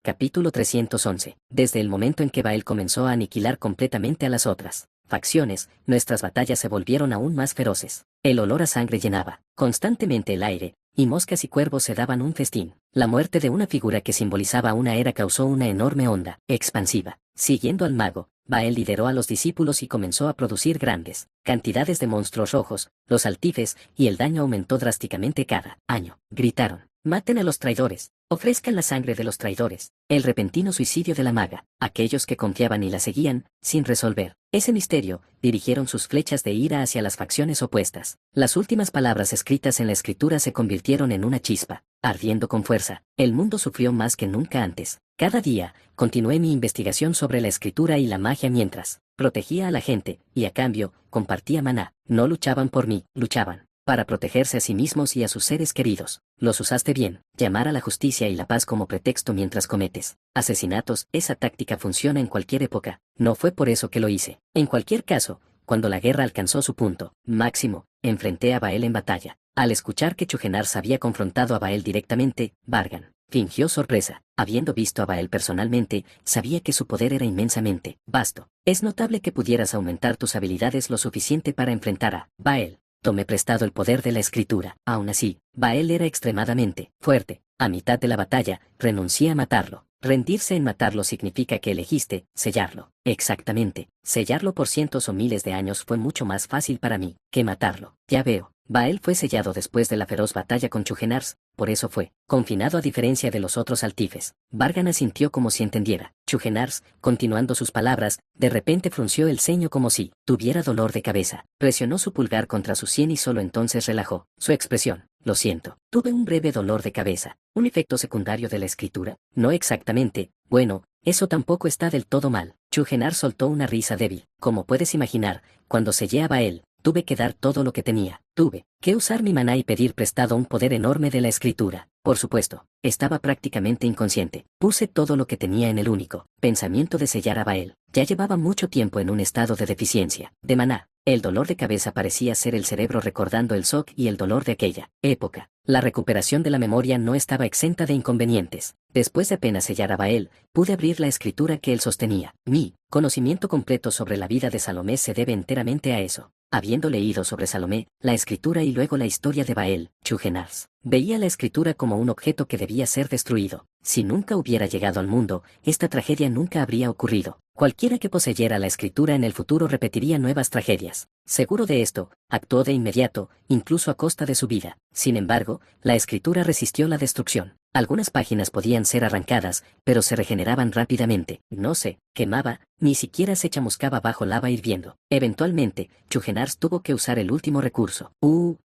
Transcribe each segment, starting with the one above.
Capítulo 311. Desde el momento en que Bael comenzó a aniquilar completamente a las otras facciones, nuestras batallas se volvieron aún más feroces. El olor a sangre llenaba constantemente el aire, y moscas y cuervos se daban un festín. La muerte de una figura que simbolizaba una era causó una enorme onda expansiva. Siguiendo al mago, Bael lideró a los discípulos y comenzó a producir grandes cantidades de monstruos rojos, los altifes, y el daño aumentó drásticamente cada año. Gritaron: «Maten a los traidores, ofrezcan la sangre de los traidores». El repentino suicidio de la maga, aquellos que confiaban y la seguían, sin resolver ese misterio, dirigieron sus flechas de ira hacia las facciones opuestas. Las últimas palabras escritas en la escritura se convirtieron en una chispa, ardiendo con fuerza. El mundo sufrió más que nunca antes. Cada día, continué mi investigación sobre la escritura y la magia mientras protegía a la gente, y a cambio, compartía maná. No luchaban por mí, luchaban para protegerse a sí mismos y a sus seres queridos. Los usaste bien, llamar a la justicia y la paz como pretexto mientras cometes asesinatos. Esa táctica funciona en cualquier época. No fue por eso que lo hice. En cualquier caso, cuando la guerra alcanzó su punto máximo, enfrenté a Bael en batalla. Al escuchar que Chugenars había confrontado a Bael directamente, Vargan fingió sorpresa. Habiendo visto a Bael personalmente, sabía que su poder era inmensamente vasto. Es notable que pudieras aumentar tus habilidades lo suficiente para enfrentar a Bael. Tomé prestado el poder de la escritura. Aún así, Bael era extremadamente fuerte. A mitad de la batalla, renuncié a matarlo. Rendirse en matarlo significa que elegiste sellarlo. Exactamente. Sellarlo por cientos o miles de años fue mucho más fácil para mí que matarlo. Ya veo. Bael fue sellado después de la feroz batalla con Chugenars, por eso fue confinado a diferencia de los otros altifes. Vargan asintió como si entendiera. Chugenars, continuando sus palabras, de repente frunció el ceño como si tuviera dolor de cabeza. Presionó su pulgar contra su sien y solo entonces relajó su expresión. Lo siento, tuve un breve dolor de cabeza. ¿Un efecto secundario de la escritura? No exactamente. Bueno, eso tampoco está del todo mal. Chugenars soltó una risa débil. Como puedes imaginar, cuando sellé a Bael, tuve que dar todo lo que tenía. Tuve que usar mi maná y pedir prestado un poder enorme de la escritura. Por supuesto, estaba prácticamente inconsciente. Puse todo lo que tenía en el único pensamiento de sellar a Bael. Ya llevaba mucho tiempo en un estado de deficiencia de maná. El dolor de cabeza parecía ser el cerebro recordando el shock y el dolor de aquella época. La recuperación de la memoria no estaba exenta de inconvenientes. Después de apenas sellar a Bael, pude abrir la escritura que él sostenía. Mi conocimiento completo sobre la vida de Salomé se debe enteramente a eso. Habiendo leído sobre Salomé, la escritura y luego la historia de Bael, Chugenars veía la escritura como un objeto que debía ser destruido. Si nunca hubiera llegado al mundo, esta tragedia nunca habría ocurrido. Cualquiera que poseyera la escritura en el futuro repetiría nuevas tragedias. Seguro de esto, actuó de inmediato, incluso a costa de su vida. Sin embargo, la escritura resistió la destrucción. Algunas páginas podían ser arrancadas, pero se regeneraban rápidamente. No se quemaba, ni siquiera se chamuscaba bajo lava hirviendo. Eventualmente, Chugenars tuvo que usar el último recurso.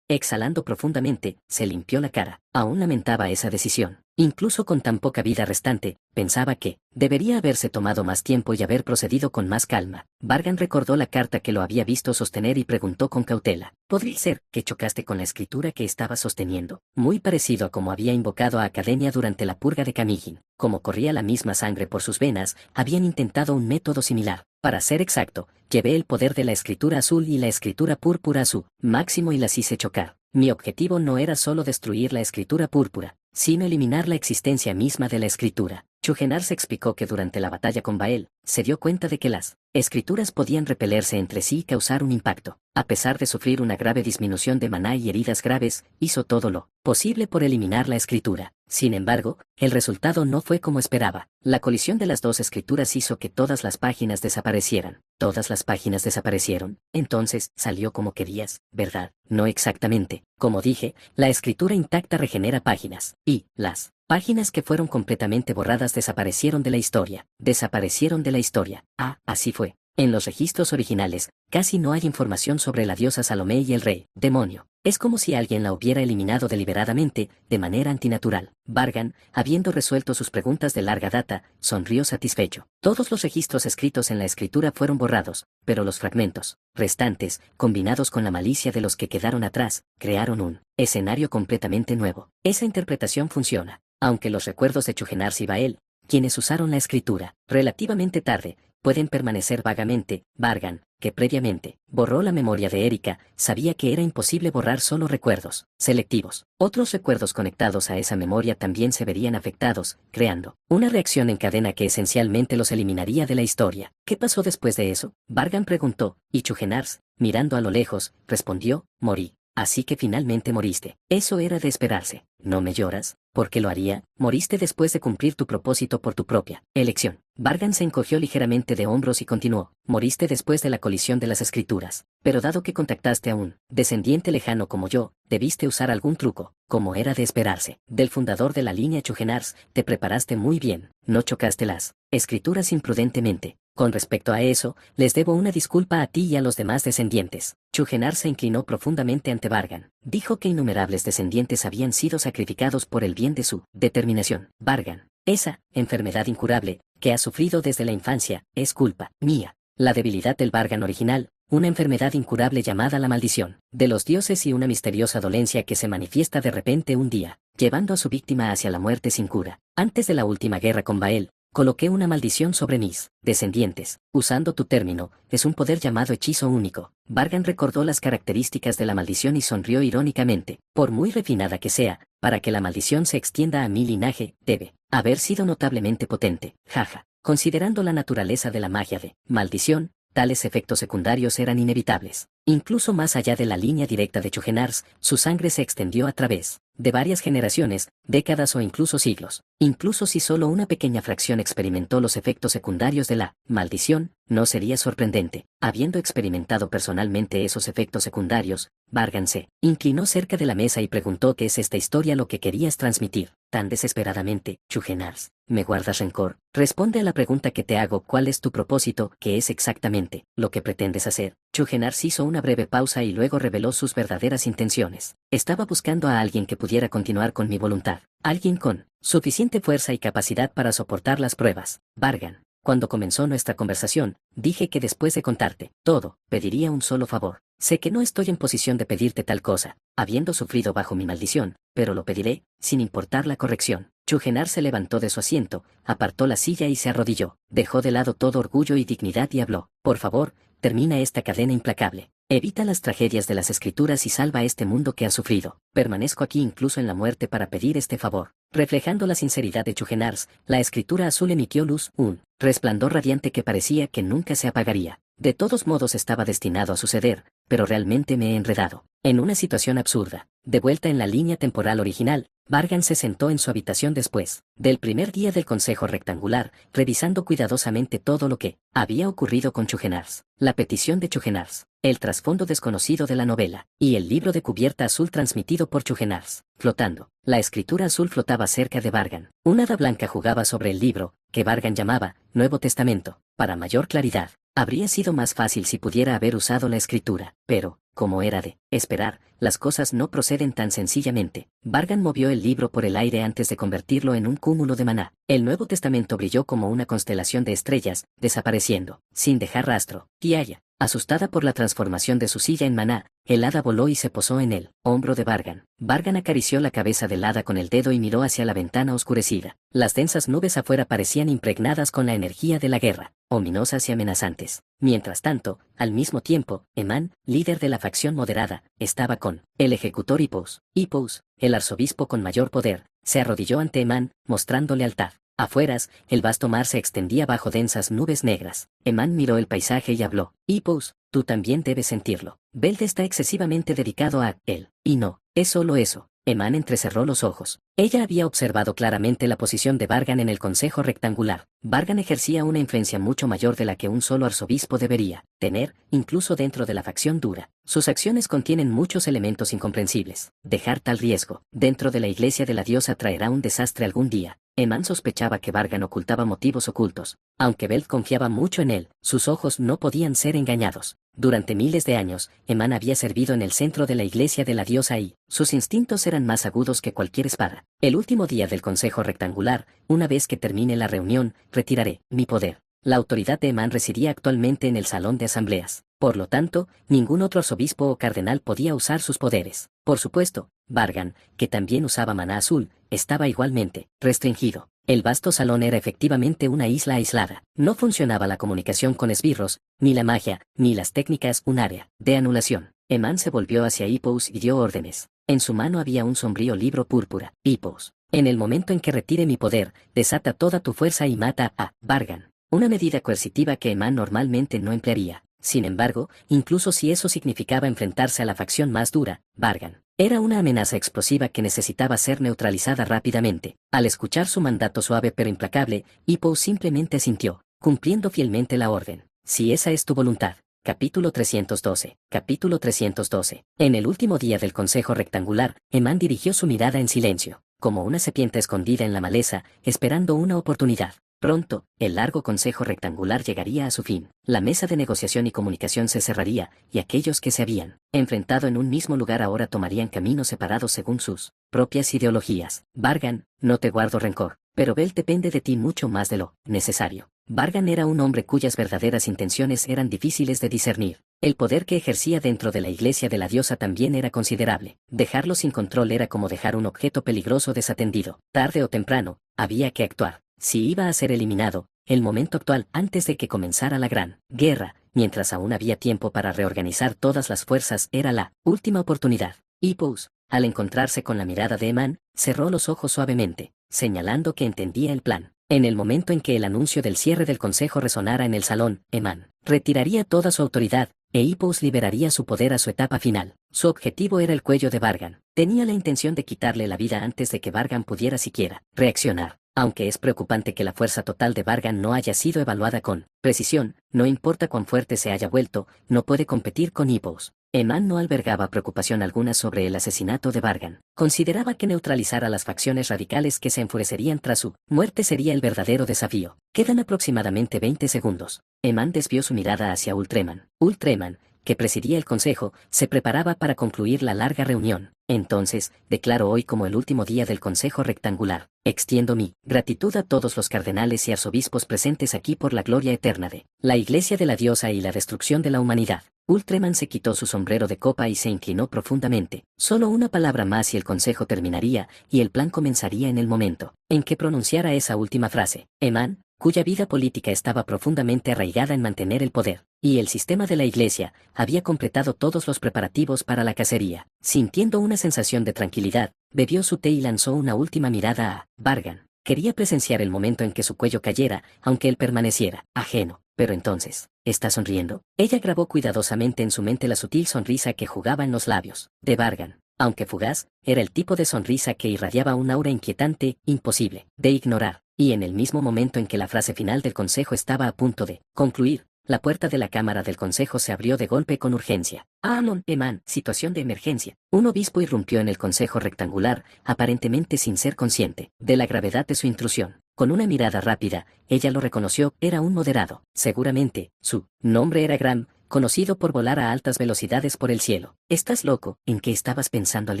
Exhalando profundamente, se limpió la cara. Aún lamentaba esa decisión. Incluso con tan poca vida restante, pensaba que debería haberse tomado más tiempo y haber procedido con más calma. Vargan recordó la carta que lo había visto sostener y preguntó con cautela: ¿podría ser que chocaste con la escritura que estaba sosteniendo? Muy parecido a como había invocado a Academia durante la purga de Camigin. Como corría la misma sangre por sus venas, habían intentado un método similar. Para ser exacto, llevé el poder de la escritura azul y la escritura púrpura a su máximo y las hice chocar. Mi objetivo no era solo destruir la escritura púrpura, sino eliminar la existencia misma de la escritura. Chugenars explicó que durante la batalla con Bael, se dio cuenta de que las escrituras podían repelerse entre sí y causar un impacto. A pesar de sufrir una grave disminución de maná y heridas graves, hizo todo lo posible por eliminar la escritura. Sin embargo, el resultado no fue como esperaba. La colisión de las dos escrituras hizo que todas las páginas desaparecieran. ¿Todas las páginas desaparecieron? Entonces, salió como querías, ¿verdad? No exactamente. Como dije, la escritura intacta regenera páginas, y las páginas que fueron completamente borradas desaparecieron de la historia. Desaparecieron de la historia. Así fue. En los registros originales, casi no hay información sobre la diosa Salomé y el rey demonio. Es como si alguien la hubiera eliminado deliberadamente, de manera antinatural. Vargan, habiendo resuelto sus preguntas de larga data, sonrió satisfecho. Todos los registros escritos en la escritura fueron borrados, pero los fragmentos restantes, combinados con la malicia de los que quedaron atrás, crearon un escenario completamente nuevo. Esa interpretación funciona, aunque los recuerdos de Chugenars y Bael, quienes usaron la escritura relativamente tarde, pueden permanecer vagamente. Vargan, que previamente borró la memoria de Erika, sabía que era imposible borrar solo recuerdos selectivos. Otros recuerdos conectados a esa memoria también se verían afectados, creando una reacción en cadena que esencialmente los eliminaría de la historia. ¿Qué pasó después de eso? Vargan preguntó, y Chugenars, mirando a lo lejos, respondió, morí. Así que finalmente moriste. Eso era de esperarse. ¿No me lloras? ¿Por qué lo haría? Moriste después de cumplir tu propósito por tu propia elección. Vargan se encogió ligeramente de hombros y continuó. Moriste después de la colisión de las escrituras. Pero dado que contactaste a un descendiente lejano como yo, debiste usar algún truco, como era de esperarse. Del fundador de la línea Chugenars, te preparaste muy bien. No chocaste las escrituras imprudentemente. Con respecto a eso, les debo una disculpa a ti y a los demás descendientes. Chugenar se inclinó profundamente ante Vargan. Dijo que innumerables descendientes habían sido sacrificados por el bien de su determinación. Vargan, esa enfermedad incurable, que has sufrido desde la infancia, es culpa mía. La debilidad del Vargan original, una enfermedad incurable llamada la maldición de los dioses y una misteriosa dolencia que se manifiesta de repente un día, llevando a su víctima hacia la muerte sin cura. Antes de la última guerra con Bael, coloqué una maldición sobre mis descendientes. Usando tu término, es un poder llamado hechizo único. Vargan recordó las características de la maldición y sonrió irónicamente. Por muy refinada que sea, para que la maldición se extienda a mi linaje, debe haber sido notablemente potente. Jaja. Considerando la naturaleza de la magia de maldición, tales efectos secundarios eran inevitables. Incluso más allá de la línea directa de Chugenars, su sangre se extendió a través de varias generaciones, décadas o incluso siglos. Incluso si solo una pequeña fracción experimentó los efectos secundarios de la maldición, no sería sorprendente. Habiendo experimentado personalmente esos efectos secundarios, Vargan se inclinó cerca de la mesa y preguntó qué es esta historia lo que querías transmitir. Tan desesperadamente, Chugenars, ¿me guardas rencor? Responde a la pregunta que te hago, ¿cuál es tu propósito? ¿Qué es exactamente lo que pretendes hacer? Chugenars hizo una breve pausa y luego reveló sus verdaderas intenciones. Estaba buscando a alguien que pudiera continuar con mi voluntad. Alguien con suficiente fuerza y capacidad para soportar las pruebas. Vargan, cuando comenzó nuestra conversación, dije que después de contarte todo, pediría un solo favor. Sé que no estoy en posición de pedirte tal cosa, habiendo sufrido bajo mi maldición, pero lo pediré, sin importar la corrección. Chugenar se levantó de su asiento, apartó la silla y se arrodilló. Dejó de lado todo orgullo y dignidad y habló. Por favor, termina esta cadena implacable. Evita las tragedias de las escrituras y salva este mundo que has sufrido. Permanezco aquí incluso en la muerte para pedir este favor. Reflejando la sinceridad de Chugenars, la escritura azul emitió luz, un resplandor radiante que parecía que nunca se apagaría. De todos modos estaba destinado a suceder, pero realmente me he enredado en una situación absurda. De vuelta en la línea temporal original, Vargan se sentó en su habitación después del primer día del Consejo Rectangular, revisando cuidadosamente todo lo que había ocurrido con Chugenars, la petición de Chugenars, el trasfondo desconocido de la novela, y el libro de cubierta azul transmitido por Chugenars, flotando. La escritura azul flotaba cerca de Vargan. Un hada blanca jugaba sobre el libro, que Vargan llamaba Nuevo Testamento. Para mayor claridad, habría sido más fácil si pudiera haber usado la escritura, pero, como era de esperar, las cosas no proceden tan sencillamente. Vargan movió el libro por el aire antes de convertirlo en un cúmulo de maná. El Nuevo Testamento brilló como una constelación de estrellas, desapareciendo, sin dejar rastro. Kiaya, asustada por la transformación de su silla en maná, el hada voló y se posó en el hombro de Vargan. Vargan acarició la cabeza del hada con el dedo y miró hacia la ventana oscurecida. Las densas nubes afuera parecían impregnadas con la energía de la guerra, ominosas y amenazantes. Mientras tanto, al mismo tiempo, Eman, líder de la facción moderada, estaba con el ejecutor Hippous. Hippous, el arzobispo con mayor poder, se arrodilló ante Eman, mostrando lealtad. Afueras, el vasto mar se extendía bajo densas nubes negras. Eman miró el paisaje y habló. Hippous, tú también debes sentirlo. Belde está excesivamente dedicado a él. Y no, es solo eso. Eman entrecerró los ojos. Ella había observado claramente la posición de Vargan en el Consejo Rectangular. Vargan ejercía una influencia mucho mayor de la que un solo arzobispo debería tener, incluso dentro de la facción dura. Sus acciones contienen muchos elementos incomprensibles. Dejar tal riesgo dentro de la iglesia de la diosa traerá un desastre algún día. Eman sospechaba que Vargan ocultaba motivos ocultos. Aunque Belt confiaba mucho en él, sus ojos no podían ser engañados. Durante miles de años, Eman había servido en el centro de la iglesia de la diosa y sus instintos eran más agudos que cualquier espada. El último día del Consejo Rectangular, una vez que termine la reunión, retiraré mi poder. La autoridad de Eman residía actualmente en el salón de asambleas. Por lo tanto, ningún otro arzobispo o cardenal podía usar sus poderes. Por supuesto, Vargan, que también usaba maná azul, estaba igualmente restringido. El vasto salón era efectivamente una isla aislada. No funcionaba la comunicación con esbirros, ni la magia, ni las técnicas, un área de anulación. Eman se volvió hacia Hippos y dio órdenes. En su mano había un sombrío libro púrpura. Hippos, en el momento en que retire mi poder, desata toda tu fuerza y mata a Vargan. Una medida coercitiva que Eman normalmente no emplearía. Sin embargo, incluso si eso significaba enfrentarse a la facción más dura, Vargan, era una amenaza explosiva que necesitaba ser neutralizada rápidamente. Al escuchar su mandato suave pero implacable, Hippos simplemente asintió, cumpliendo fielmente la orden. Si esa es tu voluntad. Capítulo 312. Capítulo 312. En el último día del Consejo Rectangular, Eman dirigió su mirada en silencio, como una serpiente escondida en la maleza, esperando una oportunidad. Pronto, el largo Consejo Rectangular llegaría a su fin. La mesa de negociación y comunicación se cerraría, y aquellos que se habían enfrentado en un mismo lugar ahora tomarían caminos separados según sus propias ideologías. Vargan, no te guardo rencor, pero Bel depende de ti mucho más de lo necesario. Vargan era un hombre cuyas verdaderas intenciones eran difíciles de discernir. El poder que ejercía dentro de la iglesia de la diosa también era considerable. Dejarlo sin control era como dejar un objeto peligroso desatendido. Tarde o temprano, había que actuar. Si iba a ser eliminado, el momento actual antes de que comenzara la gran guerra, mientras aún había tiempo para reorganizar todas las fuerzas, era la última oportunidad. Hippos, al encontrarse con la mirada de Eman, cerró los ojos suavemente, señalando que entendía el plan. En el momento en que el anuncio del cierre del consejo resonara en el salón, Eman retiraría toda su autoridad, e Hippos liberaría su poder a su etapa final. Su objetivo era el cuello de Vargan. Tenía la intención de quitarle la vida antes de que Vargan pudiera siquiera reaccionar. Aunque es preocupante que la fuerza total de Vargan no haya sido evaluada con precisión, no importa cuán fuerte se haya vuelto, no puede competir con Hippos. Eman no albergaba preocupación alguna sobre el asesinato de Vargan. Consideraba que neutralizar a las facciones radicales que se enfurecerían tras su muerte sería el verdadero desafío. Quedan aproximadamente 20 segundos. Eman desvió su mirada hacia Ultreman. Ultreman, que presidía el consejo, se preparaba para concluir la larga reunión. Entonces, declaro hoy como el último día del Consejo Rectangular. Extiendo mi gratitud a todos los cardenales y arzobispos presentes aquí por la gloria eterna de la Iglesia de la Diosa y la destrucción de la humanidad. Ultreman se quitó su sombrero de copa y se inclinó profundamente. Solo una palabra más y el consejo terminaría, y el plan comenzaría en el momento en que pronunciara esa última frase. Eman, cuya vida política estaba profundamente arraigada en mantener el poder, y el sistema de la iglesia, había completado todos los preparativos para la cacería. Sintiendo una sensación de tranquilidad, bebió su té y lanzó una última mirada a Vargan. Quería presenciar el momento en que su cuello cayera, aunque él permaneciera ajeno. Pero entonces, ¿está sonriendo? Ella grabó cuidadosamente en su mente la sutil sonrisa que jugaba en los labios de Vargan. Aunque fugaz, era el tipo de sonrisa que irradiaba un aura inquietante, imposible de ignorar. Y en el mismo momento en que la frase final del consejo estaba a punto de concluir, la puerta de la cámara del consejo se abrió de golpe con urgencia. Amon, Eman, situación de emergencia. Un obispo irrumpió en el consejo rectangular, aparentemente sin ser consciente de la gravedad de su intrusión. Con una mirada rápida, ella lo reconoció, era un moderado. Seguramente, su nombre era Graham, conocido por volar a altas velocidades por el cielo. ¿Estás loco? ¿En qué estabas pensando al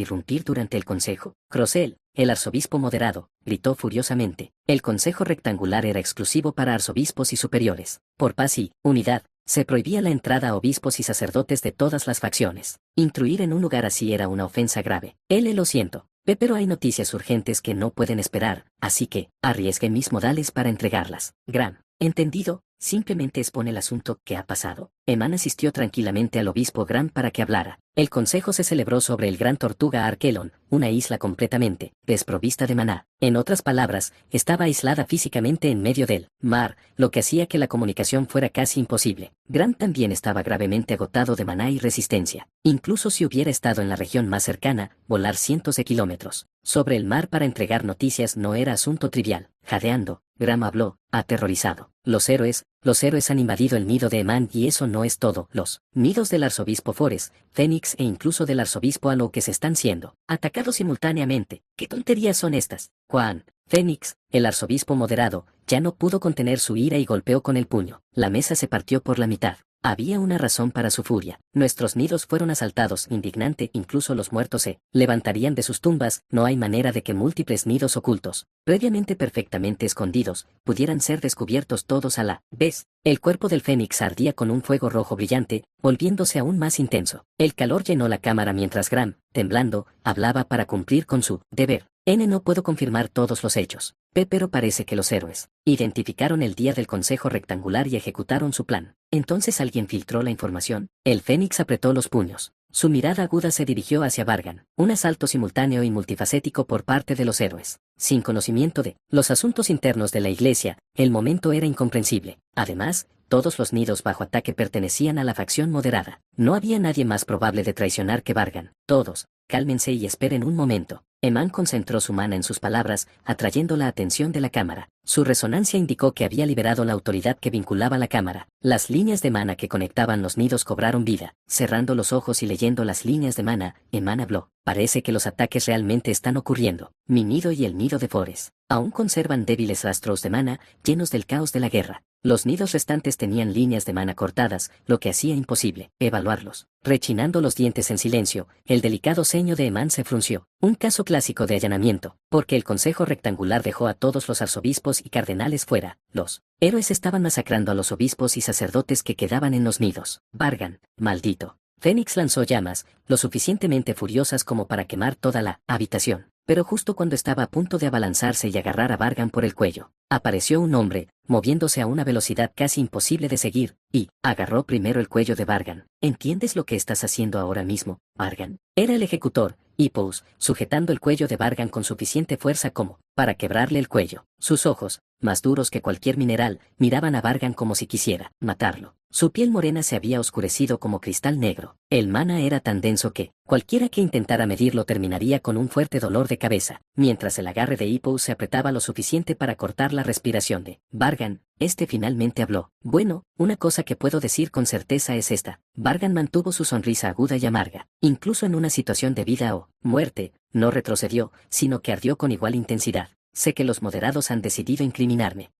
irrumpir durante el consejo? Crosell, el arzobispo moderado, gritó furiosamente. El consejo rectangular era exclusivo para arzobispos y superiores. Por paz y unidad, se prohibía la entrada a obispos y sacerdotes de todas las facciones. Intruir en un lugar así era una ofensa grave. Lo siento, pero hay noticias urgentes que no pueden esperar, así que, arriesgue mis modales para entregarlas. Graham, ¿entendido? Simplemente expone el asunto que ha pasado. Eman asistió tranquilamente al obispo Graham para que hablara. El consejo se celebró sobre el Gran Tortuga Arkelon, una isla completamente desprovista de maná. En otras palabras, estaba aislada físicamente en medio del mar, lo que hacía que la comunicación fuera casi imposible. Graham también estaba gravemente agotado de maná y resistencia. Incluso si hubiera estado en la región más cercana, volar cientos de kilómetros sobre el mar para entregar noticias no era asunto trivial. Jadeando, Graham habló, aterrorizado. Los héroes han invadido el nido de Eman y eso no es todo. Los nidos del arzobispo Forrest, Phoenix e incluso del arzobispo Alo que se están siendo atacados simultáneamente. ¿Qué tonterías son estas? Juan, Phoenix, el arzobispo moderado, ya no pudo contener su ira y golpeó con el puño. La mesa se partió por la mitad. Había una razón para su furia. Nuestros nidos fueron asaltados, indignante, incluso los muertos se levantarían de sus tumbas. No hay manera de que múltiples nidos ocultos, previamente perfectamente escondidos, pudieran ser descubiertos todos a la vez. El cuerpo del Fénix ardía con un fuego rojo brillante, volviéndose aún más intenso. El calor llenó la cámara mientras Graham, temblando, hablaba para cumplir con su deber. N. No puedo confirmar todos los hechos. P. Pero parece que los héroes identificaron el día del Consejo Rectangular y ejecutaron su plan. Entonces alguien filtró la información. El Fénix apretó los puños. Su mirada aguda se dirigió hacia Vargan. Un asalto simultáneo y multifacético por parte de los héroes. Sin conocimiento de los asuntos internos de la iglesia, el momento era incomprensible. Además, todos los nidos bajo ataque pertenecían a la facción moderada. No había nadie más probable de traicionar que Vargan. Todos, cálmense y esperen un momento. Eman concentró su mana en sus palabras, atrayendo la atención de la cámara. Su resonancia indicó que había liberado la autoridad que vinculaba la cámara. Las líneas de mana que conectaban los nidos cobraron vida. Cerrando los ojos y leyendo las líneas de mana, Eman habló. Parece que los ataques realmente están ocurriendo. Mi nido y el nido de Forest aún conservan débiles rastros de mana, llenos del caos de la guerra. Los nidos restantes tenían líneas de mana cortadas, lo que hacía imposible evaluarlos. Rechinando los dientes en silencio, el delicado ceño de Eman se frunció. Un caso clásico de allanamiento, porque el Consejo Rectangular dejó a todos los arzobispos y cardenales fuera. Los héroes estaban masacrando a los obispos y sacerdotes que quedaban en los nidos. Vargan, maldito. Fénix lanzó llamas, lo suficientemente furiosas como para quemar toda la habitación. Pero justo cuando estaba a punto de abalanzarse y agarrar a Vargan por el cuello, apareció un hombre, moviéndose a una velocidad casi imposible de seguir, y agarró primero el cuello de Vargan. ¿Entiendes lo que estás haciendo ahora mismo, Vargan? Era el ejecutor, Hippous, sujetando el cuello de Vargan con suficiente fuerza como para quebrarle el cuello. Sus ojos, más duros que cualquier mineral, miraban a Vargan como si quisiera matarlo. Su piel morena se había oscurecido como cristal negro. El mana era tan denso que cualquiera que intentara medirlo terminaría con un fuerte dolor de cabeza, mientras el agarre de Hippous se apretaba lo suficiente para cortar la respiración de Vargan. Este finalmente habló. Bueno, una cosa que puedo decir con certeza es esta. Vargan mantuvo su sonrisa aguda y amarga. Incluso en una situación de vida o muerte, no retrocedió, sino que ardió con igual intensidad. Sé que los moderados han decidido incriminarme.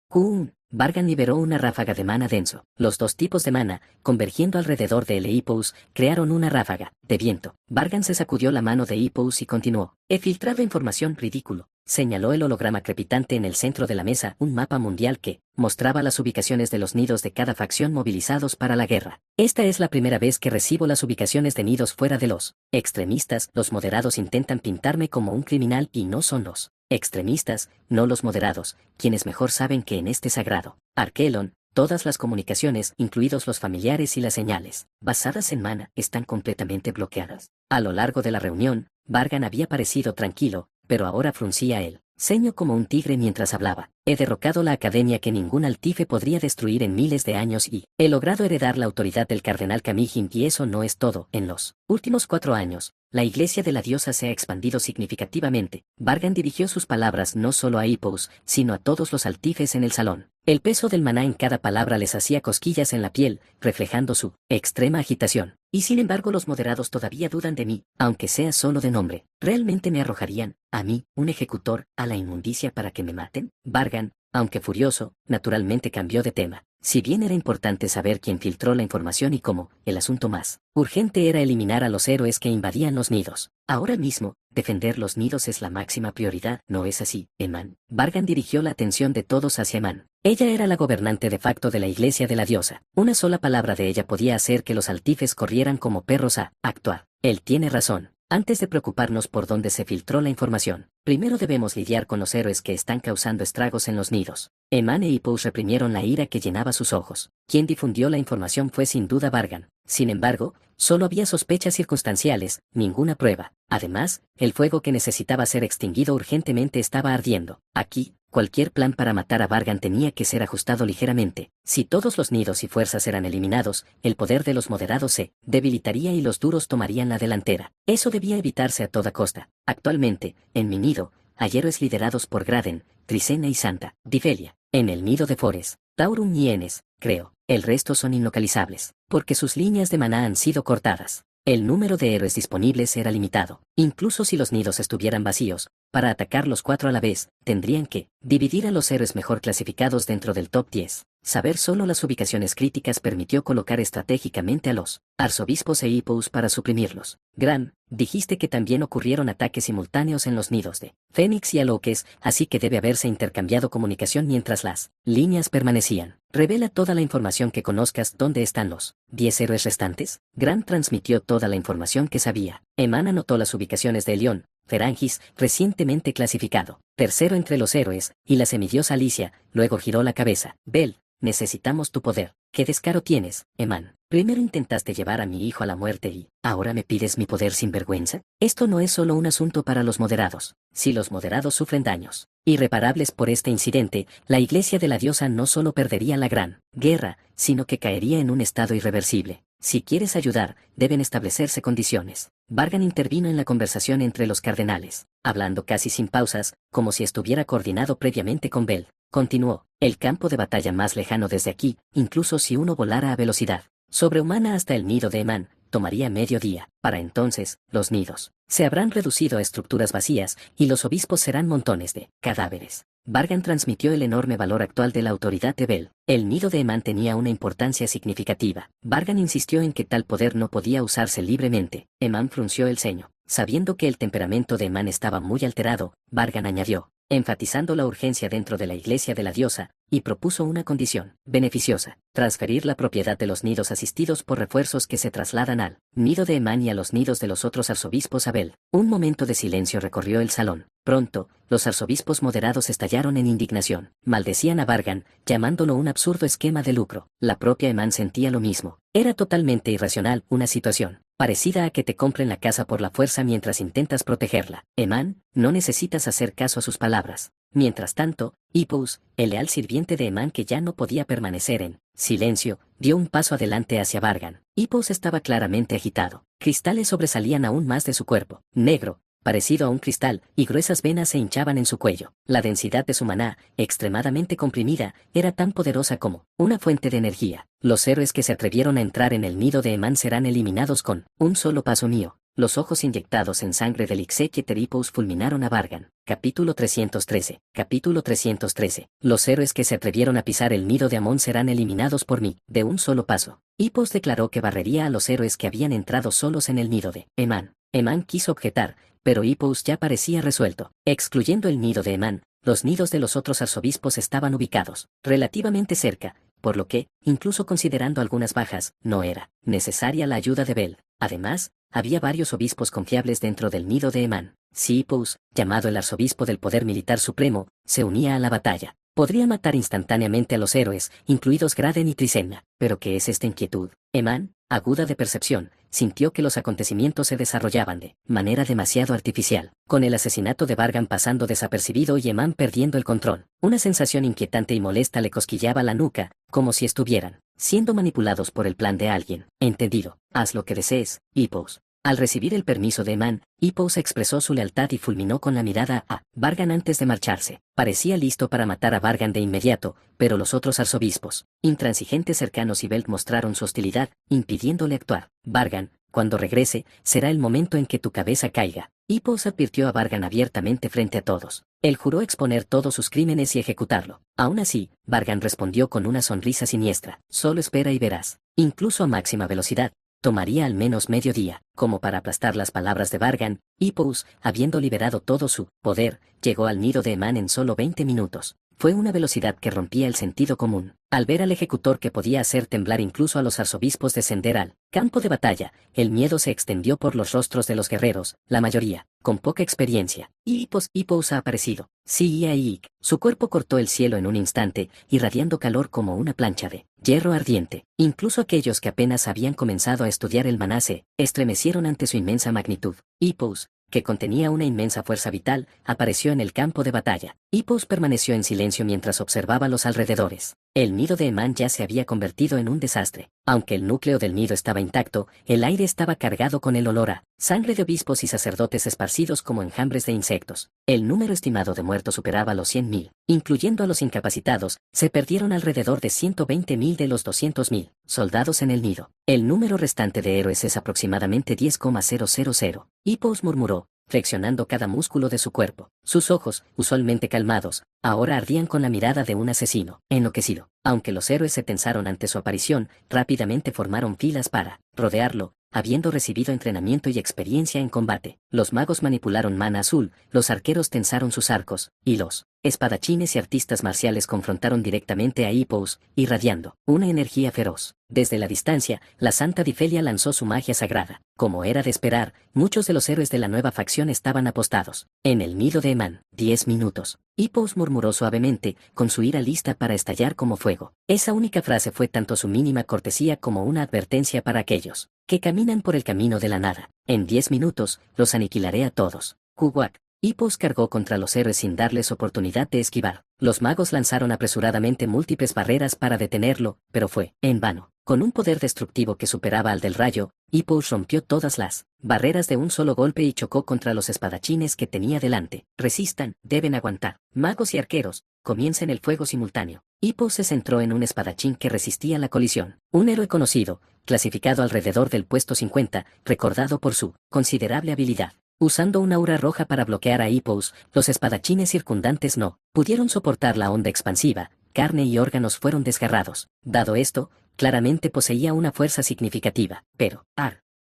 Vargan liberó una ráfaga de mana denso. Los dos tipos de mana, convergiendo alrededor de Hippous, crearon una ráfaga de viento. Vargan se sacudió la mano de Hippous y continuó. He filtrado información ridículo. Señaló el holograma crepitante en el centro de la mesa, un mapa mundial que mostraba las ubicaciones de los nidos de cada facción movilizados para la guerra. Esta es la primera vez que recibo las ubicaciones de nidos fuera de los extremistas. Los moderados intentan pintarme como un criminal y no son los extremistas, no los moderados, quienes mejor saben que en este sagrado Arkelon, todas las comunicaciones, incluidos los familiares y las señales, basadas en mana, están completamente bloqueadas. A lo largo de la reunión, Vargan había parecido tranquilo, pero ahora fruncía el ceño como un tigre mientras hablaba. He derrocado la academia que ningún altife podría destruir en miles de años y he logrado heredar la autoridad del cardenal Camigin, y eso no es todo. En los últimos 4 años, la iglesia de la diosa se ha expandido significativamente. Vargan dirigió sus palabras no solo a Hippous, sino a todos los altifes en el salón. El peso del maná en cada palabra les hacía cosquillas en la piel, reflejando su extrema agitación. Y sin embargo los moderados todavía dudan de mí, aunque sea solo de nombre. ¿Realmente me arrojarían, a mí, un ejecutor, a la inmundicia para que me maten? Vargan, aunque furioso, naturalmente cambió de tema. Si bien era importante saber quién filtró la información y cómo, el asunto más urgente era eliminar a los héroes que invadían los nidos. Ahora mismo, defender los nidos es la máxima prioridad, ¿no es así, Eman? Vargan dirigió la atención de todos hacia Eman. Ella era la gobernante de facto de la iglesia de la diosa. Una sola palabra de ella podía hacer que los altifes corrieran como perros a actuar. Él tiene razón. Antes de preocuparnos por dónde se filtró la información, primero debemos lidiar con los héroes que están causando estragos en los nidos. Eman e Hippous reprimieron la ira que llenaba sus ojos. Quien difundió la información fue sin duda Vargan. Sin embargo, solo había sospechas circunstanciales, ninguna prueba. Además, el fuego que necesitaba ser extinguido urgentemente estaba ardiendo. Aquí, cualquier plan para matar a Vargan tenía que ser ajustado ligeramente. Si todos los nidos y fuerzas eran eliminados, el poder de los moderados se debilitaría y los duros tomarían la delantera. Eso debía evitarse a toda costa. Actualmente, en mi nido, hay héroes liderados por Graden, Trisena y Santa Difelia. En el nido de Forest, Taurum y Enes, creo. El resto son inlocalizables, porque sus líneas de maná han sido cortadas. El número de héroes disponibles era limitado. Incluso si los nidos estuvieran vacíos, para atacar los 4 a la vez, tendrían que dividir a los héroes mejor clasificados dentro del top 10. Saber solo las ubicaciones críticas permitió colocar estratégicamente a los arzobispos e Hippous para suprimirlos. Gran, dijiste que también ocurrieron ataques simultáneos en los nidos de Fénix y Aloques, así que debe haberse intercambiado comunicación mientras las líneas permanecían Revela toda la información que conozcas. ¿Dónde están los 10 héroes restantes? Grant transmitió toda la información que sabía. Eman anotó las ubicaciones de Elión, Ferangis, recientemente clasificado, tercero entre los héroes, y la semidiosa Alicia. Luego giró la cabeza. Bell, necesitamos tu poder. ¿Qué descaro tienes, Eman? Primero intentaste llevar a mi hijo a la muerte y ¿ahora me pides mi poder sin vergüenza? Esto no es solo un asunto para los moderados. Si los moderados sufren daños irreparables por este incidente, la Iglesia de la Diosa no solo perdería la gran guerra, sino que caería en un estado irreversible. Si quieres ayudar, deben establecerse condiciones. Vargan intervino en la conversación entre los cardenales, hablando casi sin pausas, como si estuviera coordinado previamente con Bell. Continuó, el campo de batalla más lejano desde aquí, incluso si uno volara a velocidad sobrehumana hasta el nido de Eman, tomaría medio día. Para entonces, los nidos se habrán reducido a estructuras vacías y los obispos serán montones de cadáveres. Vargan transmitió el enorme valor actual de la autoridad de Bell. El nido de Eman tenía una importancia significativa. Vargan insistió en que tal poder no podía usarse libremente. Eman frunció el ceño. Sabiendo que el temperamento de Eman estaba muy alterado, Vargan añadió, enfatizando la urgencia dentro de la Iglesia de la Diosa, y propuso una condición beneficiosa: transferir la propiedad de los nidos asistidos por refuerzos que se trasladan al nido de Eman y a los nidos de los otros arzobispos Abel. Un momento de silencio recorrió el salón. Pronto, los arzobispos moderados estallaron en indignación. Maldecían a Vargan, llamándolo un absurdo esquema de lucro. La propia Eman sentía lo mismo. Era totalmente irracional una situación parecida a que te compren la casa por la fuerza mientras intentas protegerla. Eman, no necesitas hacer caso a sus palabras. Mientras tanto, Hippous, el leal sirviente de Eman que ya no podía permanecer en silencio, dio un paso adelante hacia Vargan. Hippous estaba claramente agitado. Cristales sobresalían aún más de su cuerpo, negro, parecido a un cristal, y gruesas venas se hinchaban en su cuello. La densidad de su maná, extremadamente comprimida, era tan poderosa como una fuente de energía. Los héroes que se atrevieron a entrar en el nido de Eman serán eliminados con un solo paso mío. Los ojos inyectados en sangre del Executor Hippous fulminaron a Vargan. Capítulo 313. Capítulo 313. Los héroes que se atrevieron a pisar el nido de Amon serán eliminados por mí, de un solo paso. Hippous declaró que barrería a los héroes que habían entrado solos en el nido de Eman. Eman quiso objetar, pero Hippous ya parecía resuelto. Excluyendo el nido de Eman, los nidos de los otros arzobispos estaban ubicados relativamente cerca, por lo que, incluso considerando algunas bajas, no era necesaria la ayuda de Bell. Además, había varios obispos confiables dentro del nido de Eman. Si Hippous, llamado el arzobispo del poder militar supremo, se unía a la batalla, podría matar instantáneamente a los héroes, incluidos Graden y Trisemna. ¿Pero qué es esta inquietud? Eman, aguda de percepción, sintió que los acontecimientos se desarrollaban de manera demasiado artificial, con el asesinato de Vargan pasando desapercibido y Eman perdiendo el control. Una sensación inquietante y molesta le cosquillaba la nuca, como si estuvieran siendo manipulados por el plan de alguien. Entendido, haz lo que desees, Hippous. Al recibir el permiso de Eman, Hippous expresó su lealtad y fulminó con la mirada a Vargan antes de marcharse. Parecía listo para matar a Vargan de inmediato, pero los otros arzobispos, intransigentes cercanos y Belt mostraron su hostilidad, impidiéndole actuar. Vargan, cuando regrese, será el momento en que tu cabeza caiga. Hippous advirtió a Vargan abiertamente frente a todos. Él juró exponer todos sus crímenes y ejecutarlo. Aún así, Vargan respondió con una sonrisa siniestra. Solo espera y verás. Incluso a máxima velocidad, tomaría al menos medio día. Como para aplastar las palabras de Vargan, Hippous, habiendo liberado todo su poder, llegó al nido de Eman en solo 20 minutos. Fue una velocidad que rompía el sentido común. Al ver al ejecutor que podía hacer temblar incluso a los arzobispos descender al campo de batalla, el miedo se extendió por los rostros de los guerreros, la mayoría con poca experiencia. Hippous ha aparecido. Sí, Ike. Su cuerpo cortó el cielo en un instante, irradiando calor como una plancha de hierro ardiente. Incluso aquellos que apenas habían comenzado a estudiar el maná se estremecieron ante su inmensa magnitud. Hippous, que contenía una inmensa fuerza vital, apareció en el campo de batalla. Hippous permaneció en silencio mientras observaba los alrededores. El nido de Eman ya se había convertido en un desastre. Aunque el núcleo del nido estaba intacto, el aire estaba cargado con el olor a sangre de obispos y sacerdotes esparcidos como enjambres de insectos. El número estimado de muertos superaba los 100.000. Incluyendo a los incapacitados, se perdieron alrededor de 120.000 de los 200.000 soldados en el nido. El número restante de héroes es aproximadamente 10,000. Hippous murmuró, flexionando cada músculo de su cuerpo. Sus ojos, usualmente calmados, ahora ardían con la mirada de un asesino enloquecido. Aunque los héroes se tensaron ante su aparición, rápidamente formaron filas para rodearlo, habiendo recibido entrenamiento y experiencia en combate. Los magos manipularon mana azul, los arqueros tensaron sus arcos, y los espadachines y artistas marciales confrontaron directamente a Hippos, irradiando una energía feroz. Desde la distancia, la Santa Difelia lanzó su magia sagrada. Como era de esperar, muchos de los héroes de la nueva facción estaban apostados. En el nido de Eman, 10 minutos. Hippos murmuró suavemente, con su ira lista para estallar como fuego. Esa única frase fue tanto su mínima cortesía como una advertencia para aquellos que caminan por el camino de la nada. En 10 minutos, los aniquilaré a todos. Kuwak. Hippos cargó contra los héroes sin darles oportunidad de esquivar. Los magos lanzaron apresuradamente múltiples barreras para detenerlo, pero fue en vano. Con un poder destructivo que superaba al del rayo, Hippos rompió todas las barreras de un solo golpe y chocó contra los espadachines que tenía delante. Resistan, deben aguantar. Magos y arqueros, comiencen el fuego simultáneo. Hippos se centró en un espadachín que resistía la colisión. Un héroe conocido, clasificado alrededor del puesto 50, recordado por su considerable habilidad. Usando una aura roja para bloquear a Hippos, los espadachines circundantes no pudieron soportar la onda expansiva, carne y órganos fueron desgarrados. Dado esto, claramente poseía una fuerza significativa, pero,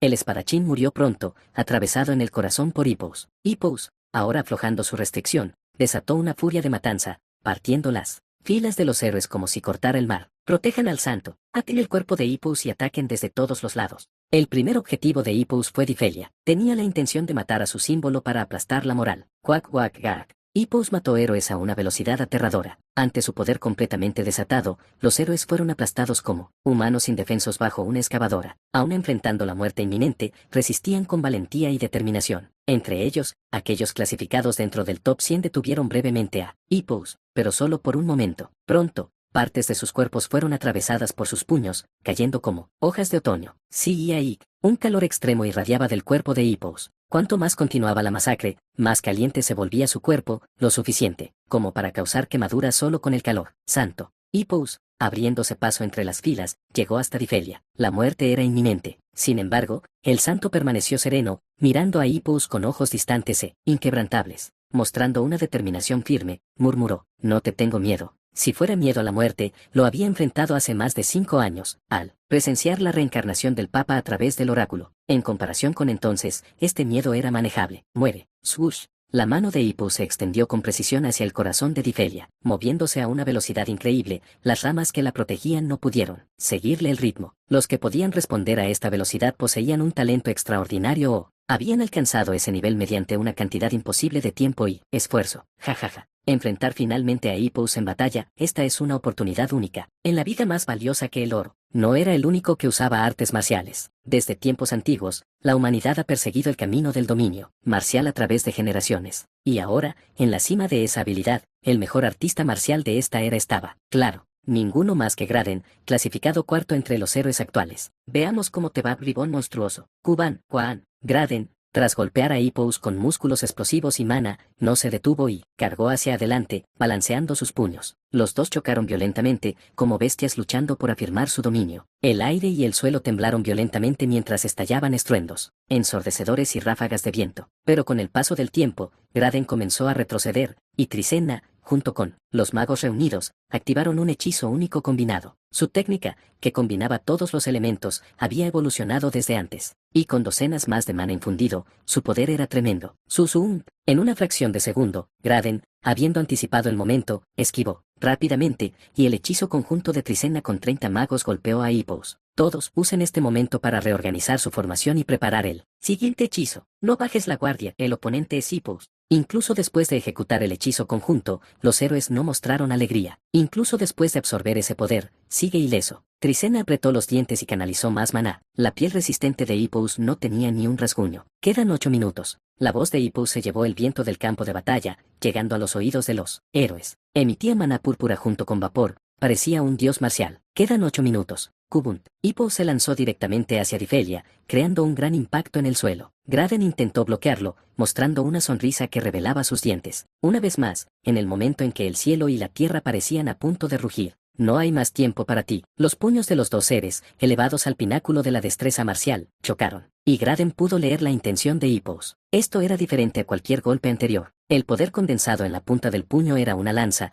el espadachín murió pronto, atravesado en el corazón por Hippos. Hippos, ahora aflojando su restricción, desató una furia de matanza, partiendo las filas de los héroes como si cortara el mar. Protejan al santo, aten el cuerpo de Hippos y ataquen desde todos los lados. El primer objetivo de Hippos fue Difelia. Tenía la intención de matar a su símbolo para aplastar la moral. Quack quack gag. Hippos mató héroes a una velocidad aterradora. Ante su poder completamente desatado, los héroes fueron aplastados como humanos indefensos bajo una excavadora. Aún enfrentando la muerte inminente, resistían con valentía y determinación. Entre ellos, aquellos clasificados dentro del top 100 detuvieron brevemente a Hippos, pero solo por un momento. Pronto, partes de sus cuerpos fueron atravesadas por sus puños, cayendo como hojas de otoño. Sí, un calor extremo irradiaba del cuerpo de Hippos. Cuanto más continuaba la masacre, más caliente se volvía su cuerpo, lo suficiente como para causar quemaduras solo con el calor. Santo. Hippos, abriéndose paso entre las filas, llegó hasta Difelia. La muerte era inminente. Sin embargo, el santo permaneció sereno, mirando a Hippos con ojos distantes e inquebrantables. Mostrando una determinación firme, murmuró: no te tengo miedo. Si fuera miedo a la muerte, lo había enfrentado hace más de 5 años, al presenciar la reencarnación del Papa a través del oráculo. En comparación con entonces, este miedo era manejable. Muere. Swoosh. La mano de Hippos se extendió con precisión hacia el corazón de Difelia. Moviéndose a una velocidad increíble, las ramas que la protegían no pudieron seguirle el ritmo. Los que podían responder a esta velocidad poseían un talento extraordinario o habían alcanzado ese nivel mediante una cantidad imposible de tiempo y esfuerzo. Jajaja. Enfrentar finalmente a Hippos en batalla, esta es una oportunidad única, en la vida más valiosa que el oro. No era el único que usaba artes marciales. Desde tiempos antiguos, la humanidad ha perseguido el camino del dominio marcial a través de generaciones. Y ahora, en la cima de esa habilidad, el mejor artista marcial de esta era estaba, claro, ninguno más que Graden, clasificado cuarto entre los héroes actuales. Veamos cómo te va, bribón monstruoso. Juan, Graden, tras golpear a Hippos con músculos explosivos y mana, no se detuvo y cargó hacia adelante, balanceando sus puños. Los dos chocaron violentamente, como bestias luchando por afirmar su dominio. El aire y el suelo temblaron violentamente mientras estallaban estruendos, ensordecedores y ráfagas de viento. Pero con el paso del tiempo, Graden comenzó a retroceder, y Trisenna, junto con los magos reunidos, activaron un hechizo único combinado. Su técnica, que combinaba todos los elementos, había evolucionado desde antes, y con docenas más de mana infundido, su poder era tremendo. En una fracción de segundo, Graden, habiendo anticipado el momento, esquivó rápidamente, y el hechizo conjunto de Trisenna con 30 magos golpeó a Hippos. Todos usen este momento para reorganizar su formación y preparar el siguiente hechizo. No bajes la guardia, el oponente es Hippos. Incluso después de ejecutar el hechizo conjunto, los héroes no mostraron alegría. Incluso después de absorber ese poder, sigue ileso. Trisenna apretó los dientes y canalizó más maná. La piel resistente de Hippos no tenía ni un rasguño. Quedan 8 minutos. La voz de Hippos se llevó el viento del campo de batalla, llegando a los oídos de los héroes. Emitía maná púrpura junto con vapor. Parecía un dios marcial. Quedan 8 minutos. Kubunt. Hippos se lanzó directamente hacia Difelia, creando un gran impacto en el suelo. Graden intentó bloquearlo, mostrando una sonrisa que revelaba sus dientes. Una vez más, en el momento en que el cielo y la tierra parecían a punto de rugir. No hay más tiempo para ti. Los puños de los dos seres, elevados al pináculo de la destreza marcial, chocaron. Y Graden pudo leer la intención de Hippos. Esto era diferente a cualquier golpe anterior. El poder condensado en la punta del puño era una lanza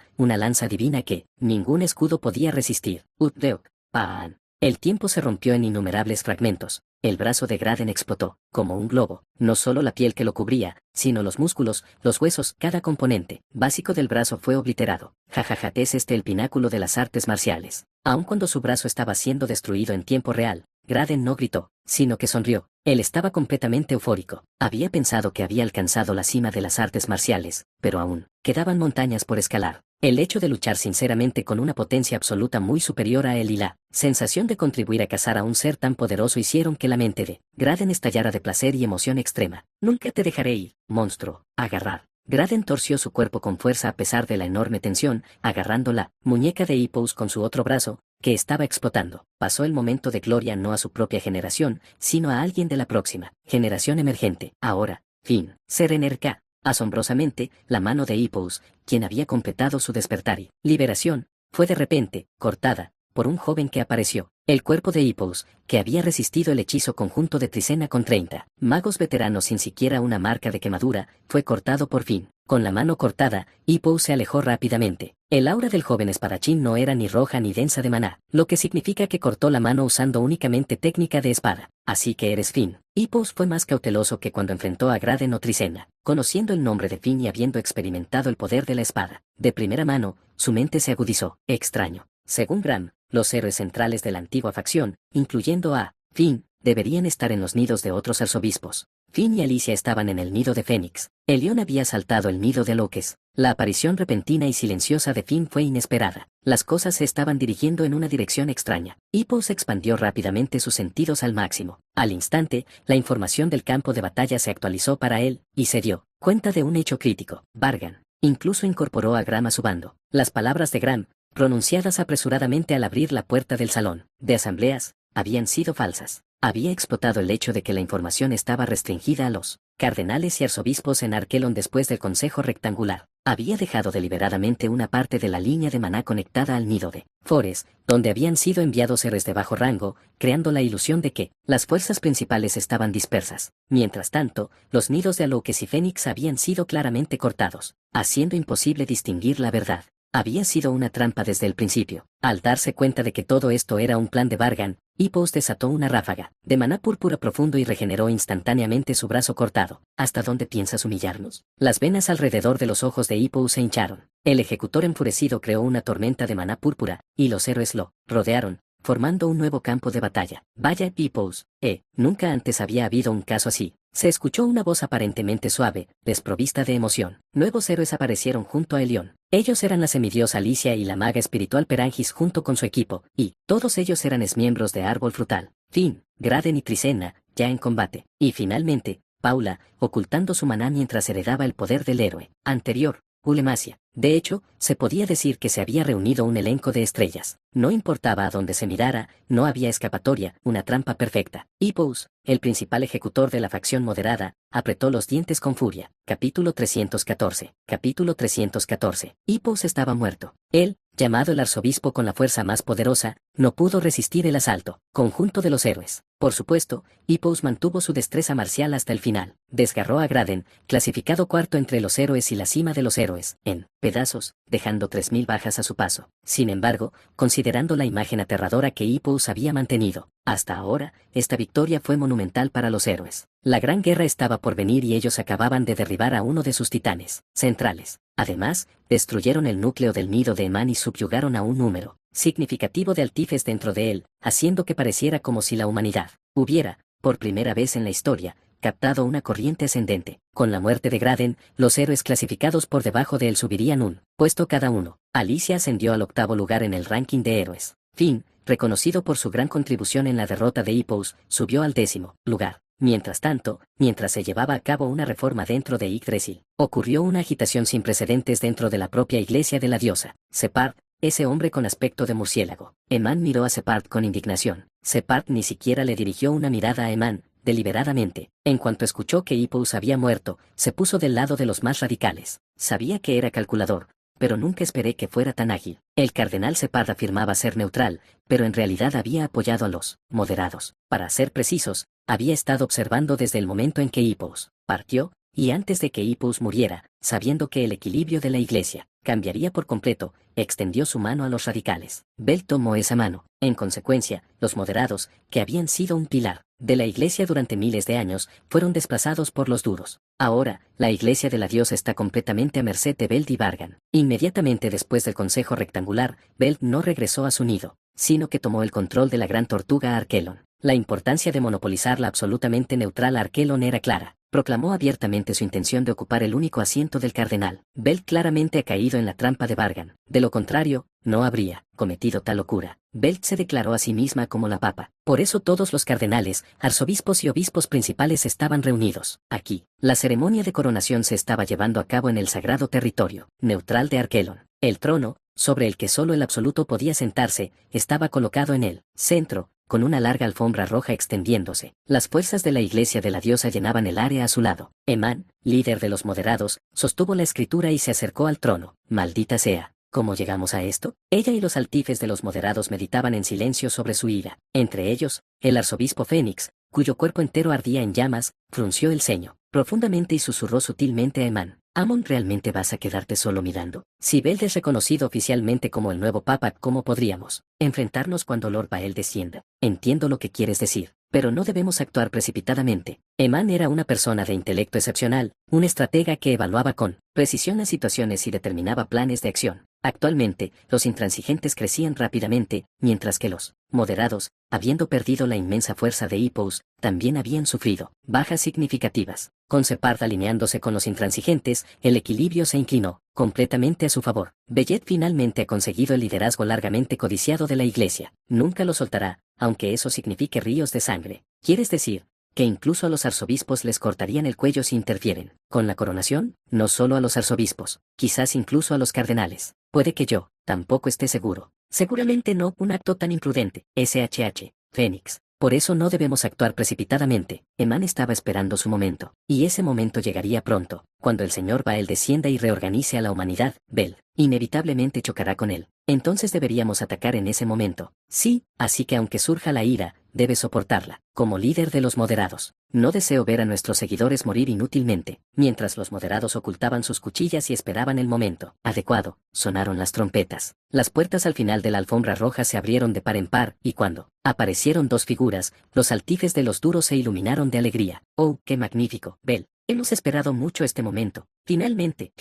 divina que ningún escudo podía resistir. Utdeok, Paan. El tiempo se rompió en innumerables fragmentos. el brazo de Graden explotó, como un globo, no solo la piel que lo cubría, sino los músculos, los huesos, cada componente básico del brazo fue obliterado. Jajaja, es este el pináculo de las artes marciales. Aun cuando su brazo estaba siendo destruido en tiempo real, Graden no gritó, sino que sonrió. Él estaba completamente eufórico. Había pensado que había alcanzado la cima de las artes marciales, pero aún quedaban montañas por escalar. El hecho de luchar sinceramente con una potencia absoluta muy superior a él y la sensación de contribuir a cazar a un ser tan poderoso hicieron que la mente de Graden estallara de placer y emoción extrema. Nunca te dejaré ir, monstruo. Agarrar. Graden torció su cuerpo con fuerza a pesar de la enorme tensión, agarrando la muñeca de Hippos con su otro brazo, que estaba explotando. Pasó el momento de gloria no a su propia generación, sino a alguien de la próxima generación emergente. Ahora, fin. Serenerka. Asombrosamente, la mano de Hippos, quien había completado su despertar y liberación, fue de repente cortada por un joven que apareció. El cuerpo de Hippos, que había resistido el hechizo conjunto de Tricena con 30 magos veteranos sin siquiera una marca de quemadura, fue cortado por fin. Con la mano cortada, Hippos se alejó rápidamente. El aura del joven espadachín no era ni roja ni densa de maná, lo que significa que cortó la mano usando únicamente técnica de espada. Así que eres Finn. Hippos fue más cauteloso que cuando enfrentó a Graden o Tricena. Conociendo el nombre de Finn y habiendo experimentado el poder de la espada, de primera mano, su mente se agudizó. Extraño. Según Graham, los héroes centrales de la antigua facción, incluyendo a Finn, deberían estar en los nidos de otros arzobispos. Finn y Alicia estaban en el nido de Fénix. El león había saltado el nido de Loques. La aparición repentina y silenciosa de Finn fue inesperada. Las cosas se estaban dirigiendo en una dirección extraña. Hippos expandió rápidamente sus sentidos al máximo. Al instante, la información del campo de batalla se actualizó para él, y se dio cuenta de un hecho crítico. Vargan incluso incorporó a Graham a su bando. Las palabras de Graham, pronunciadas apresuradamente al abrir la puerta del salón de asambleas, habían sido falsas. Había explotado el hecho de que la información estaba restringida a los cardenales y arzobispos en Arkelon después del Consejo Rectangular. Había dejado deliberadamente una parte de la línea de maná conectada al nido de Forest, donde habían sido enviados seres de bajo rango, creando la ilusión de que las fuerzas principales estaban dispersas. Mientras tanto, los nidos de Aloques y Fénix habían sido claramente cortados, haciendo imposible distinguir la verdad. Había sido una trampa desde el principio. Al darse cuenta de que todo esto era un plan de Vargan, Hippos desató una ráfaga de maná púrpura profundo y regeneró instantáneamente su brazo cortado. ¿Hasta dónde piensas humillarnos? Las venas alrededor de los ojos de Hippos se hincharon. El ejecutor enfurecido creó una tormenta de maná púrpura, y los héroes lo rodearon, formando un nuevo campo de batalla. Vaya, Hippos, nunca antes había habido un caso así. Se escuchó una voz aparentemente suave, desprovista de emoción. Nuevos héroes aparecieron junto a Elión. Ellos eran la semidiosa Alicia y la maga espiritual Perangis junto con su equipo, y todos ellos eran exmiembros de Árbol Frutal. Finn, Graden y Tricena, ya en combate. Y finalmente, Paula, ocultando su maná mientras heredaba el poder del héroe anterior, Ulemacia. De hecho, se podía decir que se había reunido un elenco de estrellas. No importaba a dónde se mirara, no había escapatoria, una trampa perfecta. Hippos, el principal ejecutor de la facción moderada, apretó los dientes con furia. Capítulo 314. Capítulo 314. Hippos estaba muerto. Él, llamado el arzobispo con la fuerza más poderosa, no pudo resistir el asalto. Conjunto de los héroes. Por supuesto, Hippos mantuvo su destreza marcial hasta el final. Desgarró a Graden, clasificado cuarto entre los héroes y la cima de los héroes, en pedazos, dejando 3000 bajas a su paso. Sin embargo, considerando la imagen aterradora que Hippos había mantenido hasta ahora, esta victoria fue monumental para los héroes. La gran guerra estaba por venir y ellos acababan de derribar a uno de sus titanes centrales. Además, destruyeron el núcleo del nido de Eman y subyugaron a un número significativo de altifes dentro de él, haciendo que pareciera como si la humanidad hubiera, por primera vez en la historia, captado una corriente ascendente. Con la muerte de Graden, los héroes clasificados por debajo de él subirían un puesto cada uno. Alicia ascendió al 8º lugar en el ranking de héroes. Finn, reconocido por su gran contribución en la derrota de Hippos, subió al 10º lugar. Mientras tanto, mientras se llevaba a cabo una reforma dentro de Yggdrasil, ocurrió una agitación sin precedentes dentro de la propia iglesia de la diosa. Separd, ese hombre con aspecto de murciélago. Eman miró a Separd con indignación. Separd ni siquiera le dirigió una mirada a Eman, deliberadamente. En cuanto escuchó que Hippos había muerto, se puso del lado de los más radicales. Sabía que era calculador, pero nunca esperé que fuera tan ágil. El cardenal Separd afirmaba ser neutral, pero en realidad había apoyado a los moderados. Para ser precisos, había estado observando desde el momento en que Hippos partió, y antes de que Hippos muriera, sabiendo que el equilibrio de la iglesia cambiaría por completo, extendió su mano a los radicales. Bell tomó esa mano. En consecuencia, los moderados, que habían sido un pilar de la iglesia durante miles de años, fueron desplazados por los duros. Ahora, la iglesia de la diosa está completamente a merced de Beld y Vargan. Inmediatamente después del consejo rectangular, Beld no regresó a su nido, sino que tomó el control de la gran tortuga Arkelon. La importancia de monopolizar la absolutamente neutral Arkelon era clara. Proclamó abiertamente su intención de ocupar el único asiento del cardenal. Beld claramente ha caído en la trampa de Vargan. De lo contrario, no habría cometido tal locura. Beld se declaró a sí misma como la papa. Por eso todos los cardenales, arzobispos y obispos principales estaban reunidos. Aquí, la ceremonia de coronación se estaba llevando a cabo en el sagrado territorio neutral de Arkelon. El trono, sobre el que solo el absoluto podía sentarse, estaba colocado en el centro, con una larga alfombra roja extendiéndose. Las fuerzas de la iglesia de la diosa llenaban el área a su lado. Emán, líder de los moderados, sostuvo la escritura y se acercó al trono. Maldita sea. ¿Cómo llegamos a esto? Ella y los altifes de los moderados meditaban en silencio sobre su ira. Entre ellos, el arzobispo Fénix, cuyo cuerpo entero ardía en llamas, frunció el ceño profundamente y susurró sutilmente a Emán. ¿Amon, realmente vas a quedarte solo mirando? Si Beld es reconocido oficialmente como el nuevo papa, ¿cómo podríamos enfrentarnos cuando Lord Bael descienda? Entiendo lo que quieres decir, pero no debemos actuar precipitadamente. Emán era una persona de intelecto excepcional, un estratega que evaluaba con precisión las situaciones y determinaba planes de acción. Actualmente, los intransigentes crecían rápidamente, mientras que los moderados, habiendo perdido la inmensa fuerza de Hippous, también habían sufrido bajas significativas. Con Separd alineándose con los intransigentes, el equilibrio se inclinó completamente a su favor. Bellet finalmente ha conseguido el liderazgo largamente codiciado de la iglesia. Nunca lo soltará, aunque eso signifique ríos de sangre. ¿Quieres decir que incluso a los arzobispos les cortarían el cuello si interfieren con la coronación? No solo a los arzobispos, quizás incluso a los cardenales. Puede que yo tampoco esté seguro. Seguramente no, un acto tan imprudente. SHH, Fénix. Por eso no debemos actuar precipitadamente. Emán estaba esperando su momento, y ese momento llegaría pronto, cuando el señor Bael descienda y reorganice a la humanidad. Beld inevitablemente chocará con él. Entonces deberíamos atacar en ese momento. Sí, así que aunque surja la ira, debes soportarla. Como líder de los moderados, no deseo ver a nuestros seguidores morir inútilmente. Mientras los moderados ocultaban sus cuchillas y esperaban el momento adecuado, sonaron las trompetas. Las puertas al final de la alfombra roja se abrieron de par en par, y cuando aparecieron dos figuras, los altifes de los duros se iluminaron de alegría. ¡Oh, qué magnífico, Beld! Hemos esperado mucho este momento. Finalmente.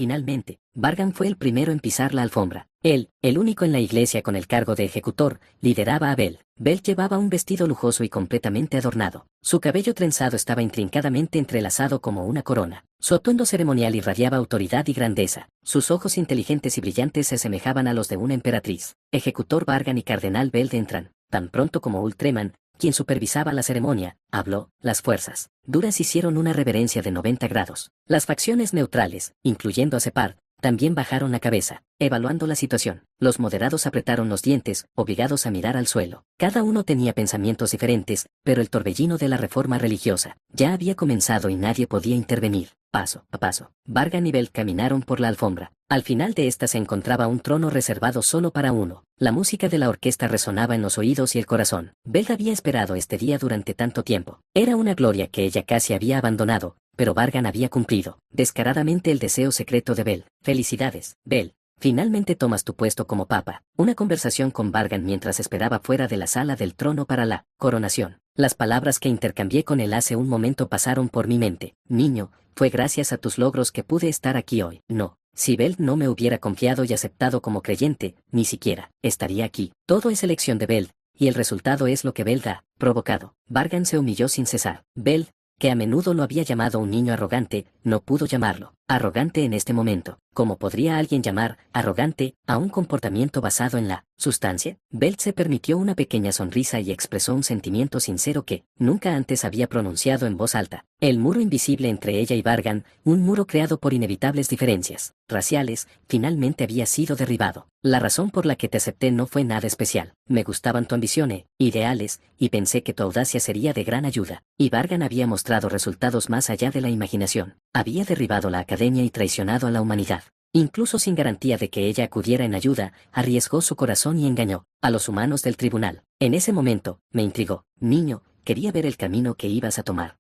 Vargan fue el primero en pisar la alfombra. Él, el único en la iglesia con el cargo de ejecutor, lideraba a Beld. Beld llevaba un vestido lujoso y completamente adornado. Su cabello trenzado estaba intrincadamente entrelazado como una corona. Su atuendo ceremonial irradiaba autoridad y grandeza. Sus ojos inteligentes y brillantes se asemejaban a los de una emperatriz. Ejecutor Vargan y cardenal Beld entran. Tan pronto como Ultreman, quien supervisaba la ceremonia, habló. Las fuerzas duras hicieron una reverencia de 90 grados. Las facciones neutrales, incluyendo a Separd, también bajaron la cabeza, evaluando la situación. Los moderados apretaron los dientes, obligados a mirar al suelo. Cada uno tenía pensamientos diferentes, pero el torbellino de la reforma religiosa ya había comenzado y nadie podía intervenir. Paso a paso, Vargan y Beld caminaron por la alfombra. Al final de esta se encontraba un trono reservado solo para uno. La música de la orquesta resonaba en los oídos y el corazón. Beld había esperado este día durante tanto tiempo. Era una gloria que ella casi había abandonado, pero Vargan había cumplido descaradamente el deseo secreto de Beld. Felicidades, Beld. Finalmente tomas tu puesto como papa. Una conversación con Vargan mientras esperaba fuera de la sala del trono para la coronación. Las palabras que intercambié con él hace un momento pasaron por mi mente. Niño, fue gracias a tus logros que pude estar aquí hoy. No. Si Beld no me hubiera confiado y aceptado como creyente, ni siquiera estaría aquí. Todo es elección de Beld, y el resultado es lo que Beld ha provocado. Vargan se humilló sin cesar. Beld, que a menudo lo había llamado un niño arrogante, no pudo llamarlo arrogante en este momento. ¿Cómo podría alguien llamar arrogante a un comportamiento basado en la sustancia? Beld se permitió una pequeña sonrisa y expresó un sentimiento sincero que nunca antes había pronunciado en voz alta. El muro invisible entre ella y Vargan, un muro creado por inevitables diferencias raciales, finalmente había sido derribado. La razón por la que te acepté no fue nada especial. Me gustaban tus ambiciones, ideales, y pensé que tu audacia sería de gran ayuda. Y Vargan había mostrado resultados más allá de la imaginación. Había derribado la academia y traicionado a la humanidad. Incluso sin garantía de que ella acudiera en ayuda, arriesgó su corazón y engañó a los humanos del tribunal. En ese momento, me intrigó. Niño, quería ver el camino que ibas a tomar.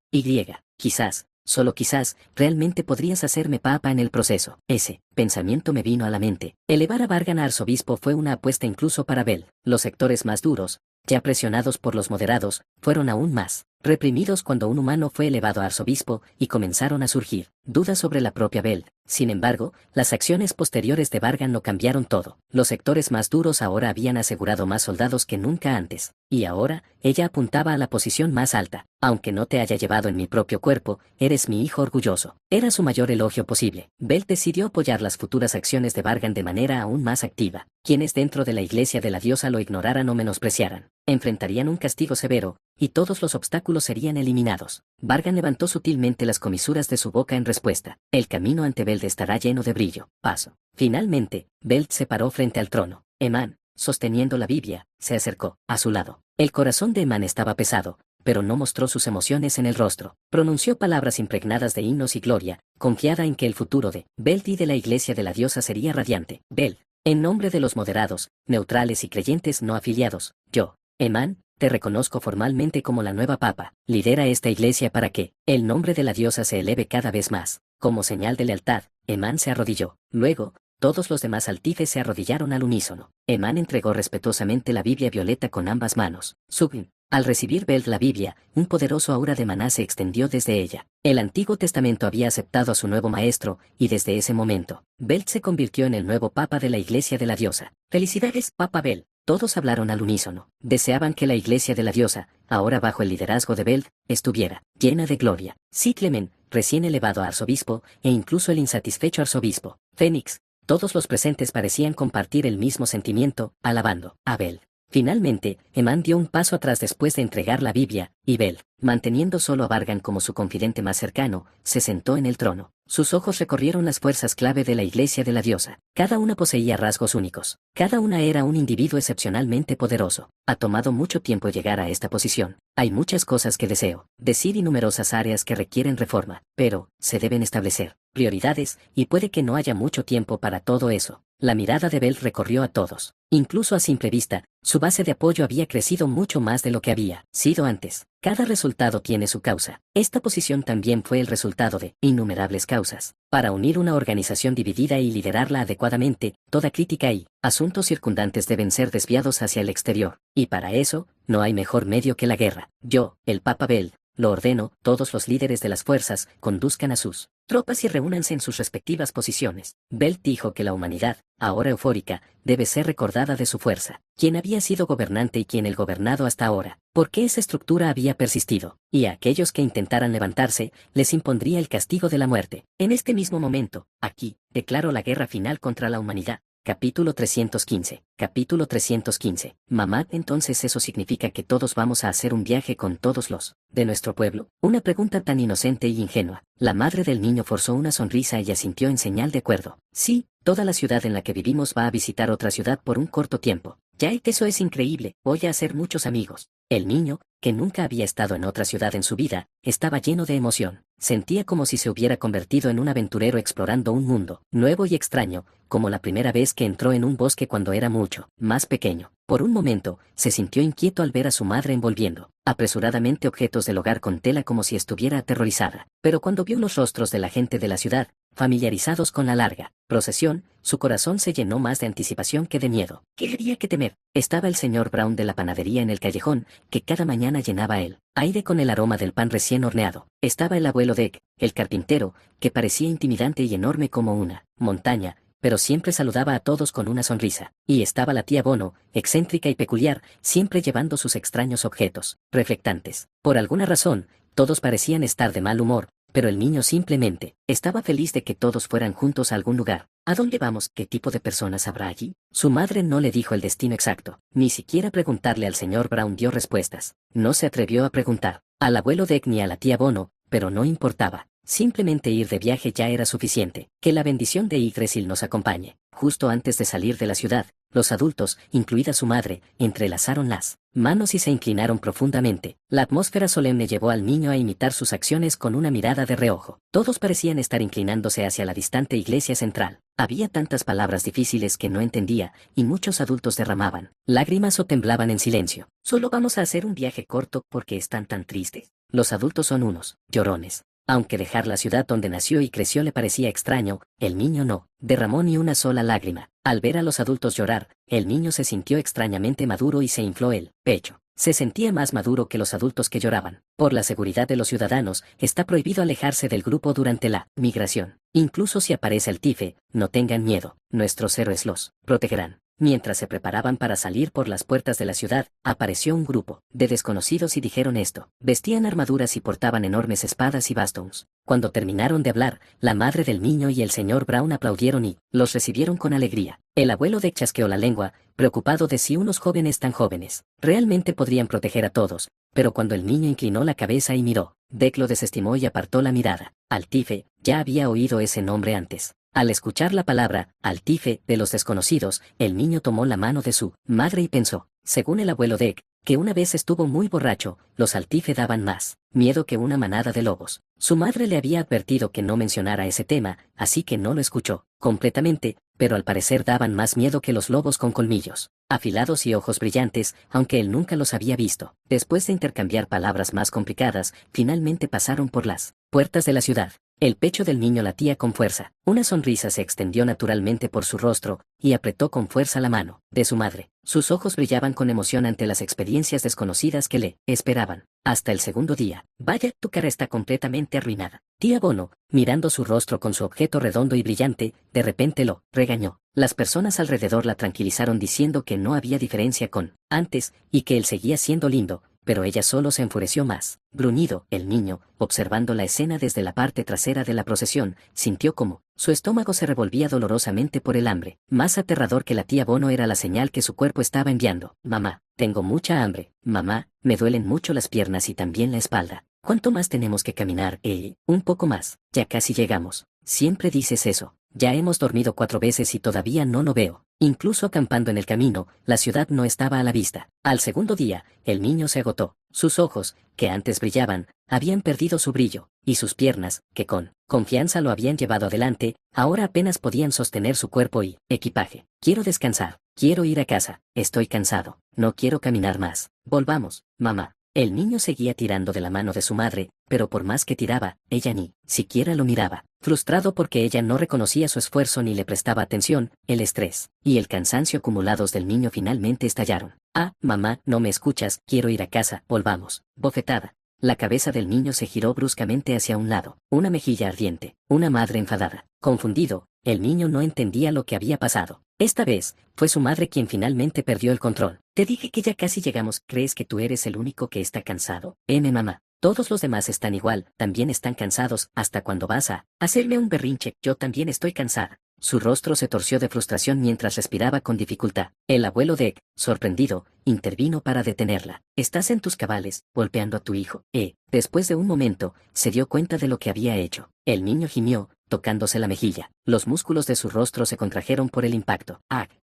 Quizás, solo quizás, realmente podrías hacerme papa en el proceso. Ese pensamiento me vino a la mente. Elevar a Vargan a arzobispo fue una apuesta incluso para Beld. Los sectores más duros, ya presionados por los moderados, fueron aún más reprimidos cuando un humano fue elevado a arzobispo, y comenzaron a surgir dudas sobre la propia Belt. Sin embargo, las acciones posteriores de Vargan no cambiaron todo. Los sectores más duros ahora habían asegurado más soldados que nunca antes, y ahora, ella apuntaba a la posición más alta. Aunque no te haya llevado en mi propio cuerpo, eres mi hijo orgulloso. Era su mayor elogio posible. Belt decidió apoyar las futuras acciones de Vargan de manera aún más activa. Quienes dentro de la iglesia de la diosa lo ignoraran o menospreciaran, enfrentarían un castigo severo, y todos los obstáculos serían eliminados. Vargan levantó sutilmente las comisuras de su boca en respuesta. El camino ante Belt estará lleno de brillo. Paso. Finalmente, Belt se paró frente al trono. Eman, sosteniendo la Biblia, se acercó a su lado. El corazón de Eman estaba pesado, pero no mostró sus emociones en el rostro. Pronunció palabras impregnadas de himnos y gloria, confiada en que el futuro de Belt y de la iglesia de la diosa sería radiante. Belt, en nombre de los moderados, neutrales y creyentes no afiliados, yo, Eman, te reconozco formalmente como la nueva papa. Lidera esta iglesia para que el nombre de la diosa se eleve cada vez más. Como señal de lealtad, Eman se arrodilló. Luego, todos los demás altifes se arrodillaron al unísono. Eman entregó respetuosamente la Biblia violeta con ambas manos. Subin. Al recibir Belt la Biblia, un poderoso aura de maná se extendió desde ella. El Antiguo Testamento había aceptado a su nuevo maestro, y desde ese momento, Belt se convirtió en el nuevo papa de la iglesia de la diosa. ¡Felicidades, Papa Belt! Todos hablaron al unísono. Deseaban que la iglesia de la diosa, ahora bajo el liderazgo de Belt, estuviera llena de gloria. Sid Clement, recién elevado a arzobispo, e incluso el insatisfecho arzobispo Fénix, todos los presentes parecían compartir el mismo sentimiento, alabando a Belt. Finalmente, Eman dio un paso atrás después de entregar la Biblia, y Belt, manteniendo solo a Vargan como su confidente más cercano, se sentó en el trono. Sus ojos recorrieron las fuerzas clave de la iglesia de la diosa. Cada una poseía rasgos únicos. Cada una era un individuo excepcionalmente poderoso. Ha tomado mucho tiempo llegar a esta posición. Hay muchas cosas que deseo decir y numerosas áreas que requieren reforma, pero se deben establecer prioridades, y puede que no haya mucho tiempo para todo eso. La mirada de Belt recorrió a todos. Incluso a simple vista, su base de apoyo había crecido mucho más de lo que había sido antes. Cada resultado tiene su causa. Esta posición también fue el resultado de innumerables causas. Para unir una organización dividida y liderarla adecuadamente, toda crítica y asuntos circundantes deben ser desviados hacia el exterior. Y para eso, no hay mejor medio que la guerra. Yo, el Papa Belt, lo ordeno, todos los líderes de las fuerzas, conduzcan a sus tropas y reúnanse en sus respectivas posiciones. Belt dijo que la humanidad, ahora eufórica, debe ser recordada de su fuerza, quien había sido gobernante y quien el gobernado hasta ahora, por qué esa estructura había persistido, y a aquellos que intentaran levantarse, les impondría el castigo de la muerte. En este mismo momento, aquí, declaro la guerra final contra la humanidad. Capítulo 315. Capítulo 315. Mamá, entonces eso significa que todos vamos a hacer un viaje con todos los de nuestro pueblo. Una pregunta tan inocente y ingenua. La madre del niño forzó una sonrisa y asintió en señal de acuerdo. Sí, toda la ciudad en la que vivimos va a visitar otra ciudad por un corto tiempo. Ya, eso es increíble, voy a hacer muchos amigos. El niño, que nunca había estado en otra ciudad en su vida, estaba lleno de emoción. Sentía como si se hubiera convertido en un aventurero explorando un mundo nuevo y extraño, como la primera vez que entró en un bosque cuando era mucho más pequeño. Por un momento, se sintió inquieto al ver a su madre envolviendo apresuradamente objetos del hogar con tela como si estuviera aterrorizada. Pero cuando vio los rostros de la gente de la ciudad, familiarizados con la larga procesión, su corazón se llenó más de anticipación que de miedo. ¿Qué había que temer? Estaba el señor Brown de la panadería en el callejón, que cada mañana llenaba el aire con el aroma del pan recién horneado. Estaba el abuelo Deck, el carpintero, que parecía intimidante y enorme como una montaña, pero siempre saludaba a todos con una sonrisa. Y estaba la tía Bono, excéntrica y peculiar, siempre llevando sus extraños objetos reflectantes. Por alguna razón, todos parecían estar de mal humor, pero el niño simplemente estaba feliz de que todos fueran juntos a algún lugar. ¿A dónde vamos? ¿Qué tipo de personas habrá allí? Su madre no le dijo el destino exacto. Ni siquiera preguntarle al señor Brown dio respuestas. No se atrevió a preguntar al abuelo Deck ni a la tía Bono, pero no importaba. Simplemente ir de viaje ya era suficiente. Que la bendición de Yggdrasil nos acompañe. Justo antes de salir de la ciudad, los adultos, incluida su madre, entrelazaron las manos y se inclinaron profundamente. La atmósfera solemne llevó al niño a imitar sus acciones con una mirada de reojo. Todos parecían estar inclinándose hacia la distante iglesia central. Había tantas palabras difíciles que no entendía, y muchos adultos derramaban lágrimas o temblaban en silencio. Solo vamos a hacer un viaje corto porque están tan tristes. Los adultos son unos llorones. Aunque dejar la ciudad donde nació y creció le parecía extraño, el niño no derramó ni una sola lágrima. Al ver a los adultos llorar, el niño se sintió extrañamente maduro y se infló el pecho. Se sentía más maduro que los adultos que lloraban. Por la seguridad de los ciudadanos, está prohibido alejarse del grupo durante la migración. Incluso si aparece el Tife, no tengan miedo, nuestros héroes los protegerán. Mientras se preparaban para salir por las puertas de la ciudad, apareció un grupo de desconocidos y dijeron esto. Vestían armaduras y portaban enormes espadas y bastones. Cuando terminaron de hablar, la madre del niño y el señor Brown aplaudieron y los recibieron con alegría. El abuelo Deck chasqueó la lengua, preocupado de si unos jóvenes tan jóvenes realmente podrían proteger a todos, pero cuando el niño inclinó la cabeza y miró, Deck lo desestimó y apartó la mirada. Altife, ya había oído ese nombre antes. Al escuchar la palabra, Altife, de los desconocidos, el niño tomó la mano de su madre y pensó, según el abuelo Deck, que una vez estuvo muy borracho, los Altife daban más miedo que una manada de lobos. Su madre le había advertido que no mencionara ese tema, así que no lo escuchó completamente, pero al parecer daban más miedo que los lobos con colmillos afilados y ojos brillantes, aunque él nunca los había visto. Después de intercambiar palabras más complicadas, finalmente pasaron por las puertas de la ciudad. El pecho del niño latía con fuerza. Una sonrisa se extendió naturalmente por su rostro, y apretó con fuerza la mano de su madre. Sus ojos brillaban con emoción ante las experiencias desconocidas que le esperaban. Hasta el segundo día. Vaya, tu cara está completamente arruinada. Tía Bono, mirando su rostro con su objeto redondo y brillante, de repente lo regañó. Las personas alrededor la tranquilizaron diciendo que no había diferencia con antes, y que él seguía siendo lindo, pero ella solo se enfureció más. Gruñido, el niño, observando la escena desde la parte trasera de la procesión, sintió como su estómago se revolvía dolorosamente por el hambre. Más aterrador que la tía Bono era la señal que su cuerpo estaba enviando. Mamá, tengo mucha hambre. Mamá, me duelen mucho las piernas y también la espalda. ¿Cuánto más tenemos que caminar? Un poco más. Ya casi llegamos. Siempre dices eso. Ya hemos dormido 4 veces y todavía no lo veo. Incluso acampando en el camino, la ciudad no estaba a la vista. Al segundo día, el niño se agotó. Sus ojos, que antes brillaban, habían perdido su brillo, y sus piernas, que con confianza lo habían llevado adelante, ahora apenas podían sostener su cuerpo y equipaje. Quiero descansar. Quiero ir a casa. Estoy cansado. No quiero caminar más. Volvamos, mamá. El niño seguía tirando de la mano de su madre, pero por más que tiraba, ella ni siquiera lo miraba. Frustrado porque ella no reconocía su esfuerzo ni le prestaba atención, el estrés y el cansancio acumulados del niño finalmente estallaron. Ah, mamá, no me escuchas, quiero ir a casa, volvamos. Bofetada. La cabeza del niño se giró bruscamente hacia un lado, una mejilla ardiente, una madre enfadada. Confundido, el niño no entendía lo que había pasado. Esta vez, fue su madre quien finalmente perdió el control. Te dije que ya casi llegamos. ¿Crees que tú eres el único que está cansado? Mamá. Todos los demás están igual, también están cansados. ¿Hasta cuándo vas a hacerme un berrinche? Yo también estoy cansada. Su rostro se torció de frustración mientras respiraba con dificultad. El abuelo Deck, sorprendido, intervino para detenerla. Estás en tus cabales, golpeando a tu hijo. Después de un momento, se dio cuenta de lo que había hecho. El niño gimió, tocándose la mejilla. Los músculos de su rostro se contrajeron por el impacto.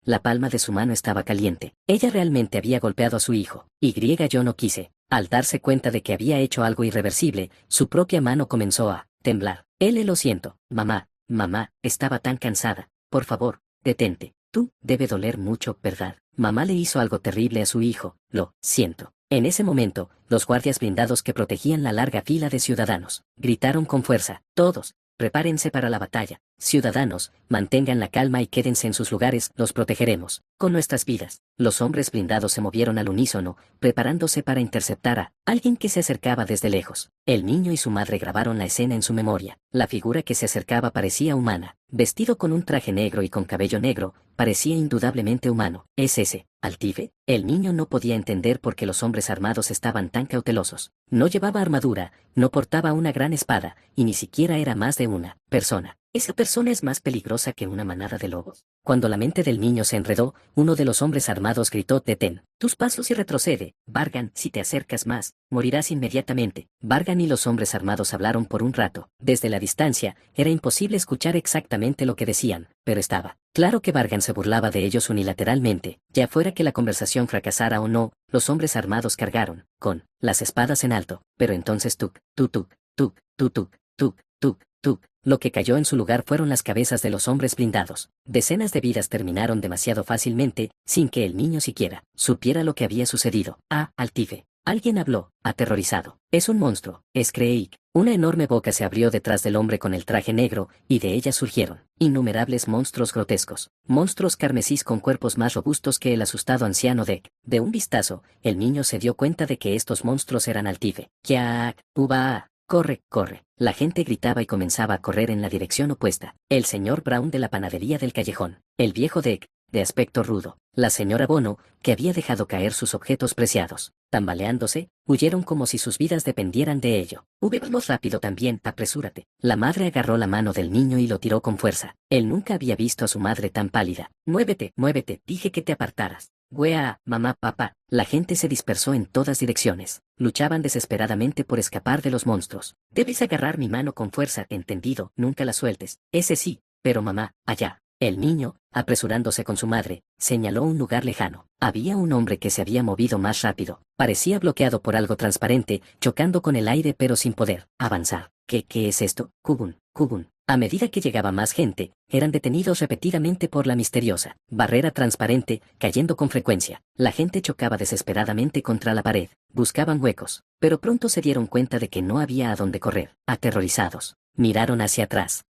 La palma de su mano estaba caliente. Ella realmente había golpeado a su hijo. Yo no quise. Al darse cuenta de que había hecho algo irreversible, su propia mano comenzó a temblar. Lo siento, mamá. Mamá, estaba tan cansada. Por favor, detente. Tú, debe doler mucho, ¿verdad? Mamá le hizo algo terrible a su hijo. Lo siento. En ese momento, los guardias blindados que protegían la larga fila de ciudadanos gritaron con fuerza. Todos, prepárense para la batalla. Ciudadanos, mantengan la calma y quédense en sus lugares, los protegeremos con nuestras vidas. Los hombres blindados se movieron al unísono, preparándose para interceptar a alguien que se acercaba desde lejos. El niño y su madre grabaron la escena en su memoria. La figura que se acercaba parecía humana. Vestido con un traje negro y con cabello negro, parecía indudablemente humano. ¿Es ese Altife? El niño no podía entender por qué los hombres armados estaban tan cautelosos. No llevaba armadura, no portaba una gran espada, y ni siquiera era más de una persona. ¿Esa persona es más peligrosa que una manada de lobos? Cuando la mente del niño se enredó, uno de los hombres armados gritó: «Detén tus pasos y retrocede, Vargan, si te acercas más, morirás inmediatamente». Vargan y los hombres armados hablaron por un rato. Desde la distancia, era imposible escuchar exactamente lo que decían, pero estaba claro que Vargan se burlaba de ellos unilateralmente. Ya fuera que la conversación fracasara o no, los hombres armados cargaron, con las espadas en alto. Pero entonces tuk, tuk, tuk, tuk, tuk, tuk, tuk, tuk. Lo que cayó en su lugar fueron las cabezas de los hombres blindados. Decenas de vidas terminaron demasiado fácilmente, sin que el niño siquiera supiera lo que había sucedido. Altife. Alguien habló, aterrorizado. Es un monstruo, es Kreik. Una enorme boca se abrió detrás del hombre con el traje negro, y de ella surgieron innumerables monstruos grotescos, monstruos carmesís con cuerpos más robustos que el asustado anciano Deck. De un vistazo, el niño se dio cuenta de que estos monstruos eran Altive. ¡Kiak! ¡Uba! ¡Corre, corre! La gente gritaba y comenzaba a correr en la dirección opuesta. El señor Brown de la panadería del callejón, el viejo Deck, de aspecto rudo, la señora Bono, que había dejado caer sus objetos preciados. Tambaleándose, huyeron como si sus vidas dependieran de ello. Hubimos rápido también, apresúrate. La madre agarró la mano del niño y lo tiró con fuerza. Él nunca había visto a su madre tan pálida. Muévete, muévete, dije que te apartaras. Wea, mamá, papá. La gente se dispersó en todas direcciones. Luchaban desesperadamente por escapar de los monstruos. Debes agarrar mi mano con fuerza, entendido, nunca la sueltes. Ese sí, pero mamá, allá. El niño, apresurándose con su madre, señaló un lugar lejano. Había un hombre que se había movido más rápido. Parecía bloqueado por algo transparente, chocando con el aire pero sin poder avanzar. ¿Qué es esto? Kubun, Kubun. A medida que llegaba más gente, eran detenidos repetidamente por la misteriosa barrera transparente, cayendo con frecuencia. La gente chocaba desesperadamente contra la pared, buscaban huecos, pero pronto se dieron cuenta de que no había a dónde correr. Aterrorizados, miraron hacia atrás.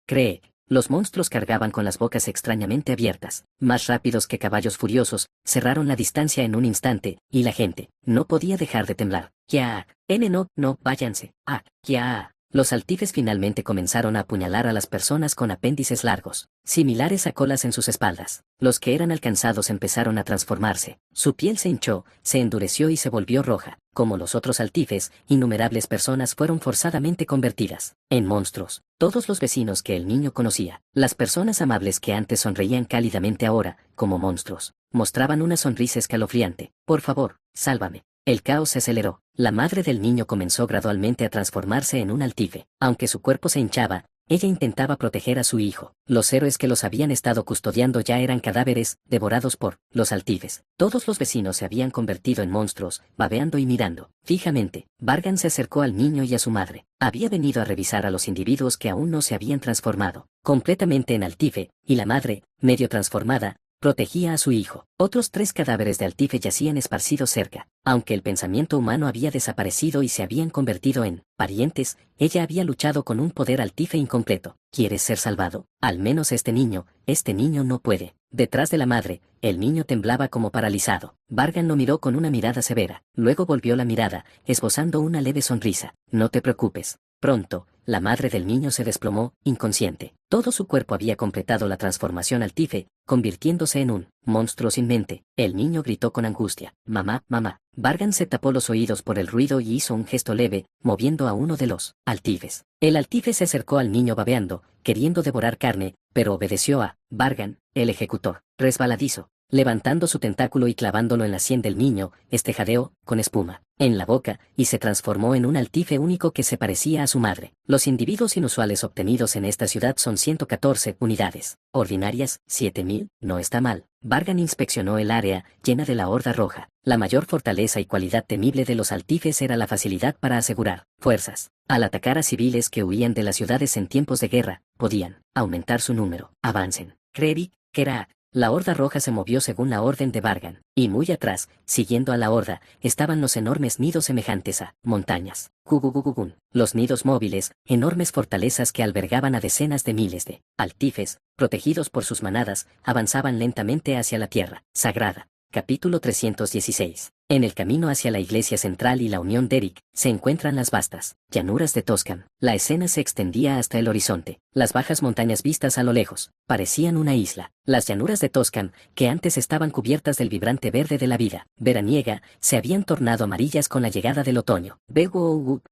Los monstruos cargaban con las bocas extrañamente abiertas, más rápidos que caballos furiosos, cerraron la distancia en un instante, y la gente no podía dejar de temblar. ¡Ya! No, váyanse. ¡Ya! Los altifes finalmente comenzaron a apuñalar a las personas con apéndices largos, similares a colas en sus espaldas. Los que eran alcanzados empezaron a transformarse. Su piel se hinchó, se endureció y se volvió roja. Como los otros altifes, innumerables personas fueron forzadamente convertidas en monstruos. Todos los vecinos que el niño conocía, las personas amables que antes sonreían cálidamente ahora, como monstruos, mostraban una sonrisa escalofriante. Por favor, sálvame. El caos se aceleró. La madre del niño comenzó gradualmente a transformarse en un altife. Aunque su cuerpo se hinchaba, ella intentaba proteger a su hijo. Los héroes que los habían estado custodiando ya eran cadáveres, devorados por los altifes. Todos los vecinos se habían convertido en monstruos, babeando y mirando fijamente. Vargan se acercó al niño y a su madre. Había venido a revisar a los individuos que aún no se habían transformado completamente en altife, y la madre, medio transformada, protegía a su hijo. Otros 3 cadáveres de Altife yacían esparcidos cerca. Aunque el pensamiento humano había desaparecido y se habían convertido en parientes, ella había luchado con un poder Altife incompleto. ¿Quieres ser salvado? Al menos este niño no puede. Detrás de la madre, el niño temblaba como paralizado. Vargan lo miró con una mirada severa. Luego volvió la mirada, esbozando una leve sonrisa. No te preocupes. Pronto, la madre del niño se desplomó, inconsciente. Todo su cuerpo había completado la transformación Altife, convirtiéndose en un monstruo sin mente. El niño gritó con angustia. Mamá, mamá. Vargan se tapó los oídos por el ruido y hizo un gesto leve, moviendo a uno de los altifes. El altife se acercó al niño babeando, queriendo devorar carne, pero obedeció a Vargan, el ejecutor, resbaladizo. Levantando su tentáculo y clavándolo en la sien del niño, jadeó, con espuma, en la boca, y se transformó en un altife único que se parecía a su madre. Los individuos inusuales obtenidos en esta ciudad son 114 unidades. Ordinarias, 7000, no está mal. Vargan inspeccionó el área, llena de la horda roja. La mayor fortaleza y cualidad temible de los altifes era la facilidad para asegurar fuerzas. Al atacar a civiles que huían de las ciudades en tiempos de guerra, podían aumentar su número. Avancen. Kerak. La horda roja se movió según la orden de Vargan, y muy atrás, siguiendo a la horda, estaban los enormes nidos semejantes a montañas. Gugugugugun. Los nidos móviles, enormes fortalezas que albergaban a decenas de miles de altifes, protegidos por sus manadas, avanzaban lentamente hacia la tierra sagrada. Capítulo 316. En el camino hacia la iglesia central y la Unión Derrick, se encuentran las vastas llanuras de Toscan. La escena se extendía hasta el horizonte. Las bajas montañas vistas a lo lejos parecían una isla. Las llanuras de Toscan, que antes estaban cubiertas del vibrante verde de la vida veraniega, se habían tornado amarillas con la llegada del otoño.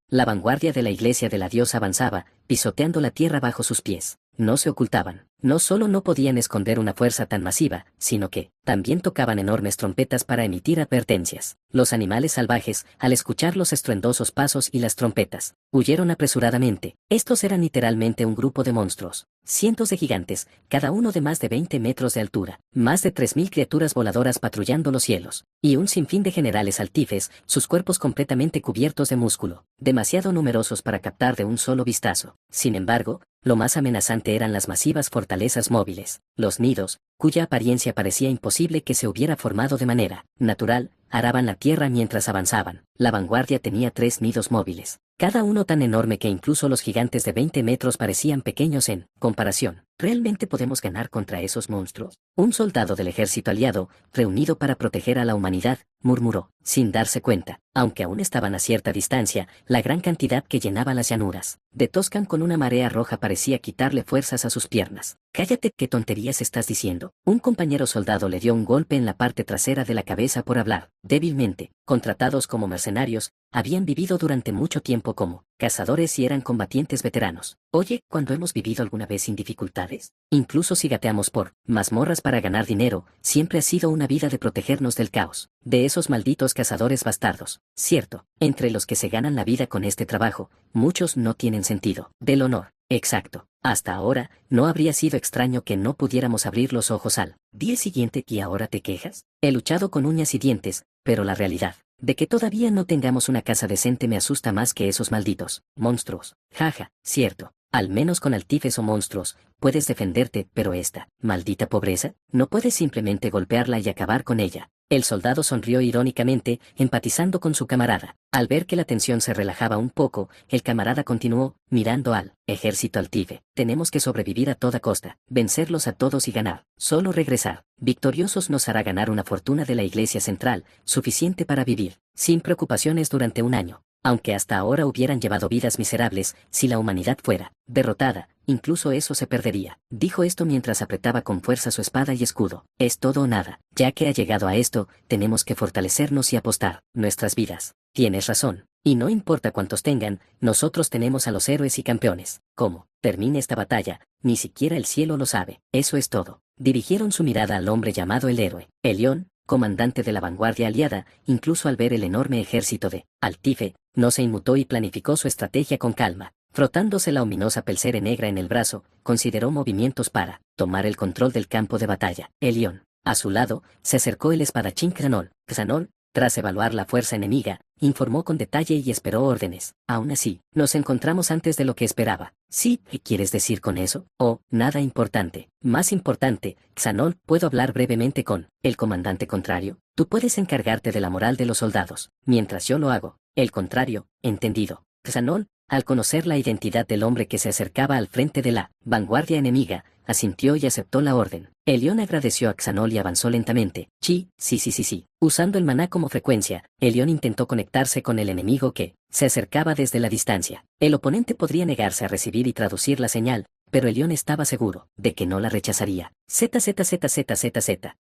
La vanguardia de la iglesia de la diosa avanzaba, pisoteando la tierra bajo sus pies. No se ocultaban. No solo no podían esconder una fuerza tan masiva, sino que también tocaban enormes trompetas para emitir advertencias. Los animales salvajes, al escuchar los estruendosos pasos y las trompetas, huyeron apresuradamente. Estos eran literalmente un grupo de monstruos. Cientos de gigantes, cada uno de más de 20 metros de altura, más de 3000 criaturas voladoras patrullando los cielos, y un sinfín de generales altifes, sus cuerpos completamente cubiertos de músculo, demasiado numerosos para captar de un solo vistazo. Sin embargo, lo más amenazante eran las masivas fortalezas móviles, los nidos, cuya apariencia parecía imposible que se hubiera formado de manera natural, araban la tierra mientras avanzaban. La vanguardia tenía 3 nidos móviles, cada uno tan enorme que incluso los gigantes de 20 metros parecían pequeños en comparación. ¿Realmente podemos ganar contra esos monstruos? Un soldado del ejército aliado, reunido para proteger a la humanidad, murmuró, sin darse cuenta, aunque aún estaban a cierta distancia, la gran cantidad que llenaba las llanuras de Toscan con una marea roja parecía quitarle fuerzas a sus piernas. Cállate, ¿qué tonterías estás diciendo? Un compañero soldado le dio un golpe en la parte trasera de la cabeza por hablar débilmente. Contratados como mercenarios, habían vivido durante mucho tiempo como cazadores y eran combatientes veteranos. Oye, ¿cuándo hemos vivido alguna vez sin dificultades? Incluso si gateamos por mazmorras para ganar dinero, siempre ha sido una vida de protegernos del caos, de esos malditos cazadores bastardos. Cierto, entre los que se ganan la vida con este trabajo, muchos no tienen sentido del honor. Exacto. Hasta ahora, no habría sido extraño que no pudiéramos abrir los ojos al día siguiente y ahora te quejas. He luchado con uñas y dientes, pero la realidad de que todavía no tengamos una casa decente me asusta más que esos malditos monstruos. Jaja, cierto. Al menos con altifes o monstruos, puedes defenderte, pero esta maldita pobreza, no puedes simplemente golpearla y acabar con ella. El soldado sonrió irónicamente, empatizando con su camarada. Al ver que la tensión se relajaba un poco, el camarada continuó, mirando al ejército altive. Tenemos que sobrevivir a toda costa, vencerlos a todos y ganar. Solo regresar victoriosos nos hará ganar una fortuna de la Iglesia Central, suficiente para vivir sin preocupaciones durante un año. Aunque hasta ahora hubieran llevado vidas miserables, si la humanidad fuera derrotada, incluso eso se perdería. Dijo esto mientras apretaba con fuerza su espada y escudo. Es todo o nada. Ya que ha llegado a esto, tenemos que fortalecernos y apostar nuestras vidas. Tienes razón. Y no importa cuántos tengan, nosotros tenemos a los héroes y campeones. ¿Cómo termine esta batalla? Ni siquiera el cielo lo sabe. Eso es todo. Dirigieron su mirada al hombre llamado el héroe. Elión, comandante de la vanguardia aliada, incluso al ver el enorme ejército de Altife, no se inmutó y planificó su estrategia con calma. Frotándose la ominosa pelsere negra en el brazo, consideró movimientos para tomar el control del campo de batalla. Elión, a su lado, se acercó el espadachín Xanol. Xanol, tras evaluar la fuerza enemiga, informó con detalle y esperó órdenes. Aún así, nos encontramos antes de lo que esperaba. ¿Sí? ¿Qué quieres decir con eso? Oh, nada importante. Más importante, Xanol, ¿puedo hablar brevemente con el comandante contrario? Tú puedes encargarte de la moral de los soldados, mientras yo lo hago. El contrario, entendido. Xanol, al conocer la identidad del hombre que se acercaba al frente de la vanguardia enemiga, asintió y aceptó la orden. Elión agradeció a Xanol y avanzó lentamente. Sí. Usando el maná como frecuencia, Elión intentó conectarse con el enemigo que se acercaba desde la distancia. El oponente podría negarse a recibir y traducir la señal, pero Elión estaba seguro de que no la rechazaría. Z.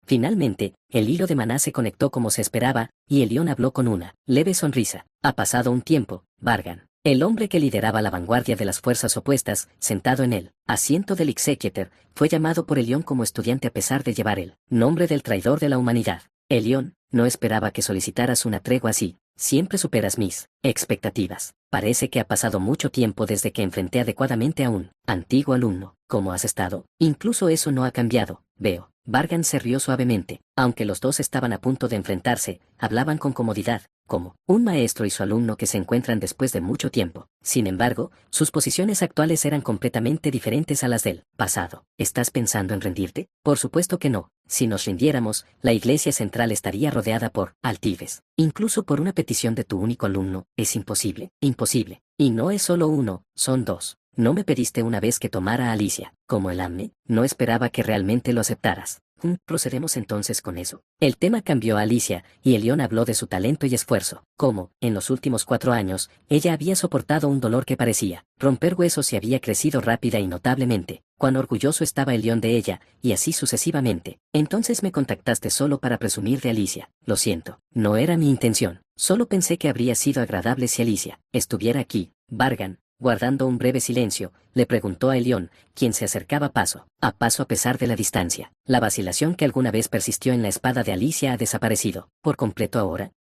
Finalmente, el hilo de maná se conectó como se esperaba, y Elión habló con una leve sonrisa. Ha pasado un tiempo, Vargan. El hombre que lideraba la vanguardia de las fuerzas opuestas, sentado en el asiento del Executor, fue llamado por Elión como estudiante a pesar de llevar el nombre del traidor de la humanidad. Elión, no esperaba que solicitaras una tregua así. Siempre superas mis expectativas. Parece que ha pasado mucho tiempo desde que enfrenté adecuadamente a un antiguo alumno. ¿Cómo has estado? Incluso eso no ha cambiado, veo. Vargan se rió suavemente. Aunque los dos estaban a punto de enfrentarse, hablaban con comodidad, como un maestro y su alumno que se encuentran después de mucho tiempo. Sin embargo, sus posiciones actuales eran completamente diferentes a las del pasado. ¿Estás pensando en rendirte? Por supuesto que no. Si nos rindiéramos, la Iglesia Central estaría rodeada por altifes. Incluso por una petición de tu único alumno, es imposible. Imposible. Y no es solo uno, son dos. No me pediste una vez que tomara a Alicia, como el Amne, no esperaba que realmente lo aceptaras. Procedemos entonces con eso. El tema cambió a Alicia, y Elión habló de su talento y esfuerzo. Cómo, en los últimos 4 años, ella había soportado un dolor que parecía romper huesos y había crecido rápida y notablemente. Cuán orgulloso estaba Elión de ella, y así sucesivamente. Entonces me contactaste solo para presumir de Alicia. Lo siento, no era mi intención. Solo pensé que habría sido agradable si Alicia estuviera aquí. Vargan, guardando un breve silencio, le preguntó a Elión, quien se acercaba paso a pesar de la distancia. La vacilación que alguna vez persistió en la espada de Alicia ha desaparecido por completo ahora.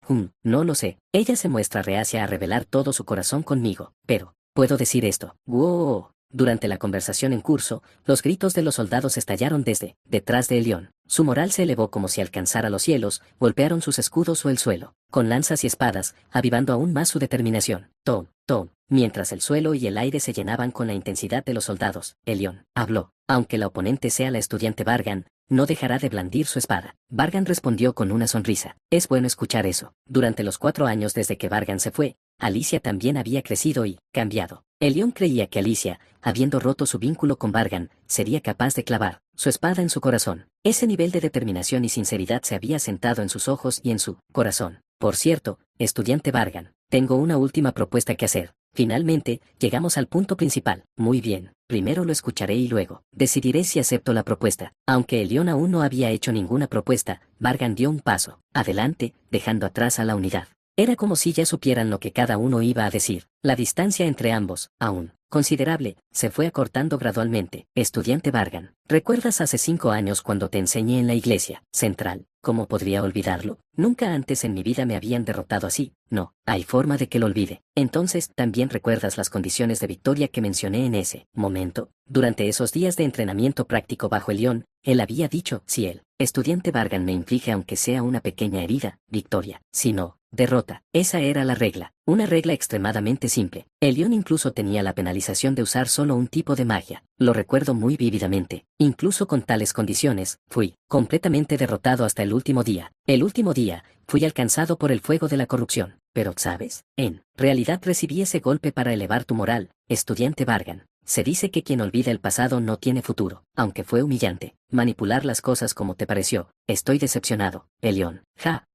No lo sé. Ella se muestra reacia a revelar todo su corazón conmigo, pero ¿puedo decir esto? ¡Wow! Durante la conversación en curso, los gritos de los soldados estallaron desde detrás de Elión. Su moral se elevó como si alcanzara los cielos, golpearon sus escudos o el suelo, con lanzas y espadas, avivando aún más su determinación. mientras el suelo y el aire se llenaban con la intensidad de los soldados. Elión habló. Aunque la oponente sea la estudiante Vargan, no dejará de blandir su espada. Vargan respondió con una sonrisa. Es bueno escuchar eso. Durante los 4 años desde que Vargan se fue, Alicia también había crecido y cambiado. Elión creía que Alicia, habiendo roto su vínculo con Vargan, sería capaz de clavar su espada en su corazón. Ese nivel de determinación y sinceridad se había sentado en sus ojos y en su corazón. Por cierto, estudiante Vargan, tengo una última propuesta que hacer. Finalmente, llegamos al punto principal. Muy bien, primero lo escucharé y luego decidiré si acepto la propuesta. Aunque Elión aún no había hecho ninguna propuesta, Vargan dio un paso adelante, dejando atrás a la unidad. Era como si ya supieran lo que cada uno iba a decir. La distancia entre ambos, aún considerable, se fue acortando gradualmente. Estudiante Vargan, ¿recuerdas hace 5 años cuando te enseñé en la iglesia central? ¿Cómo podría olvidarlo? Nunca antes en mi vida me habían derrotado así. No, hay forma de que lo olvide. Entonces, ¿también recuerdas las condiciones de victoria que mencioné en ese momento? Durante esos días de entrenamiento práctico bajo Elión, él había dicho, si el estudiante Vargan me inflige aunque sea una pequeña herida, victoria. Si no, derrota. Esa era la regla. Una regla extremadamente simple. Elión incluso tenía la penalización de usar solo un tipo de magia. Lo recuerdo muy vívidamente. Incluso con tales condiciones, fui completamente derrotado hasta el último día. El último día, fui alcanzado por el fuego de la corrupción. Pero, ¿sabes? En realidad recibí ese golpe para elevar tu moral, estudiante Vargan. Se dice que quien olvida el pasado no tiene futuro, aunque fue humillante. Manipular las cosas como te pareció. Estoy decepcionado, Elión.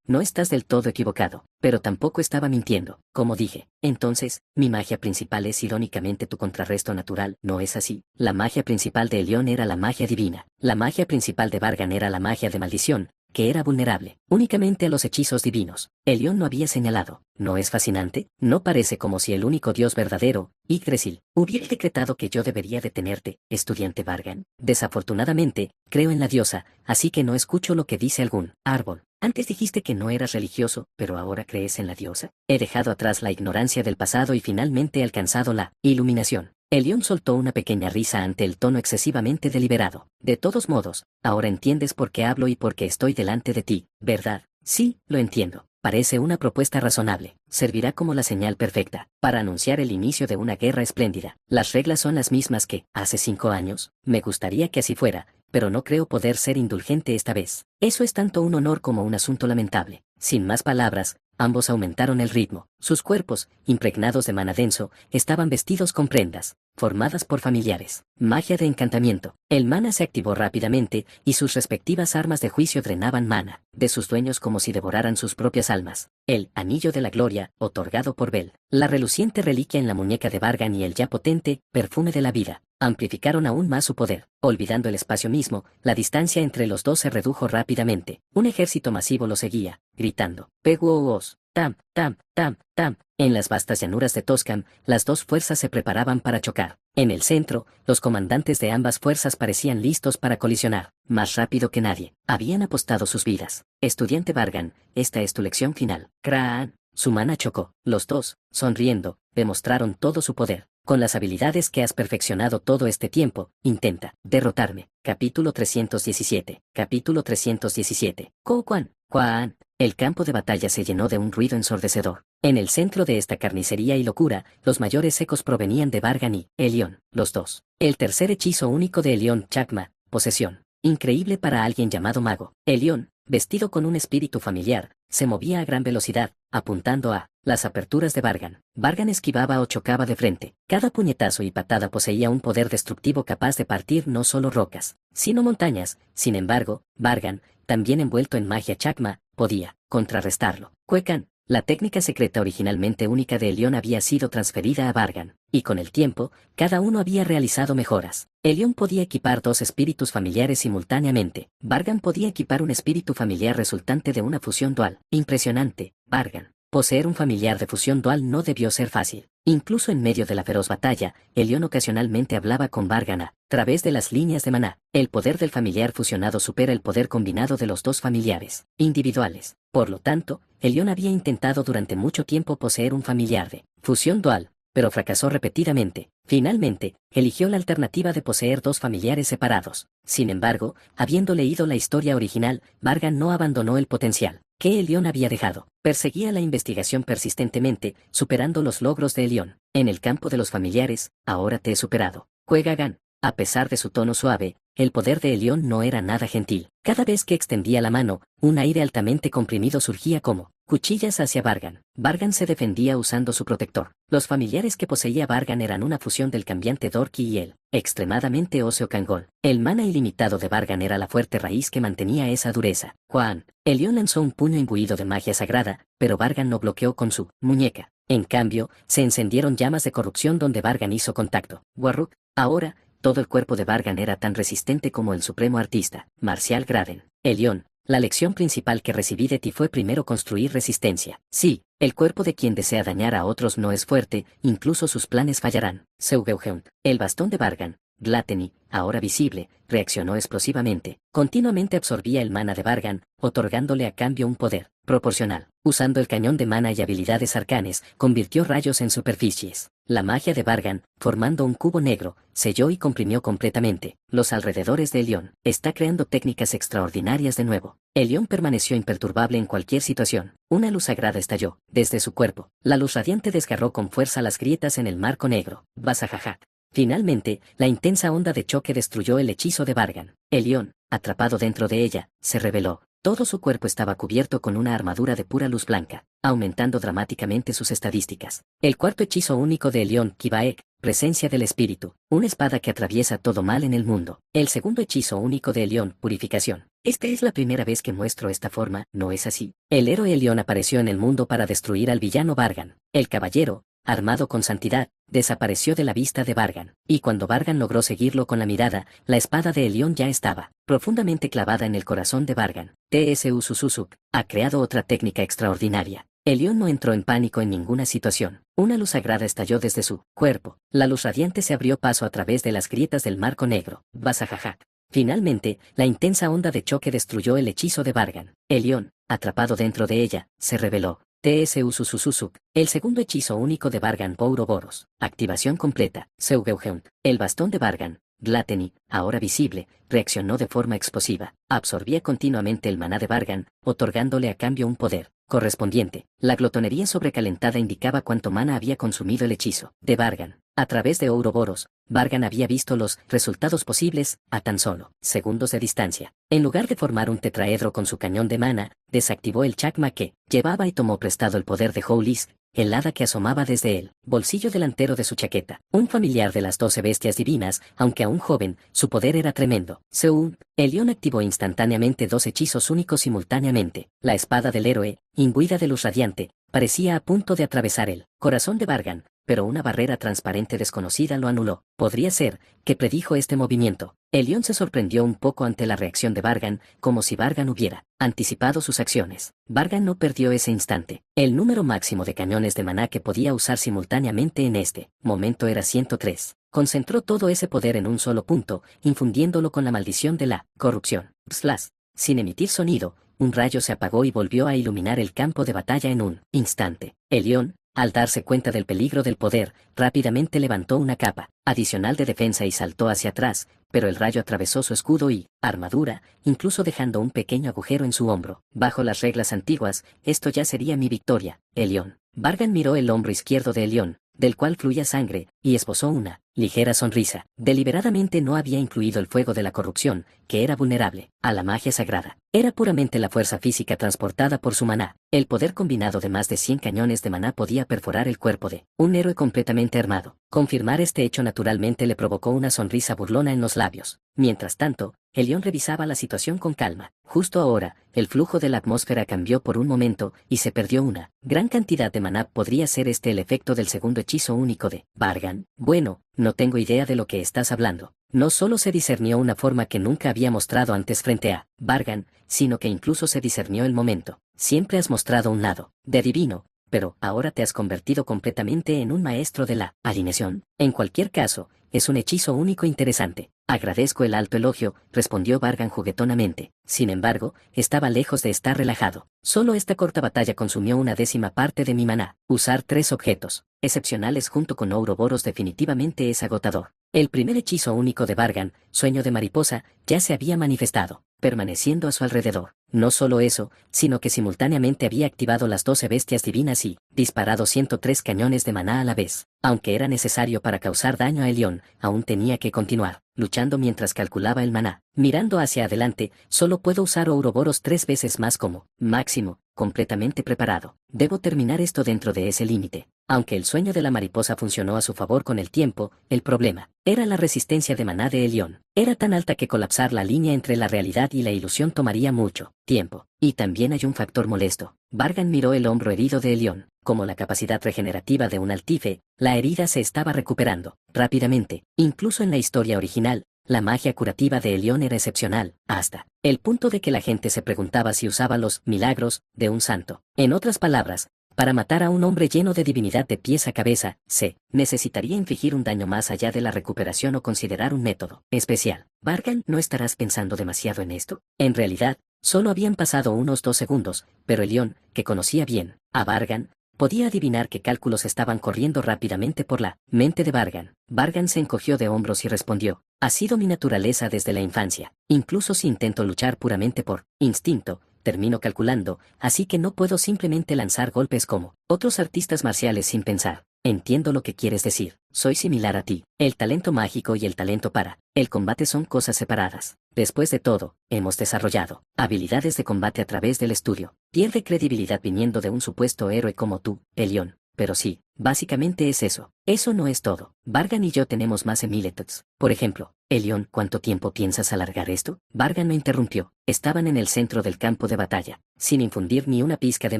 No estás del todo equivocado, pero tampoco estaba mintiendo. Como dije, entonces, mi magia principal es irónicamente tu contrarresto natural, ¿no es así? La magia principal de Elión era la magia divina. La magia principal de Vargan era la magia de maldición, que era vulnerable únicamente a los hechizos divinos. Elión no había señalado. ¿No es fascinante? No parece como si el único Dios verdadero, Yggdrasil, hubiera decretado que yo debería detenerte, estudiante Vargan. Desafortunadamente, creo en la diosa, así que no escucho lo que dice algún árbol. Antes dijiste que no eras religioso, pero ahora crees en la diosa. He dejado atrás la ignorancia del pasado y finalmente he alcanzado la iluminación. Elión soltó una pequeña risa ante el tono excesivamente deliberado. De todos modos, ahora entiendes por qué hablo y por qué estoy delante de ti, ¿verdad? Sí, lo entiendo. Parece una propuesta razonable. Servirá como la señal perfecta para anunciar el inicio de una guerra espléndida. Las reglas son las mismas que hace 5 años. Me gustaría que así fuera, pero no creo poder ser indulgente esta vez. Eso es tanto un honor como un asunto lamentable. Sin más palabras, ambos aumentaron el ritmo. Sus cuerpos, impregnados de mana denso, estaban vestidos con prendas formadas por familiares. Magia de encantamiento. El mana se activó rápidamente y sus respectivas armas de juicio drenaban mana de sus dueños como si devoraran sus propias almas. El anillo de la gloria, otorgado por Bel, la reluciente reliquia en la muñeca de Vargan y el ya potente perfume de la vida, amplificaron aún más su poder. Olvidando el espacio mismo, la distancia entre los dos se redujo rápidamente. Un ejército masivo lo seguía, gritando, Peguos, tam, tam, tam, tam. En las vastas llanuras de Toscam, las dos fuerzas se preparaban para chocar. En el centro, los comandantes de ambas fuerzas parecían listos para colisionar. Más rápido que nadie, habían apostado sus vidas. Estudiante Vargan, esta es tu lección final. Craan. Su mana chocó. Los dos, sonriendo, demostraron todo su poder. Con las habilidades que has perfeccionado todo este tiempo, intenta derrotarme. Capítulo 317. Capítulo 317. Quan. El campo de batalla se llenó de un ruido ensordecedor. En el centro de esta carnicería y locura, los mayores ecos provenían de Vargan y Elión, los dos. El tercer hechizo único de Elión, Chakma, posesión. Increíble para alguien llamado mago. Elión, vestido con un espíritu familiar, se movía a gran velocidad, apuntando a las aperturas de Vargan. Vargan esquivaba o chocaba de frente. Cada puñetazo y patada poseía un poder destructivo capaz de partir no solo rocas, sino montañas. Sin embargo, Vargan, también envuelto en magia Chakma, podía contrarrestarlo. Cuecan. La técnica secreta originalmente única de Elión había sido transferida a Vargan, y con el tiempo, cada uno había realizado mejoras. Elión podía equipar 2 espíritus familiares simultáneamente. Vargan podía equipar un espíritu familiar resultante de una fusión dual. Impresionante, Vargan. Poseer un familiar de fusión dual no debió ser fácil. Incluso en medio de la feroz batalla, Elión ocasionalmente hablaba con Vargan a través de las líneas de maná. El poder del familiar fusionado supera el poder combinado de los 2 familiares individuales. Por lo tanto, Elión había intentado durante mucho tiempo poseer un familiar de fusión dual, pero fracasó repetidamente. Finalmente, eligió la alternativa de poseer 2 familiares separados. Sin embargo, habiendo leído la historia original, Vargan no abandonó el potencial que Elión había dejado. Perseguía la investigación persistentemente, superando los logros de Elión. En el campo de los familiares, ahora te he superado. Juega Gan. A pesar de su tono suave, el poder de Elión no era nada gentil. Cada vez que extendía la mano, un aire altamente comprimido surgía como cuchillas hacia Vargan. Vargan se defendía usando su protector. Los familiares que poseía Vargan eran una fusión del cambiante Dorki y el extremadamente óseo Kangol. El mana ilimitado de Vargan era la fuerte raíz que mantenía esa dureza. Juan. Elión lanzó un puño imbuido de magia sagrada, pero Vargan no bloqueó con su muñeca. En cambio, se encendieron llamas de corrupción donde Vargan hizo contacto. Warruk. Ahora, todo el cuerpo de Vargan era tan resistente como el supremo artista, Marcial Graden. Elión, la lección principal que recibí de ti fue primero construir resistencia. Sí, el cuerpo de quien desea dañar a otros no es fuerte, incluso sus planes fallarán. Seugeugeun, el bastón de Vargan, Glateny, ahora visible, reaccionó explosivamente. Continuamente absorbía el mana de Vargan, otorgándole a cambio un poder proporcional. Usando el cañón de mana y habilidades arcanes, convirtió rayos en superficies. La magia de Vargan, formando un cubo negro, selló y comprimió completamente los alrededores de Elión. Está creando técnicas extraordinarias de nuevo. Elión permaneció imperturbable en cualquier situación. Una luz sagrada estalló desde su cuerpo. La luz radiante desgarró con fuerza las grietas en el marco negro. Basajajak. Finalmente, la intensa onda de choque destruyó el hechizo de Vargan. Elión, atrapado dentro de ella, se reveló. Todo su cuerpo estaba cubierto con una armadura de pura luz blanca, aumentando dramáticamente sus estadísticas. El cuarto hechizo único de Elión, Kibaek, presencia del espíritu, una espada que atraviesa todo mal en el mundo. El segundo hechizo único de Elión, purificación. Esta es la primera vez que muestro esta forma, ¿no es así? El héroe Elión apareció en el mundo para destruir al villano Vargan. El caballero, armado con santidad, desapareció de la vista de Vargan, y cuando Vargan logró seguirlo con la mirada, la espada de Elión ya estaba profundamente clavada en el corazón de Vargan. TSU Susuzuk ha creado otra técnica extraordinaria. Elión no entró en pánico en ninguna situación. Una luz sagrada estalló desde su cuerpo. La luz radiante se abrió paso a través de las grietas del marco negro. Basajajak. Finalmente, la intensa onda de choque destruyó el hechizo de Vargan. Elión, atrapado dentro de ella, se reveló. TSU Susuzuk, el segundo hechizo único de Vargan Ouroboros. Activación completa. Seugeugeun, el bastón de Vargan, Glateny, ahora visible, reaccionó de forma explosiva. Absorbía continuamente el maná de Vargan, otorgándole a cambio un poder correspondiente. La glotonería sobrecalentada indicaba cuánto mana había consumido el hechizo de Vargan. A través de Ouroboros, Vargan había visto los resultados posibles a tan solo segundos de distancia. En lugar de formar un tetraedro con su cañón de mana, desactivó el chakma que llevaba y tomó prestado el poder de Houlis, el hada que asomaba desde el bolsillo delantero de su chaqueta. Un familiar de las 12 bestias divinas, aunque aún joven, su poder era tremendo. Seun, Elión activó instantáneamente dos hechizos únicos simultáneamente. La espada del héroe, imbuida de luz radiante, parecía a punto de atravesar el corazón de Vargan, pero una barrera transparente desconocida lo anuló. Podría ser que predijo este movimiento. Elión se sorprendió un poco ante la reacción de Vargan, como si Vargan hubiera anticipado sus acciones. Vargan no perdió ese instante. El número máximo de cañones de maná que podía usar simultáneamente en este momento era 103. Concentró todo ese poder en un solo punto, infundiéndolo con la maldición de la corrupción. Slash. Sin emitir sonido, un rayo se apagó y volvió a iluminar el campo de batalla en un instante. Elión, al darse cuenta del peligro del poder, rápidamente levantó una capa adicional de defensa y saltó hacia atrás, pero el rayo atravesó su escudo y armadura, incluso dejando un pequeño agujero en su hombro. Bajo las reglas antiguas, esto ya sería mi victoria. Elión. Vargan miró el hombro izquierdo de Elión, del cual fluía sangre, y esbozó una ligera sonrisa. Deliberadamente no había incluido el fuego de la corrupción, que era vulnerable a la magia sagrada. Era puramente la fuerza física transportada por su maná. El poder combinado de más de 100 cañones de maná podía perforar el cuerpo de un héroe completamente armado. Confirmar este hecho naturalmente le provocó una sonrisa burlona en los labios. Mientras tanto, Elión revisaba la situación con calma. Justo ahora, el flujo de la atmósfera cambió por un momento, y se perdió una gran cantidad de maná. ¿Podría ser este el efecto del segundo hechizo único de Vargan? Bueno, no tengo idea de lo que estás hablando. No solo se discernió una forma que nunca había mostrado antes frente a Vargan, sino que incluso se discernió el momento. Siempre has mostrado un lado de adivino, pero ahora te has convertido completamente en un maestro de la alineación. En cualquier caso, es un hechizo único interesante. Agradezco el alto elogio, respondió Vargan juguetonamente. Sin embargo, estaba lejos de estar relajado. Solo esta corta batalla consumió una décima parte de mi maná. Usar 3 objetos excepcionales junto con Ouroboros definitivamente es agotador. El primer hechizo único de Vargan, Sueño de Mariposa, ya se había manifestado, permaneciendo a su alrededor. No solo eso, sino que simultáneamente había activado las 12 bestias divinas y disparado 103 cañones de maná a la vez. Aunque era necesario para causar daño a Elión, aún tenía que continuar, luchando mientras calculaba el maná. Mirando hacia adelante, solo puedo usar Ouroboros 3 veces más como máximo, completamente preparado. Debo terminar esto dentro de ese límite. Aunque el sueño de la mariposa funcionó a su favor con el tiempo, el problema era la resistencia de maná de Elión. Era tan alta que colapsar la línea entre la realidad y la ilusión tomaría mucho tiempo. Y también hay un factor molesto. Vargan miró el hombro herido de Elión. Como la capacidad regenerativa de un altife, la herida se estaba recuperando rápidamente. Incluso en la historia original, la magia curativa de Elión era excepcional, hasta el punto de que la gente se preguntaba si usaba los milagros de un santo. En otras palabras, para matar a un hombre lleno de divinidad de pies a cabeza, se necesitaría infligir un daño más allá de la recuperación o considerar un método especial. Vargan, ¿no estarás pensando demasiado en esto? En realidad, solo habían pasado unos 2 segundos, pero Elión, que conocía bien a Vargan, podía adivinar qué cálculos estaban corriendo rápidamente por la mente de Vargan. Vargan se encogió de hombros y respondió: ha sido mi naturaleza desde la infancia. Incluso si intento luchar puramente por instinto, termino calculando, así que no puedo simplemente lanzar golpes como otros artistas marciales sin pensar. Entiendo lo que quieres decir. Soy similar a ti. El talento mágico y el talento para el combate son cosas separadas. Después de todo, hemos desarrollado habilidades de combate a través del estudio. Pierde credibilidad viniendo de un supuesto héroe como tú, Elión. Pero sí, básicamente es eso. Eso no es todo. Vargan y yo tenemos más emiletots. Por ejemplo, Elión, ¿cuánto tiempo piensas alargar esto? Vargan me interrumpió. Estaban en el centro del campo de batalla. Sin infundir ni una pizca de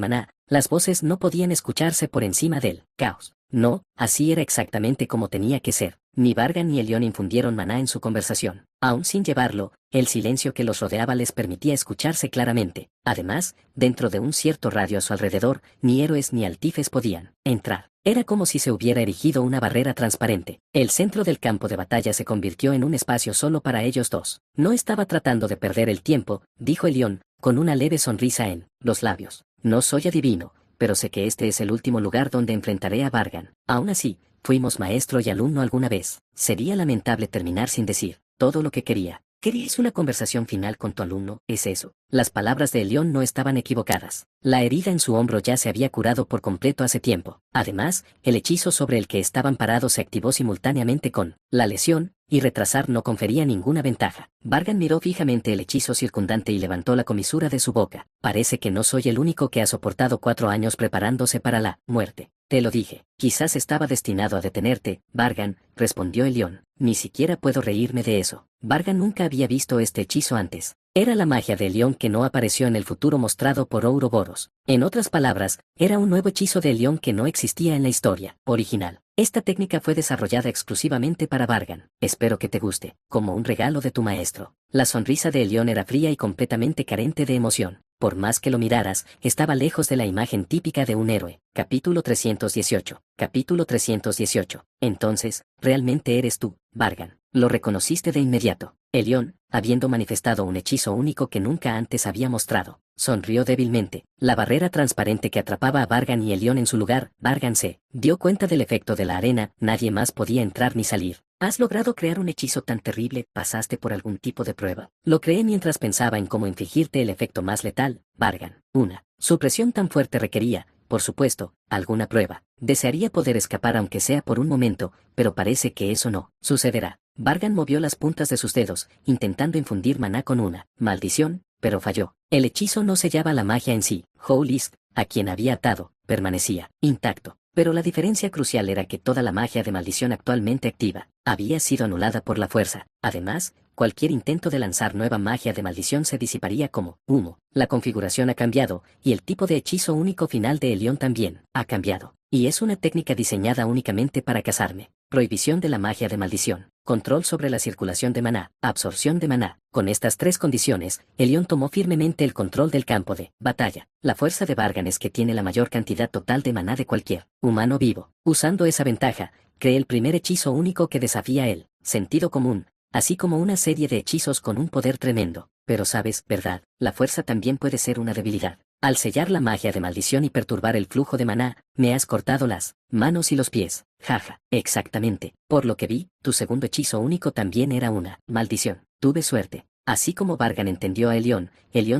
maná, las voces no podían escucharse por encima del caos. No, así era exactamente como tenía que ser. Ni Vargan ni Elión infundieron maná en su conversación. Aún sin llevarlo, el silencio que los rodeaba les permitía escucharse claramente. Además, dentro de un cierto radio a su alrededor, ni héroes ni altifes podían entrar. Era como si se hubiera erigido una barrera transparente. El centro del campo de batalla se convirtió en un espacio solo para ellos dos. No estaba tratando de perder el tiempo, dijo Elión, con una leve sonrisa en los labios. No soy adivino, pero sé que este es el último lugar donde enfrentaré a Vargan. Aún así, fuimos maestro y alumno alguna vez. Sería lamentable terminar sin decir todo lo que quería. ¿Querías una conversación final con tu alumno? ¿Es eso? Las palabras de Elión no estaban equivocadas. La herida en su hombro ya se había curado por completo hace tiempo. Además, el hechizo sobre el que estaban parados se activó simultáneamente con la lesión, y retrasar no confería ninguna ventaja. Vargan miró fijamente el hechizo circundante y levantó la comisura de su boca. Parece que no soy el único que ha soportado 4 años preparándose para la muerte. Te lo dije. Quizás estaba destinado a detenerte, Vargan, respondió Elión. Ni siquiera puedo reírme de eso. Vargan nunca había visto este hechizo antes. Era la magia de Elión que no apareció en el futuro mostrado por Ouroboros. En otras palabras, era un nuevo hechizo de Elión que no existía en la historia original. Esta técnica fue desarrollada exclusivamente para Vargan. Espero que te guste, como un regalo de tu maestro. La sonrisa de Elión era fría y completamente carente de emoción. Por más que lo miraras, estaba lejos de la imagen típica de un héroe. Capítulo 318. Capítulo 318. Entonces, realmente eres tú, Vargan. Lo reconociste de inmediato. Elión, habiendo manifestado un hechizo único que nunca antes había mostrado, sonrió débilmente. La barrera transparente que atrapaba a Vargan y Elión en su lugar, Vargan se dio cuenta del efecto de la arena, nadie más podía entrar ni salir. ¿Has logrado crear un hechizo tan terrible? ¿Pasaste por algún tipo de prueba? Lo creé mientras pensaba en cómo infligirte el efecto más letal, Vargan. Una supresión tan fuerte requería, por supuesto, alguna prueba. Desearía poder escapar aunque sea por un momento, pero parece que eso no sucederá. Vargan movió las puntas de sus dedos, intentando infundir maná con una maldición, pero falló. El hechizo no sellaba la magia en sí. Howlisk, a quien había atado, permanecía intacto. Pero la diferencia crucial era que toda la magia de maldición actualmente activa había sido anulada por la fuerza. Además, cualquier intento de lanzar nueva magia de maldición se disiparía como humo. La configuración ha cambiado, y el tipo de hechizo único final de Elión también ha cambiado. Y es una técnica diseñada únicamente para cazarme. Prohibición de la magia de maldición. Control sobre la circulación de maná. Absorción de maná. Con estas 3 condiciones, Elión tomó firmemente el control del campo de batalla. La fuerza de Vargan es que tiene la mayor cantidad total de maná de cualquier humano vivo. Usando esa ventaja, creé el primer hechizo único que desafía el sentido común, así como una serie de hechizos con un poder tremendo. Pero sabes, ¿verdad? La fuerza también puede ser una debilidad. Al sellar la magia de maldición y perturbar el flujo de maná, me has cortado las manos y los pies. Jaja, exactamente. Por lo que vi, tu segundo hechizo único también era una maldición. Tuve suerte. Así como Vargan entendió a Elión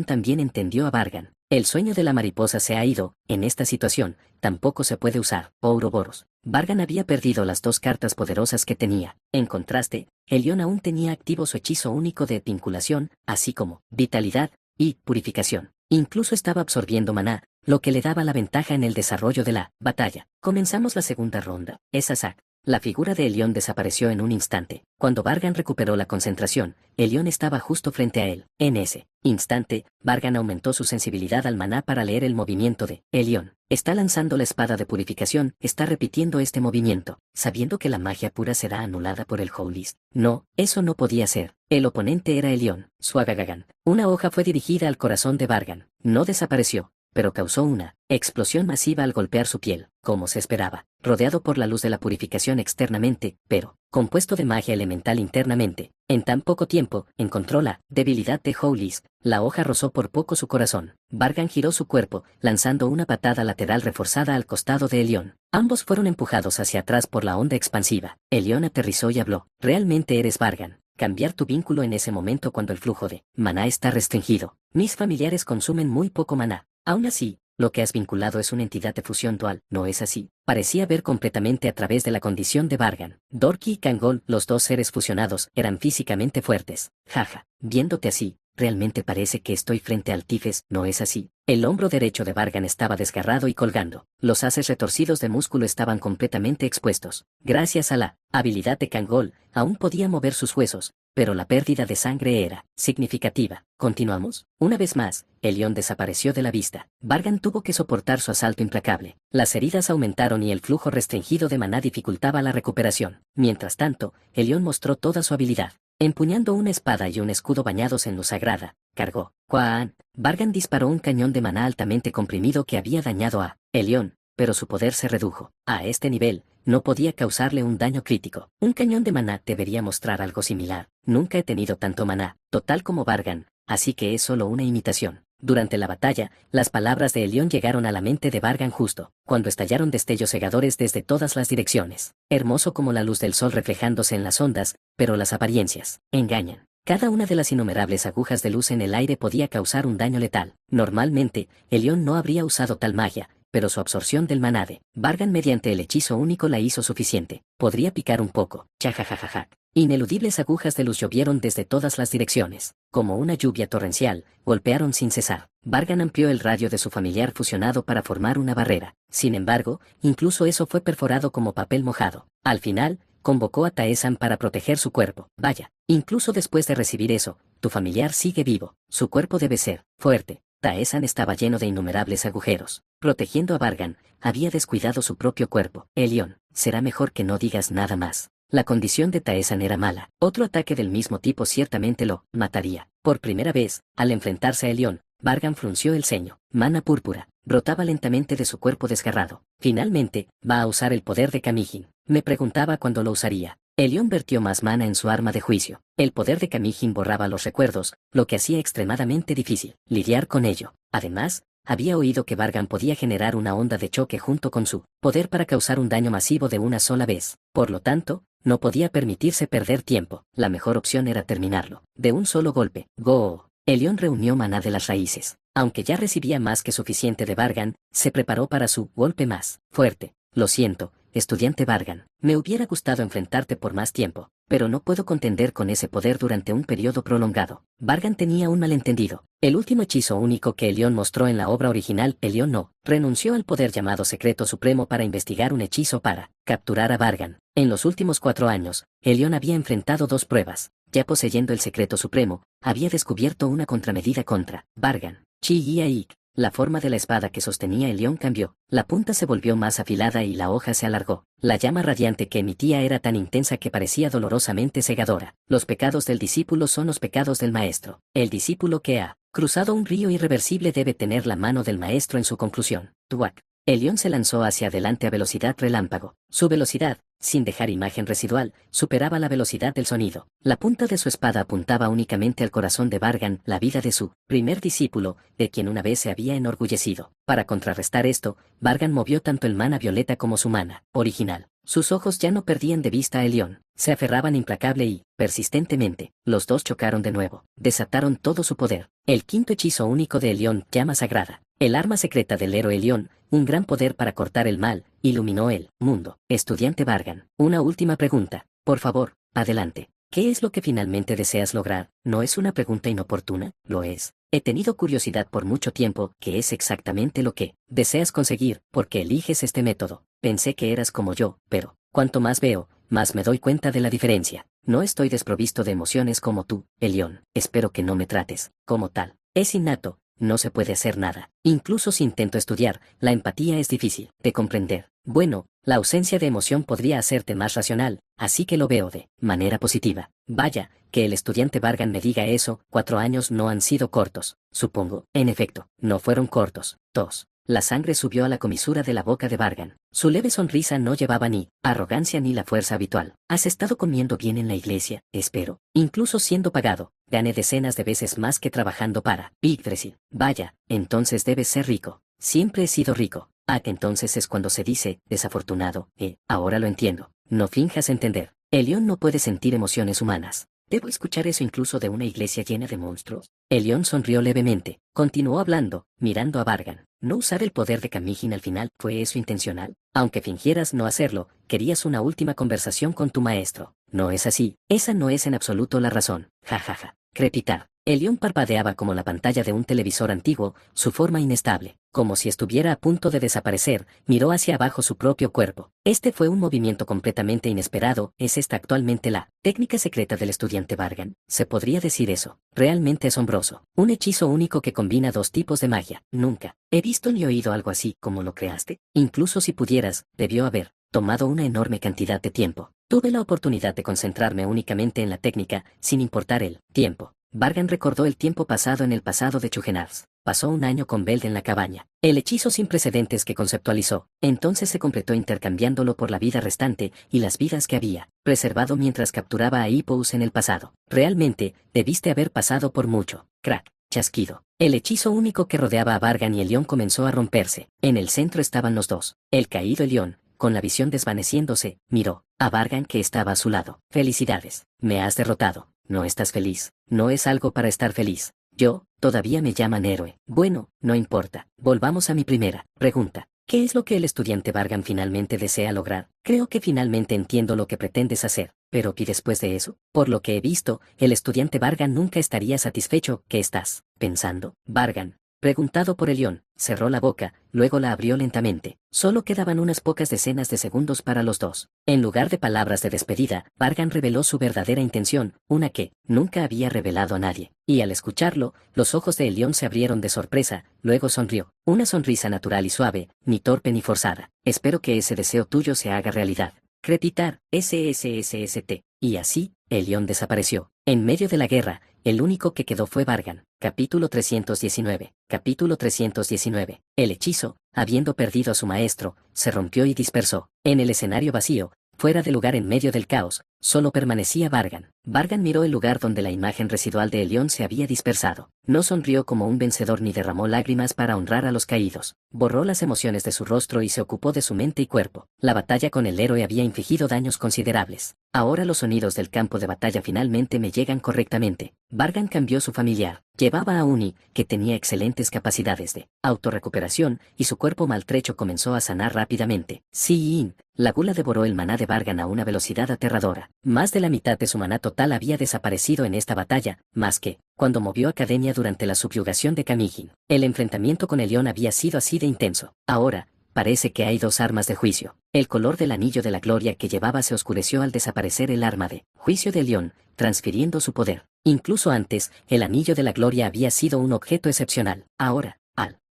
también entendió a Vargan. El sueño de la mariposa se ha ido, en esta situación, tampoco se puede usar, Ouroboros. Vargan había perdido las dos cartas poderosas que tenía. En contraste, Elión aún tenía activo su hechizo único de vinculación, así como vitalidad y purificación. Incluso estaba absorbiendo maná, lo que le daba la ventaja en el desarrollo de la batalla. Comenzamos la segunda ronda. Zack. La figura de Elión desapareció en un instante. Cuando Vargan recuperó la concentración, Elión estaba justo frente a él. En ese instante, Vargan aumentó su sensibilidad al maná para leer el movimiento de Elión. Está lanzando la espada de purificación, está repitiendo este movimiento, sabiendo que la magia pura será anulada por el Howlist. No, eso no podía ser. El oponente era Elión. Suagagagan. Una hoja fue dirigida al corazón de Vargan. No desapareció, pero causó una explosión masiva al golpear su piel, como se esperaba, rodeado por la luz de la purificación externamente, pero compuesto de magia elemental internamente. En tan poco tiempo, encontró la debilidad de Howlist. La hoja rozó por poco su corazón. Vargan giró su cuerpo, lanzando una patada lateral reforzada al costado de Elión. Ambos fueron empujados hacia atrás por la onda expansiva. Elión aterrizó y habló. Realmente eres Vargan. Cambiar tu vínculo en ese momento cuando el flujo de maná está restringido. Mis familiares consumen muy poco maná. Aún así, lo que has vinculado es una entidad de fusión dual, ¿no es así? Parecía ver completamente a través de la condición de Vargan. Dorky y Kangol, los dos seres fusionados, eran físicamente fuertes. Jaja, viéndote así, realmente parece que estoy frente al Tifes, ¿no es así? El hombro derecho de Vargan estaba desgarrado y colgando. Los haces retorcidos de músculo estaban completamente expuestos. Gracias a la habilidad de Kangol, aún podía mover sus huesos, pero la pérdida de sangre era significativa. ¿Continuamos? Una vez más, Elión desapareció de la vista. Vargan tuvo que soportar su asalto implacable. Las heridas aumentaron y el flujo restringido de maná dificultaba la recuperación. Mientras tanto, Elión mostró toda su habilidad. Empuñando una espada y un escudo bañados en luz sagrada, cargó. ¡Cuán! Vargan disparó un cañón de maná altamente comprimido que había dañado a Elión, pero su poder se redujo. A este nivel, no podía causarle un daño crítico. Un cañón de maná debería mostrar algo similar. Nunca he tenido tanto maná, total como Vargan, así que es solo una imitación. Durante la batalla, las palabras de Elión llegaron a la mente de Vargan justo cuando estallaron destellos cegadores desde todas las direcciones. Hermoso como la luz del sol reflejándose en las ondas, pero las apariencias engañan. Cada una de las innumerables agujas de luz en el aire podía causar un daño letal. Normalmente, Elión no habría usado tal magia, pero su absorción del maná de Vargan mediante el hechizo único la hizo suficiente. Podría picar un poco. Chajajajaja. Ineludibles agujas de luz llovieron desde todas las direcciones. Como una lluvia torrencial, golpearon sin cesar. Vargan amplió el radio de su familiar fusionado para formar una barrera. Sin embargo, incluso eso fue perforado como papel mojado. Al final, convocó a Taesan para proteger su cuerpo. Vaya, incluso después de recibir eso, tu familiar sigue vivo. Su cuerpo debe ser fuerte. Taesan estaba lleno de innumerables agujeros. Protegiendo a Vargan, había descuidado su propio cuerpo. Elión, será mejor que no digas nada más. La condición de Taesan era mala. Otro ataque del mismo tipo ciertamente lo mataría. Por primera vez, al enfrentarse a Elión, Vargan frunció el ceño. Mana púrpura brotaba lentamente de su cuerpo desgarrado. Finalmente, va a usar el poder de Kamijin. Me preguntaba cuándo lo usaría. Elión vertió más mana en su arma de juicio. El poder de Kamijin borraba los recuerdos, lo que hacía extremadamente difícil lidiar con ello. Además, había oído que Vargan podía generar una onda de choque junto con su poder para causar un daño masivo de una sola vez. Por lo tanto, no podía permitirse perder tiempo. La mejor opción era terminarlo de un solo golpe. ¡Go! Elión reunió maná de las raíces. Aunque ya recibía más que suficiente de Vargan, se preparó para su golpe más fuerte. Lo siento, estudiante Vargan. Me hubiera gustado enfrentarte por más tiempo, pero no puedo contender con ese poder durante un periodo prolongado. Vargan tenía un malentendido. El último hechizo único que Elión mostró en la obra original, Elión no renunció al poder llamado Secreto Supremo para investigar un hechizo para capturar a Vargan. En los últimos 4 años, Elión había enfrentado 2 pruebas. Ya poseyendo el Secreto Supremo, había descubierto una contramedida contra Vargan. Chi-Ia-Ik. La forma de la espada que sostenía Elión cambió. La punta se volvió más afilada y la hoja se alargó. La llama radiante que emitía era tan intensa que parecía dolorosamente cegadora. Los pecados del discípulo son los pecados del maestro. El discípulo que ha cruzado un río irreversible debe tener la mano del maestro en su conclusión. Tuac. Elión se lanzó hacia adelante a velocidad relámpago. Su velocidad, sin dejar imagen residual, superaba la velocidad del sonido. La punta de su espada apuntaba únicamente al corazón de Vargan, la vida de su primer discípulo, de quien una vez se había enorgullecido. Para contrarrestar esto, Vargan movió tanto el mana violeta como su mana original. Sus ojos ya no perdían de vista a Elión. Se aferraban implacable y, persistentemente, los dos chocaron de nuevo. Desataron todo su poder. El quinto hechizo único de Elión, llama sagrada. El arma secreta del héroe Elión, un gran poder para cortar el mal, iluminó el mundo. Estudiante Vargan, una última pregunta. Por favor, adelante. ¿Qué es lo que finalmente deseas lograr? ¿No es una pregunta inoportuna? Lo es. He tenido curiosidad por mucho tiempo, ¿qué es exactamente lo que deseas conseguir? ¿Por qué eliges este método? Pensé que eras como yo, pero, cuanto más veo, más me doy cuenta de la diferencia. No estoy desprovisto de emociones como tú, Elión. Espero que no me trates como tal. Es innato, no se puede hacer nada. Incluso si intento estudiar, la empatía es difícil de comprender. Bueno, la ausencia de emoción podría hacerte más racional, así que lo veo de manera positiva. Vaya, que el estudiante Vargan me diga eso, 4 años no han sido cortos, supongo. En efecto, no fueron cortos. Tos. La sangre subió a la comisura de la boca de Vargan. Su leve sonrisa no llevaba ni arrogancia ni la fuerza habitual. ¿Has estado comiendo bien en la iglesia? Espero. Incluso siendo pagado, gané decenas de veces más que trabajando para Yggdrasil. Vaya, entonces debes ser rico. Siempre he sido rico. Ah, que entonces es cuando se dice, desafortunado. Ahora lo entiendo. No finjas entender. Elión no puede sentir emociones humanas. ¿Debo escuchar eso incluso de una iglesia llena de monstruos? Elión sonrió levemente. Continuó hablando, mirando a Vargan. ¿No usar el poder de Camigin al final fue eso intencional? Aunque fingieras no hacerlo, querías una última conversación con tu maestro. No es así. Esa no es en absoluto la razón. Ja ja ja. Crepitar. Elión parpadeaba como la pantalla de un televisor antiguo, su forma inestable, como si estuviera a punto de desaparecer, miró hacia abajo su propio cuerpo. Este fue un movimiento completamente inesperado. ¿Es esta actualmente la técnica secreta del estudiante Vargan? Se podría decir eso. Realmente asombroso. Un hechizo único que combina 2 tipos de magia. Nunca he visto ni oído algo así como lo creaste. Incluso si pudieras, debió haber tomado una enorme cantidad de tiempo. Tuve la oportunidad de concentrarme únicamente en la técnica, sin importar el tiempo. Vargan recordó el tiempo pasado en el pasado de Chugenars. Pasó un año con Beld en la cabaña. El hechizo sin precedentes que conceptualizó, entonces se completó intercambiándolo por la vida restante y las vidas que había preservado mientras capturaba a Hippous en el pasado. Realmente, debiste haber pasado por mucho. Crack. Chasquido. El hechizo único que rodeaba a Vargan y Elión comenzó a romperse. En el centro estaban los dos. El caído Elión, con la visión desvaneciéndose, miró a Vargan que estaba a su lado. Felicidades. Me has derrotado. ¿No estás feliz? No es algo para estar feliz. Yo, todavía me llaman héroe. Bueno, no importa. Volvamos a mi primera pregunta. ¿Qué es lo que el estudiante Vargan finalmente desea lograr? Creo que finalmente entiendo lo que pretendes hacer. Pero ¿y después de eso? Por lo que he visto, el estudiante Vargan nunca estaría satisfecho. ¿Qué estás pensando? Vargan, preguntado por Elión, cerró la boca, luego la abrió lentamente. Solo quedaban unas pocas decenas de segundos para los dos. En lugar de palabras de despedida, Vargan reveló su verdadera intención, una que nunca había revelado a nadie. Y al escucharlo, los ojos de Elión se abrieron de sorpresa, luego sonrió. Una sonrisa natural y suave, ni torpe ni forzada. Espero que ese deseo tuyo se haga realidad. Crepitar, SSSST. Y así, Elión desapareció. En medio de la guerra, el único que quedó fue Vargan. Capítulo 319. Capítulo 319. El hechizo, habiendo perdido a su maestro, se rompió y dispersó. En el escenario vacío, fuera de lugar en medio del caos, solo permanecía Vargan. Vargan miró el lugar donde la imagen residual de Elión se había dispersado. No sonrió como un vencedor ni derramó lágrimas para honrar a los caídos. Borró las emociones de su rostro y se ocupó de su mente y cuerpo. La batalla con el héroe había infligido daños considerables. Ahora los sonidos del campo de batalla finalmente me llegan correctamente. Vargan cambió su familiar. Llevaba a Uni, que tenía excelentes capacidades de autorrecuperación, y su cuerpo maltrecho comenzó a sanar rápidamente. Sí, la gula devoró el maná de Vargan a una velocidad aterradora. Más de la mitad de su maná total había desaparecido en esta batalla, más que cuando movió Academia durante la subyugación de Camigin. El enfrentamiento con Elión había sido así de intenso. Ahora, parece que hay 2 armas de juicio. El color del anillo de la gloria que llevaba se oscureció al desaparecer el arma de juicio de Elión, transfiriendo su poder. Incluso antes, el anillo de la gloria había sido un objeto excepcional. Ahora,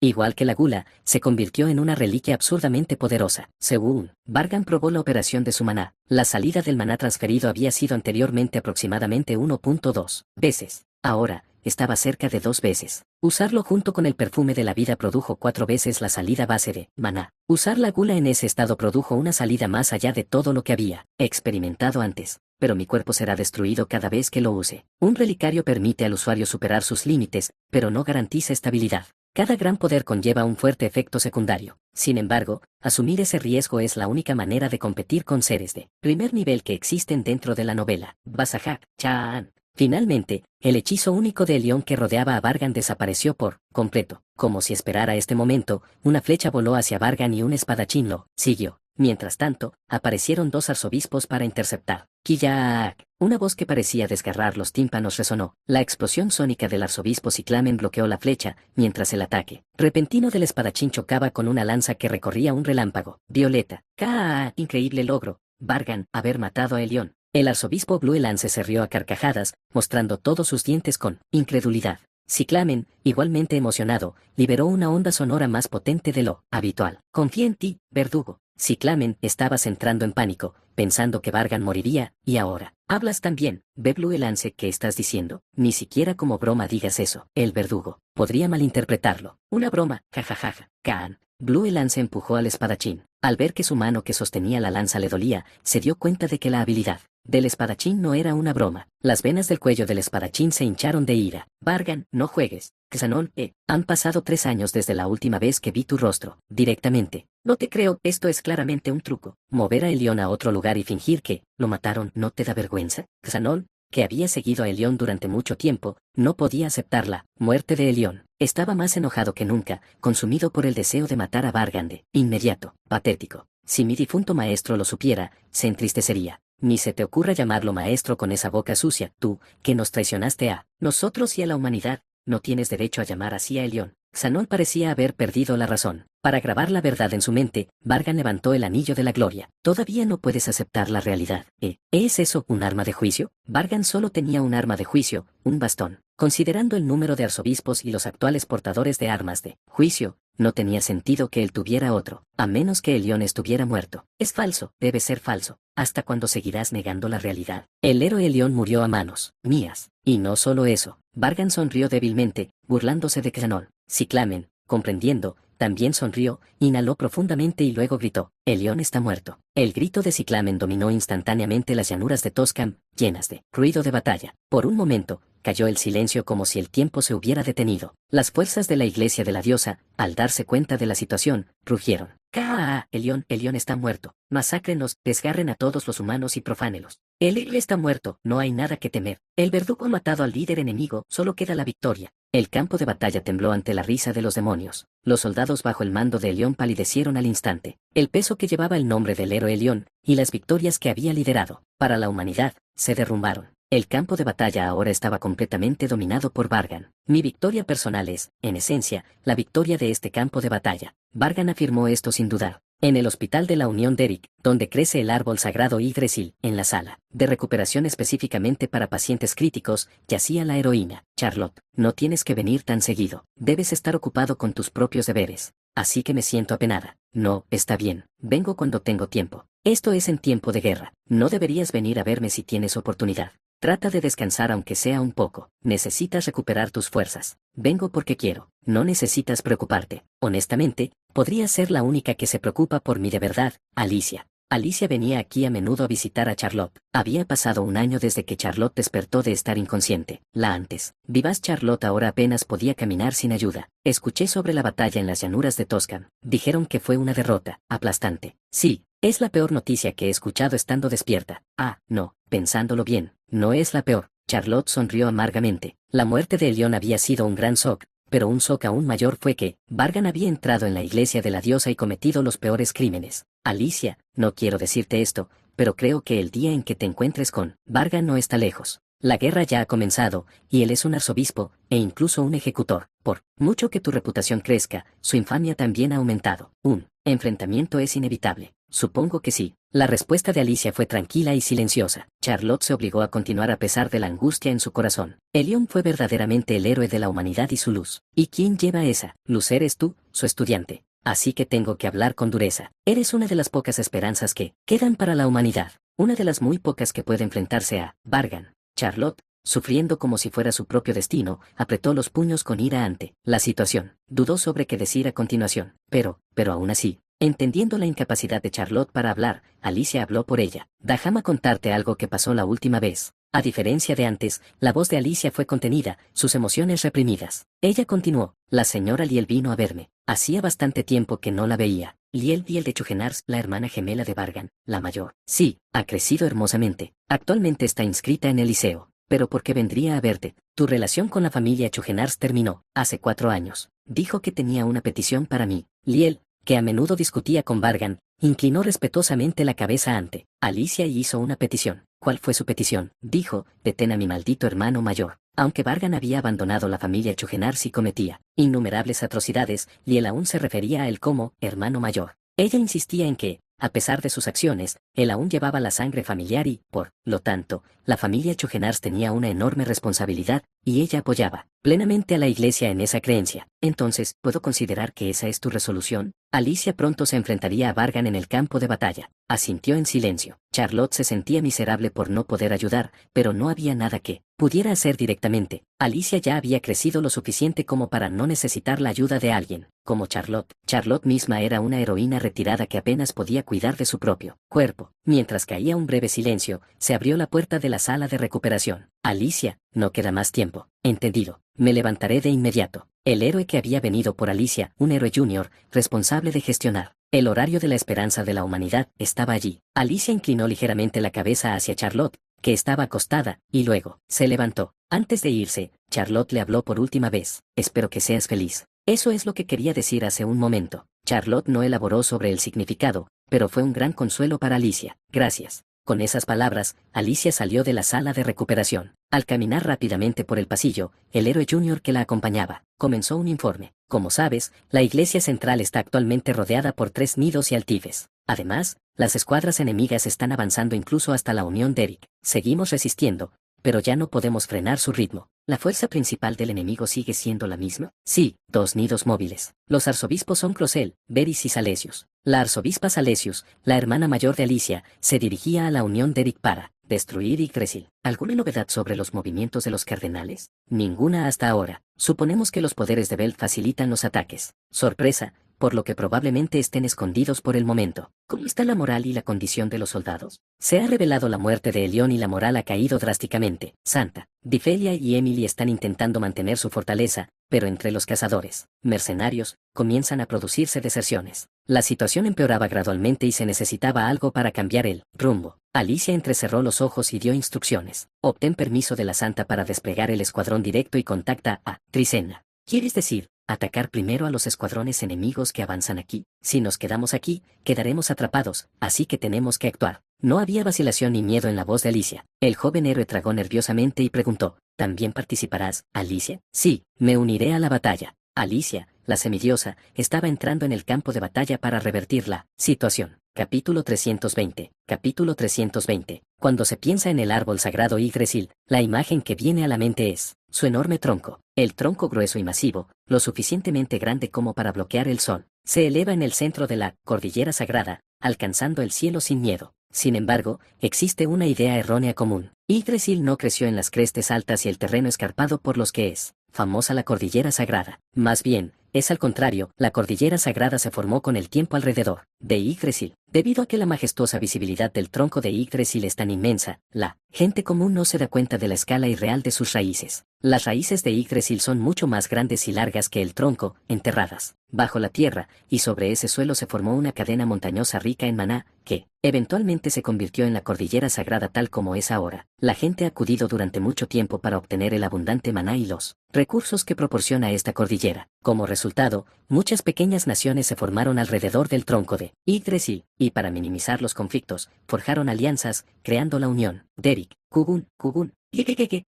igual que la gula, se convirtió en una reliquia absurdamente poderosa. Según Vargan probó la operación de su maná, la salida del maná transferido había sido anteriormente aproximadamente 1.2 veces. Ahora, estaba cerca de 2 veces. Usarlo junto con el perfume de la vida produjo 4 veces la salida base de maná. Usar la gula en ese estado produjo una salida más allá de todo lo que había experimentado antes. Pero mi cuerpo será destruido cada vez que lo use. Un relicario permite al usuario superar sus límites, pero no garantiza estabilidad. Cada gran poder conlleva un fuerte efecto secundario. Sin embargo, asumir ese riesgo es la única manera de competir con seres de primer nivel que existen dentro de la novela. Basajak, Chaan. Finalmente, el hechizo único de Elión que rodeaba a Vargan desapareció por completo. Como si esperara este momento, una flecha voló hacia Vargan y un espadachín lo siguió. Mientras tanto, aparecieron dos arzobispos para interceptar. Kiyaak. Una voz que parecía desgarrar los tímpanos resonó. La explosión sónica del arzobispo Ciclamen bloqueó la flecha, mientras el ataque repentino del espadachín chocaba con una lanza que recorría un relámpago. Violeta. ¡Ka! Increíble logro. Vargan, haber matado a Elión. El arzobispo Bluelance se rió a carcajadas, mostrando todos sus dientes con incredulidad. Ciclamen, igualmente emocionado, liberó una onda sonora más potente de lo habitual. Confía en ti, verdugo. Ciclamen estaba entrando en pánico, pensando que Vargan moriría, y ahora. Hablas tan bien, ve Bluelance, ¿qué estás diciendo? Ni siquiera como broma digas eso. El verdugo podría malinterpretarlo. Una broma, jajajaja. Kaan. Bluelance empujó al espadachín. Al ver que su mano que sostenía la lanza le dolía, se dio cuenta de que la habilidad del espadachín no era una broma. Las venas del cuello del espadachín se hincharon de ira. Vargan, no juegues. Xanol, han pasado 3 años desde la última vez que vi tu rostro. Directamente. No te creo, esto es claramente un truco. Mover a Elión a otro lugar y fingir que lo mataron, ¿no te da vergüenza? Xanol, que había seguido a Elión durante mucho tiempo, no podía aceptar la muerte de Elión. Estaba más enojado que nunca, consumido por el deseo de matar a Vargan de inmediato. Patético. Si mi difunto maestro lo supiera, se entristecería. Ni se te ocurra llamarlo maestro con esa boca sucia, tú, que nos traicionaste a nosotros y a la humanidad, no tienes derecho a llamar así a Elión. Xanol parecía haber perdido la razón. Para grabar la verdad en su mente, Vargan levantó el anillo de la gloria. Todavía no puedes aceptar la realidad. ¿Es eso un arma de juicio? Vargan solo tenía un arma de juicio, un bastón. Considerando el número de arzobispos y los actuales portadores de armas de juicio, no tenía sentido que él tuviera otro, a menos que Elión estuviera muerto. Es falso, debe ser falso. ¿Hasta cuándo seguirás negando la realidad? El héroe Elión murió a manos mías. Y no solo eso. Vargan sonrió débilmente, burlándose de Xanol. Ciclamen, comprendiendo, también sonrió, inhaló profundamente y luego gritó: Elión está muerto. El grito de Ciclamen dominó instantáneamente las llanuras de Toscam, llenas de ruido de batalla. Por un momento, cayó el silencio como si el tiempo se hubiera detenido. Las fuerzas de la iglesia de la diosa, al darse cuenta de la situación, rugieron: ¡Kaa! Elión está muerto. Masacrenos, desgarren a todos los humanos y profánelos. El héroe está muerto, no hay nada que temer. El verdugo ha matado al líder enemigo, solo queda la victoria. El campo de batalla tembló ante la risa de los demonios. Los soldados bajo el mando de Elión palidecieron al instante. El peso que llevaba el nombre del héroe Elión, y las victorias que había liderado, para la humanidad, se derrumbaron. El campo de batalla ahora estaba completamente dominado por Vargan. Mi victoria personal es, en esencia, la victoria de este campo de batalla. Vargan afirmó esto sin dudar. En el Hospital de la Unión Derrick, donde crece el árbol sagrado Yggdrasil, en la sala de recuperación específicamente para pacientes críticos, yacía la heroína. Charlotte, no tienes que venir tan seguido. Debes estar ocupado con tus propios deberes. Así que me siento apenada. No, está bien. Vengo cuando tengo tiempo. Esto es en tiempo de guerra. No deberías venir a verme si tienes oportunidad. Trata de descansar aunque sea un poco. Necesitas recuperar tus fuerzas. Vengo porque quiero. No necesitas preocuparte. Honestamente, podría ser la única que se preocupa por mí de verdad, Alicia. Alicia venía aquí a menudo a visitar a Charlotte. Había pasado 1 año desde que Charlotte despertó de estar inconsciente. La antes vivaz Charlotte ahora apenas podía caminar sin ayuda. Escuché sobre la batalla en las llanuras de Toscam. Dijeron que fue una derrota aplastante. Sí, es la peor noticia que he escuchado estando despierta. Ah, no, pensándolo bien, no es la peor. Charlotte sonrió amargamente. La muerte de Elión había sido un gran shock, pero un shock aún mayor fue que Vargan había entrado en la iglesia de la diosa y cometido los peores crímenes. Alicia, no quiero decirte esto, pero creo que el día en que te encuentres con Vargan no está lejos. La guerra ya ha comenzado, y él es un arzobispo, e incluso un ejecutor. Por mucho que tu reputación crezca, su infamia también ha aumentado. Un enfrentamiento es inevitable. Supongo que sí. La respuesta de Alicia fue tranquila y silenciosa. Charlotte se obligó a continuar a pesar de la angustia en su corazón. Elión fue verdaderamente el héroe de la humanidad y su luz. ¿Y quién lleva esa luz? Eres tú, su estudiante. Así que tengo que hablar con dureza. Eres una de las pocas esperanzas que quedan para la humanidad. Una de las muy pocas que puede enfrentarse a Vargan. Charlotte, sufriendo como si fuera su propio destino, apretó los puños con ira ante la situación. Dudó sobre qué decir a continuación. Pero aún así, entendiendo la incapacidad de Charlotte para hablar, Alicia habló por ella. Déjame contarte algo que pasó la última vez. A diferencia de antes, la voz de Alicia fue contenida, sus emociones reprimidas. Ella continuó, la señora Liel vino a verme. Hacía bastante tiempo que no la veía. Liel de Chugenars, la hermana gemela de Vargan, la mayor. Sí, ha crecido hermosamente. Actualmente está inscrita en el liceo. Pero ¿por qué vendría a verte? Tu relación con la familia Chugenars terminó, hace 4 años. Dijo que tenía una petición para mí. Liel, que a menudo discutía con Vargan, inclinó respetuosamente la cabeza ante Alicia y hizo una petición. ¿Cuál fue su petición? Dijo, detén a mi maldito hermano mayor. Aunque Vargan había abandonado la familia Chugenars y cometía innumerables atrocidades, Liel aún se refería a él como hermano mayor. Ella insistía en que, a pesar de sus acciones, él aún llevaba la sangre familiar y, por lo tanto, la familia Chugenars tenía una enorme responsabilidad, y ella apoyaba plenamente a la iglesia en esa creencia. Entonces, ¿puedo considerar que esa es tu resolución? Alicia pronto se enfrentaría a Vargan en el campo de batalla. Asintió en silencio. Charlotte se sentía miserable por no poder ayudar, pero no había nada que pudiera hacer directamente. Alicia ya había crecido lo suficiente como para no necesitar la ayuda de alguien, como Charlotte. Charlotte misma era una heroína retirada que apenas podía cuidar de su propio cuerpo. Mientras caía un breve silencio, se abrió la puerta de la sala de recuperación. Alicia, no queda más tiempo. Entendido. Me levantaré de inmediato. El héroe que había venido por Alicia, un héroe junior, responsable de gestionar el horario de la esperanza de la humanidad, estaba allí. Alicia inclinó ligeramente la cabeza hacia Charlotte, que estaba acostada, y luego se levantó. Antes de irse, Charlotte le habló por última vez. Espero que seas feliz. Eso es lo que quería decir hace un momento. Charlotte no elaboró sobre el significado, pero fue un gran consuelo para Alicia. Gracias. Con esas palabras, Alicia salió de la sala de recuperación. Al caminar rápidamente por el pasillo, el héroe junior que la acompañaba comenzó un informe. Como sabes, la iglesia central está actualmente rodeada por 3 nidos y altifes. Además, las escuadras enemigas están avanzando incluso hasta la Unión Derrick. Seguimos resistiendo, pero ya no podemos frenar su ritmo. ¿La fuerza principal del enemigo sigue siendo la misma? Sí, 2 nidos móviles. Los arzobispos son Crocel, Varys y Salesius. La arzobispa Salesius, la hermana mayor de Alicia, se dirigía a la Unión Derrick para destruir Yggdrasil. ¿Alguna novedad sobre los movimientos de los cardenales? Ninguna hasta ahora. Suponemos que los poderes de Belt facilitan los ataques. Sorpresa, por lo que probablemente estén escondidos por el momento. ¿Cómo está la moral y la condición de los soldados? Se ha revelado la muerte de Elión y la moral ha caído drásticamente. Santa, Difelia y Emily están intentando mantener su fortaleza, pero entre los cazadores, mercenarios, comienzan a producirse deserciones. La situación empeoraba gradualmente y se necesitaba algo para cambiar el rumbo. Alicia entrecerró los ojos y dio instrucciones. Obtén permiso de la Santa para desplegar el escuadrón directo y contacta a Trisena. ¿Quieres decir, atacar primero a los escuadrones enemigos que avanzan aquí? Si nos quedamos aquí, quedaremos atrapados, así que tenemos que actuar. No había vacilación ni miedo en la voz de Alicia. El joven héroe tragó nerviosamente y preguntó, ¿también participarás, Alicia? Sí, me uniré a la batalla. Alicia, la semidiosa, estaba entrando en el campo de batalla para revertir la situación. Capítulo 320. Capítulo 320. Cuando se piensa en el árbol sagrado Yggdrasil, la imagen que viene a la mente es su enorme tronco. El tronco grueso y masivo, lo suficientemente grande como para bloquear el sol, se eleva en el centro de la cordillera sagrada, alcanzando el cielo sin miedo. Sin embargo, existe una idea errónea común. Yggdrasil no creció en las crestes altas y el terreno escarpado por los que es famosa la cordillera sagrada. Más bien, es al contrario, la cordillera sagrada se formó con el tiempo alrededor de Yggdrasil. Debido a que la majestuosa visibilidad del tronco de Yggdrasil es tan inmensa, la gente común no se da cuenta de la escala irreal de sus raíces. Las raíces de Yggdrasil son mucho más grandes y largas que el tronco, enterradas bajo la tierra, y sobre ese suelo se formó una cadena montañosa rica en maná, que, eventualmente se convirtió en la cordillera sagrada tal como es ahora. La gente ha acudido durante mucho tiempo para obtener el abundante maná y los recursos que proporciona esta cordillera. Como resultado, muchas pequeñas naciones se formaron alrededor del tronco de Yggdrasil, y para minimizar los conflictos, forjaron alianzas, creando la Unión Derrick. Kugun.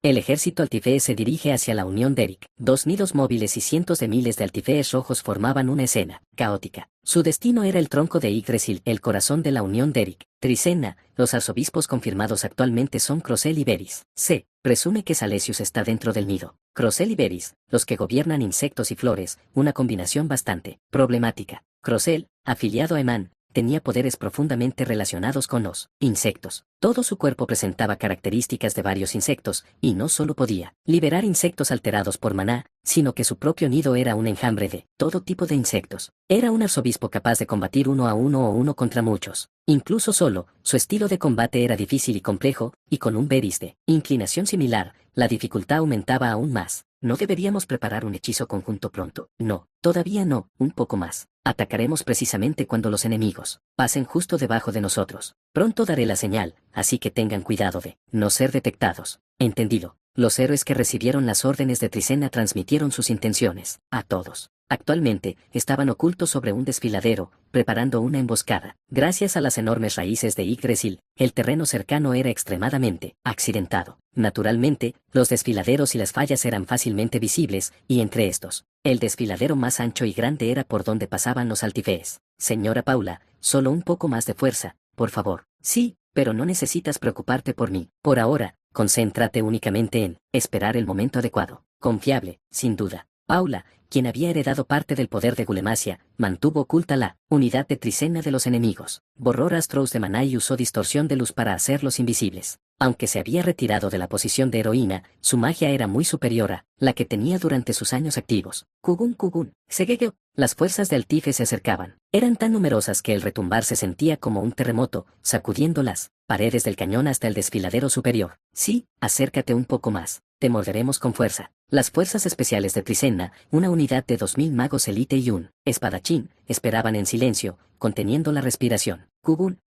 El ejército altifees se dirige hacia la Unión Derrick. 2 nidos móviles y cientos de miles de altifees rojos formaban una escena caótica. Su destino era el tronco de Yggdrasil, el corazón de la Unión Derrick. Trisena, los arzobispos confirmados actualmente son Crocel y Varys. Se presume que Salesius está dentro del nido. Crocel y Varys, los que gobiernan insectos y flores, una combinación bastante problemática. Crocel, afiliado a Eman, tenía poderes profundamente relacionados con los insectos. Todo su cuerpo presentaba características de varios insectos, y no solo podía liberar insectos alterados por maná, sino que su propio nido era un enjambre de todo tipo de insectos. Era un arzobispo capaz de combatir uno a uno o uno contra muchos. Incluso solo, su estilo de combate era difícil y complejo, y con un veris de inclinación similar, la dificultad aumentaba aún más. ¿No deberíamos preparar un hechizo conjunto pronto? No, todavía no, un poco más. Atacaremos precisamente cuando los enemigos pasen justo debajo de nosotros. Pronto daré la señal, así que tengan cuidado de no ser detectados. Entendido. Los héroes que recibieron las órdenes de Tricena transmitieron sus intenciones a todos. Actualmente, estaban ocultos sobre un desfiladero, preparando una emboscada. Gracias a las enormes raíces de Yggdrasil, el terreno cercano era extremadamente accidentado. Naturalmente, los desfiladeros y las fallas eran fácilmente visibles, y entre estos, el desfiladero más ancho y grande era por donde pasaban los altifees. Señora Paula, solo un poco más de fuerza, por favor. Sí, pero no necesitas preocuparte por mí. Por ahora, concéntrate únicamente en esperar el momento adecuado. Confiable, sin duda. Paula, quien había heredado parte del poder de Gulemasia, mantuvo oculta la unidad de Tricena de los enemigos, borró rastros de maná y usó distorsión de luz para hacerlos invisibles. Aunque se había retirado de la posición de heroína, su magia era muy superior a la que tenía durante sus años activos. Kugun, Segegeo. Las fuerzas de Altife se acercaban. Eran tan numerosas que el retumbar se sentía como un terremoto, sacudiendo las paredes del cañón hasta el desfiladero superior. Sí, acércate un poco más. Te morderemos con fuerza. Las fuerzas especiales de Tricena, una unidad de 2000 magos elite y un espadachín, esperaban en silencio, conteniendo la respiración. Gugun.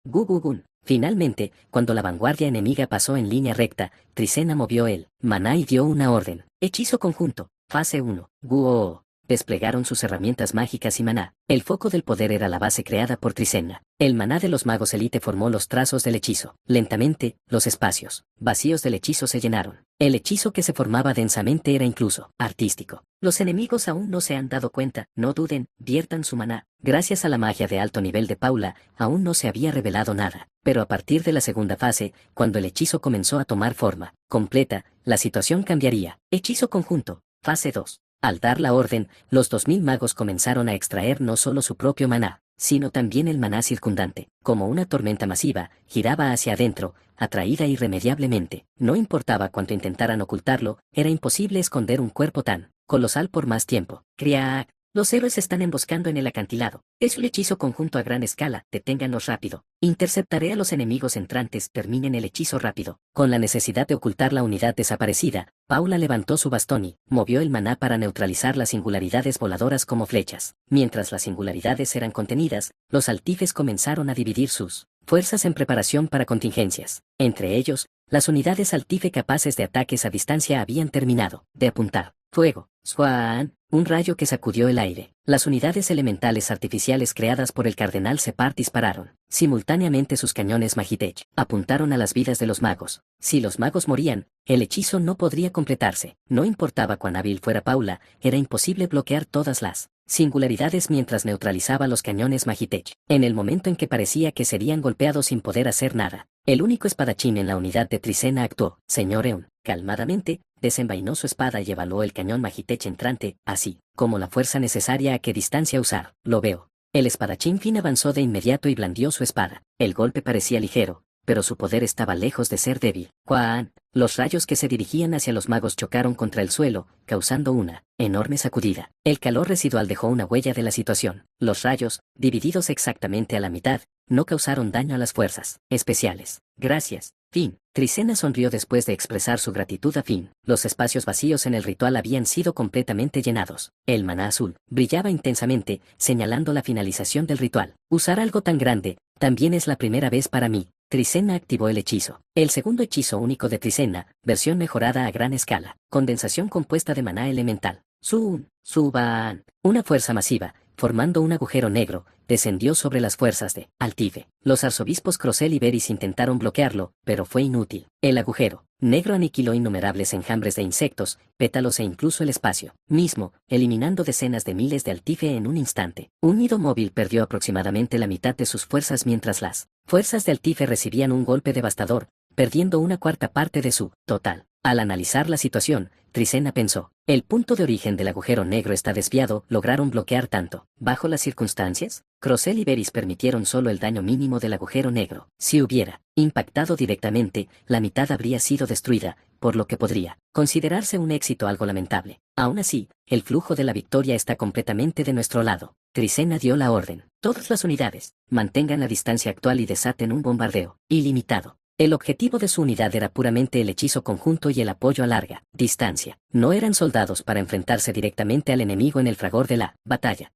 Finalmente, cuando la vanguardia enemiga pasó en línea recta, Tricena movió el maná y dio una orden. Hechizo conjunto. Fase 1. Guo. Desplegaron sus herramientas mágicas y maná. El foco del poder era la base creada por Tricena. El maná de los magos elite formó los trazos del hechizo. Lentamente, los espacios vacíos del hechizo se llenaron. El hechizo que se formaba densamente era incluso artístico. Los enemigos aún no se han dado cuenta, no duden, viertan su maná. Gracias a la magia de alto nivel de Paula, aún no se había revelado nada. Pero a partir de la segunda fase, cuando el hechizo comenzó a tomar forma completa, la situación cambiaría. Hechizo conjunto. Fase 2. Al dar la orden, los 2000 magos comenzaron a extraer no solo su propio maná, sino también el maná circundante. Como una tormenta masiva, giraba hacia adentro, atraída irremediablemente. No importaba cuánto intentaran ocultarlo, era imposible esconder un cuerpo tan colosal por más tiempo. Criac. Los héroes se están emboscando en el acantilado. Es un hechizo conjunto a gran escala, deténganlos rápido. Interceptaré a los enemigos entrantes, terminen el hechizo rápido. Con la necesidad de ocultar la unidad desaparecida, Paula levantó su bastón y movió el maná para neutralizar las singularidades voladoras como flechas. Mientras las singularidades eran contenidas, los altifes comenzaron a dividir sus fuerzas en preparación para contingencias. Entre ellos, las unidades altife capaces de ataques a distancia habían terminado de apuntar. Fuego. Swan. Un rayo que sacudió el aire. Las unidades elementales artificiales creadas por el cardenal Separ dispararon. Simultáneamente sus cañones Magitech apuntaron a las vidas de los magos. Si los magos morían, el hechizo no podría completarse. No importaba cuán hábil fuera Paula, era imposible bloquear todas las singularidades mientras neutralizaba los cañones Magitech. En el momento en que parecía que serían golpeados sin poder hacer nada, el único espadachín en la unidad de Tricena actuó. Señor Eun, calmadamente, desenvainó su espada y evaluó el cañón Magitech entrante, así como la fuerza necesaria a qué distancia usar. Lo veo. El espadachín Fin avanzó de inmediato y blandió su espada. El golpe parecía ligero, pero su poder estaba lejos de ser débil. ¡Cuán! Los rayos que se dirigían hacia los magos chocaron contra el suelo, causando una enorme sacudida. El calor residual dejó una huella de la situación. Los rayos, divididos exactamente a la mitad, no causaron daño a las fuerzas especiales. Gracias, Fin. Tricena sonrió después de expresar su gratitud a Fin. Los espacios vacíos en el ritual habían sido completamente llenados. El maná azul brillaba intensamente, señalando la finalización del ritual. Usar algo tan grande, también es la primera vez para mí. Tricena activó el hechizo. El segundo hechizo único de Tricena, versión mejorada a gran escala. Condensación compuesta de maná elemental. Suban. Una fuerza masiva, formando un agujero negro, descendió sobre las fuerzas de Altife. Los arzobispos Crocel y Beris intentaron bloquearlo, pero fue inútil. El agujero negro aniquiló innumerables enjambres de insectos, pétalos e incluso el espacio mismo, eliminando decenas de miles de Altife en un instante. Un nido móvil perdió aproximadamente la mitad de sus fuerzas mientras las fuerzas de Altife recibían un golpe devastador, perdiendo una cuarta parte de su total. Al analizar la situación, Trisena pensó, el punto de origen del agujero negro está desviado, ¿lograron bloquear tanto? Bajo las circunstancias, Crocel y Beris permitieron solo el daño mínimo del agujero negro. Si hubiera impactado directamente, la mitad habría sido destruida, por lo que podría considerarse un éxito algo lamentable. Aún así, el flujo de la victoria está completamente de nuestro lado. Trisena dio la orden. Todas las unidades, mantengan la distancia actual y desaten un bombardeo ilimitado. El objetivo de su unidad era puramente el hechizo conjunto y el apoyo a larga distancia. No eran soldados para enfrentarse directamente al enemigo en el fragor de la batalla.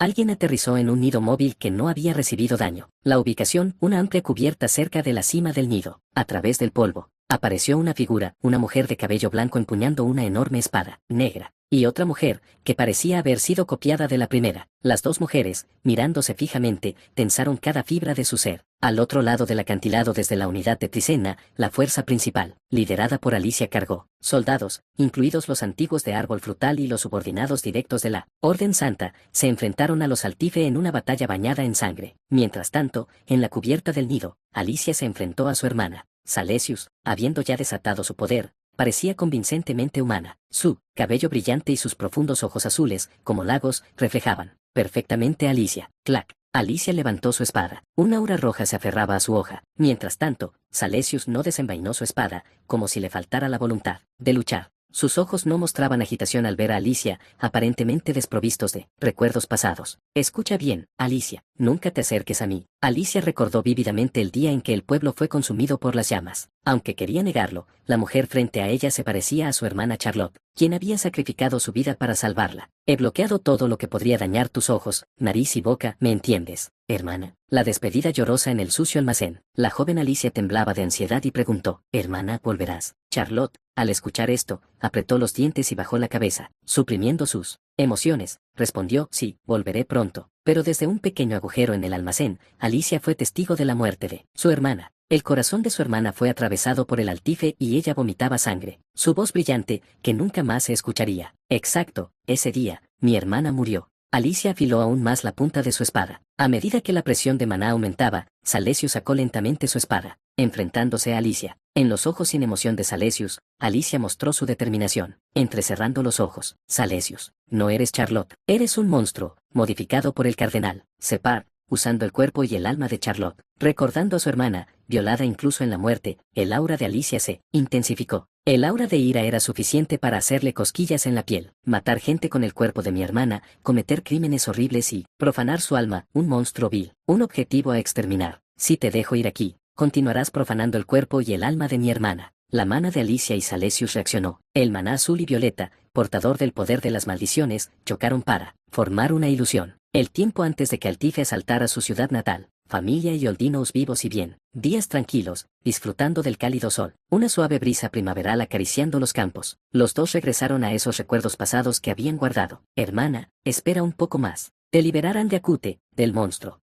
Alguien aterrizó en un nido móvil que no había recibido daño. La ubicación, una amplia cubierta cerca de la cima del nido. A través del polvo, apareció una figura, una mujer de cabello blanco empuñando una enorme espada negra, y otra mujer, que parecía haber sido copiada de la primera. Las dos mujeres, mirándose fijamente, tensaron cada fibra de su ser. Al otro lado del acantilado desde la unidad de Trisena, la fuerza principal, liderada por Alicia cargó. Soldados, incluidos los antiguos de Árbol Frutal y los subordinados directos de la Orden Santa, se enfrentaron a los Altife en una batalla bañada en sangre. Mientras tanto, en la cubierta del nido, Alicia se enfrentó a su hermana. Salesius, habiendo ya desatado su poder, parecía convincentemente humana. Su cabello brillante y sus profundos ojos azules, como lagos, reflejaban perfectamente a Alicia. Clac. Alicia levantó su espada. Un aura roja se aferraba a su hoja. Mientras tanto, Salesius no desenvainó su espada, como si le faltara la voluntad de luchar. Sus ojos no mostraban agitación al ver a Alicia, aparentemente desprovistos de recuerdos pasados. Escucha bien, Alicia, nunca te acerques a mí. Alicia recordó vívidamente el día en que el pueblo fue consumido por las llamas. Aunque quería negarlo, la mujer frente a ella se parecía a su hermana Charlotte, quien había sacrificado su vida para salvarla. He bloqueado todo lo que podría dañar tus ojos, nariz y boca, ¿me entiendes, hermana? La despedida llorosa en el sucio almacén. La joven Alicia temblaba de ansiedad y preguntó, ¿hermana, volverás? Charlotte, al escuchar esto, apretó los dientes y bajó la cabeza, suprimiendo sus emociones. Respondió, sí, volveré pronto. Pero desde un pequeño agujero en el almacén, Alicia fue testigo de la muerte de su hermana. El corazón de su hermana fue atravesado por el Altife y ella vomitaba sangre. Su voz brillante, que nunca más se escucharía. Exacto, ese día, mi hermana murió. Alicia afiló aún más la punta de su espada. A medida que la presión de maná aumentaba, Salesius sacó lentamente su espada, enfrentándose a Alicia. En los ojos sin emoción de Salesius, Alicia mostró su determinación, entrecerrando los ojos. Salesius, no eres Charlotte, eres un monstruo, modificado por el cardenal Separ, usando el cuerpo y el alma de Charlotte. Recordando a su hermana, violada incluso en la muerte, el aura de Alicia se intensificó. El aura de ira era suficiente para hacerle cosquillas en la piel, matar gente con el cuerpo de mi hermana, cometer crímenes horribles y profanar su alma, un monstruo vil, un objetivo a exterminar. Si te dejo ir aquí, continuarás profanando el cuerpo y el alma de mi hermana. La mano de Alicia y Salesius reaccionó. El maná azul y violeta, portador del poder de las maldiciones, chocaron para formar una ilusión. El tiempo antes de que Altife asaltara su ciudad natal. Familia y Oldinos vivos y bien, días tranquilos, disfrutando del cálido sol, una suave brisa primaveral acariciando los campos. Los dos regresaron a esos recuerdos pasados que habían guardado. Hermana, espera un poco más. Te liberarán de Akute, del monstruo.